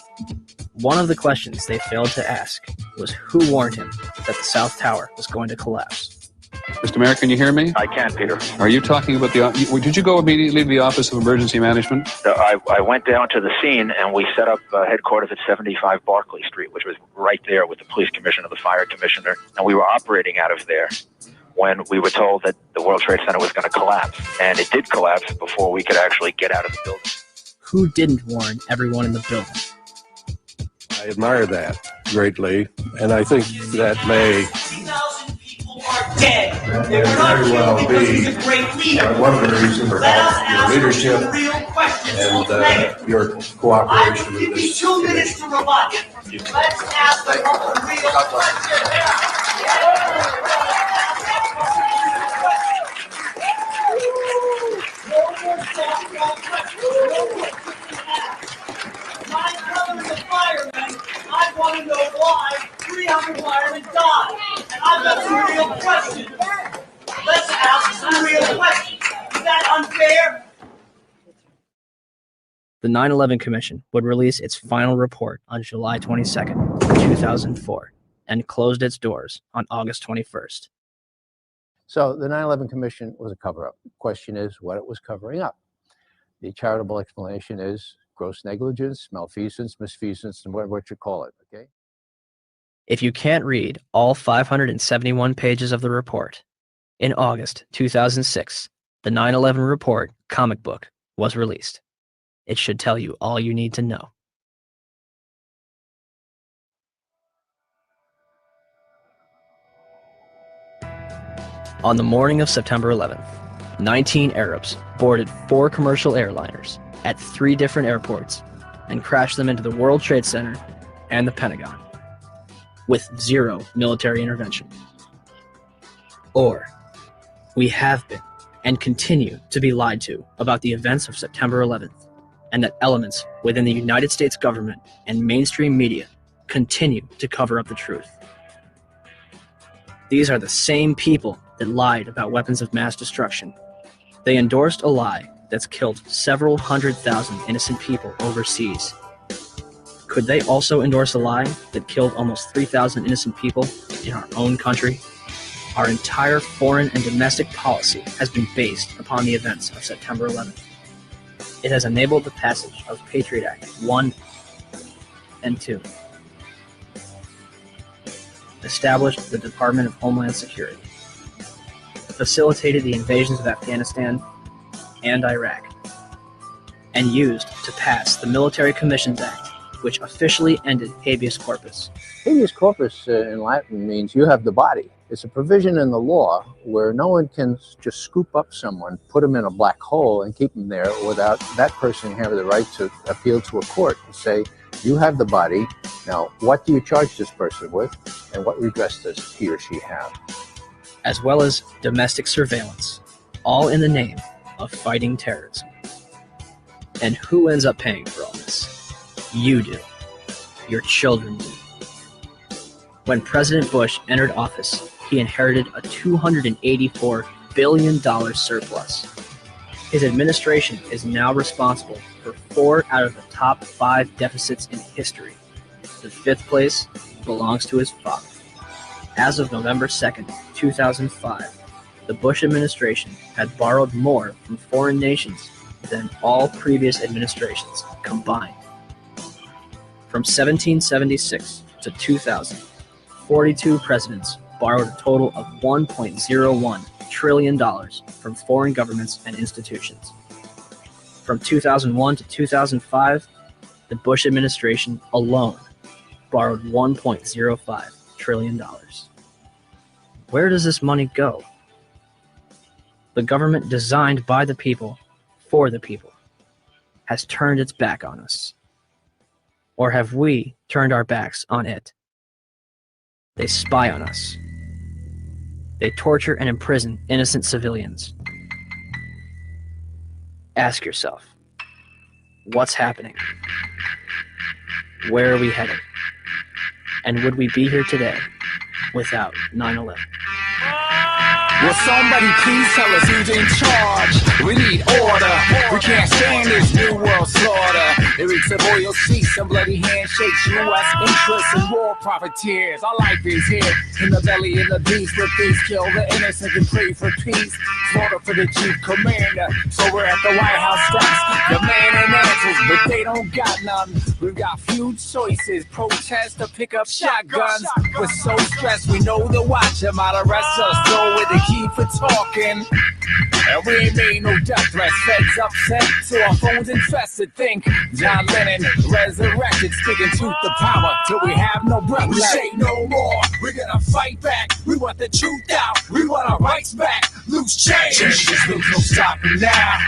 One of the questions they failed to ask was who warned him that the South Tower was going to collapse. Mr. Mayor, can you hear me? I can, Peter. Are you talking about did you go immediately to the Office of Emergency Management? I went down to the scene and we set up headquarters at 75 Barclay Street, which was right there with the police commissioner, the fire commissioner, and we were operating out of there when we were told that the World Trade Center was going to collapse. And it did collapse before we could actually get out of the building. Who didn't warn everyone in the building? I admire that greatly, and I think that may very well be one of the reasons about your leadership and your cooperation with this. 2 minutes to rebut. Let's ask the real question. My brother's a fireman. I want to know why 300 firemen died. And I've got some real questions. Let's ask some real questions. Is that unfair? The 9/11 Commission would release its final report on July 22nd, 2004, and closed its doors on August 21st. So the 9/11 Commission was a cover-up. The question is what it was covering up. The charitable explanation is gross negligence, malfeasance, misfeasance, and what you call it, okay? If you can't read all 571 pages of the report, in August 2006, the 9/11 Report comic book was released. It should tell you all you need to know. On the morning of September 11th, 19 Arabs boarded 4 commercial airliners at 3 different airports and crashed them into the World Trade Center and the Pentagon, with 0 military intervention. Or, we have been and continue to be lied to about the events of September 11th, and that elements within the United States government and mainstream media continue to cover up the truth. These are the same people that lied about weapons of mass destruction. They endorsed a lie that's killed several 100,000 innocent people overseas. Could they also endorse a lie that killed almost 3,000 innocent people in our own country? Our entire foreign and domestic policy has been based upon the events of September 11th. It has enabled the passage of Patriot Act 1 and 2, established the Department of Homeland Security, facilitated the invasions of Afghanistan and Iraq, and used to pass the Military Commissions Act, which officially ended habeas corpus. Habeas corpus in Latin means you have the body. It's a provision in the law where no one can just scoop up someone, put them in a black hole, and keep them there without that person having the right to appeal to a court and say, you have the body, now what do you charge this person with, and what redress does he or she have? As well as domestic surveillance, all in the name of fighting terrorism. And who ends up paying for all this? You do. Your children do. When President Bush entered office, he inherited a $284 billion surplus. His administration is now responsible for 4 out of the top 5 deficits in history. The 5th place belongs to his father. As of November 2nd, 2005, the Bush administration had borrowed more from foreign nations than all previous administrations combined. From 1776 to 2000, 42 presidents borrowed a total of $1.01 trillion from foreign governments and institutions. From 2001 to 2005, the Bush administration alone borrowed $1.05 trillion. Where does this money go? The government designed by the people, for the people, has turned its back on us. Or have we turned our backs on it? They spy on us. They torture and imprison innocent civilians. Ask yourself, what's happening? Where are we headed? And would we be here today without 9/11? Will somebody please tell us who's in charge? We need order. We can't stand this new world slaughter. Every exclusive oil seats and bloody handshakes. U.S. interests and war profiteers. Our life is here in the belly of the beast. With these kill the innocent and pray for peace. Slaughter for the chief commander. So we're at the White House steps. Demanding answers, but they don't got none. We've got few choices. Protest or pick up shotguns. We're so stressed, we know the watcher might arrest us. So with the key for talking. And we ain't made no death threats. Feds upset, so our phones infested. Think John Lennon resurrected, speaking truth to power till we have no breath. We say no more. We're gonna fight back. We want the truth out. We want our rights back. Loose change. Change is loose, no stopping now.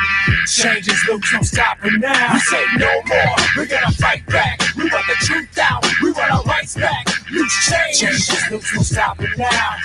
Change is loose, no stopping now. We say no more. We're gonna fight back. We want the truth out. We want our rights back. Loose change. Change is loose, no stopping now.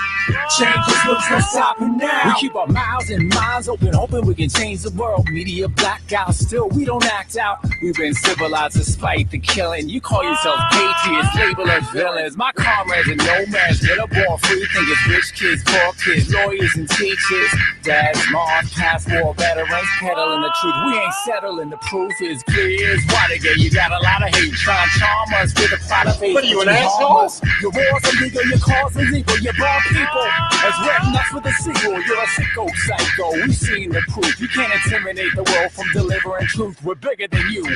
Change is loose, no stopping now. We keep our mouths and minds open, hoping we can change the world. Media blackout, still we don't act out. We've been civilized despite the killing. You call yourselves patriots, label us villains. My comrades and nomads that are born free, think it's rich kids, poor kids, lawyers and teachers. Dads, moms, past war veterans, peddling the truth. We ain't settling, the proof is clear as Watergate. You got a lot of hate trying to charm us with a plot of hate. What are you, an asshole? Your wars are legal, your cause is evil, your born people has written us with a sequel. You're a sicko psycho, we've seen the proof. You can't intimidate the world from delivering truth. We're bigger than you,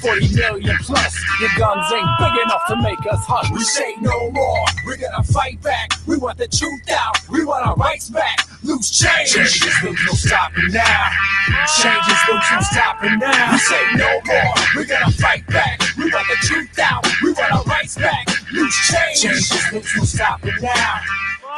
40 million plus. Your guns ain't big enough to make us hush. We say no more, we're gonna fight back. We want the truth out, we want our rights back. Loose change. Change is loose, no stopping now. Change is loose, no stopping now. We say no more, we're gonna fight back. We want the truth out, we want our rights back. Loose change. Change is loose, no stopping now.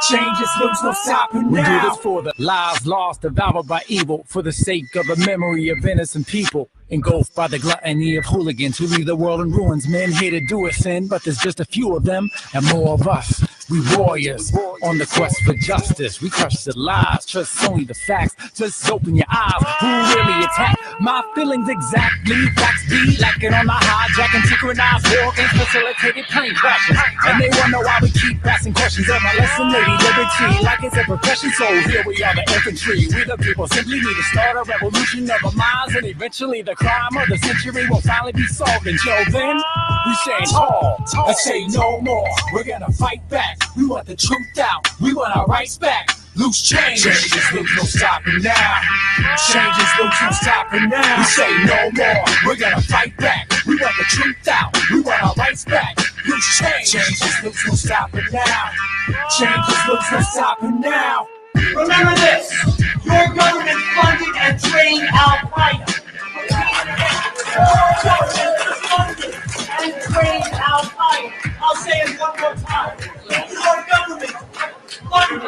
Change is loose, no stopping now. We do this for the lives lost, devoured by evil, for the sake of the memory of innocent people. Engulfed by the gluttony of hooligans who leave the world in ruins. Men here to do a sin, but there's just a few of them and more of us. We warriors on the quest for justice. We crush the lies, trust only the facts. Just open your eyes. Who really attacked my feelings exactly? Facts be lacking on the hijacking, synchronized war against facilitated plane crashes. And they wonder why we keep asking questions of my lesson, lady liberty, like it's a profession. So here we are, the infantry. We the people simply need to start a revolution of our minds, and eventually the crime of the century will finally be solved. Until then, we stand tall and say no more. We're gonna fight back. We want the truth out. We want our rights back. Loose change. Change is loose, no stopping now. Change is loose, no stopping now. We say no more. We're gonna fight back. We want the truth out. We want our rights back. Loose change. Change is loose, no stopping now. Change is loose, no stopping now. Remember this, your government funded and trained Al-Qaeda. Your government funded and trained Al-Qaeda. I'll say it one more time. Your government funded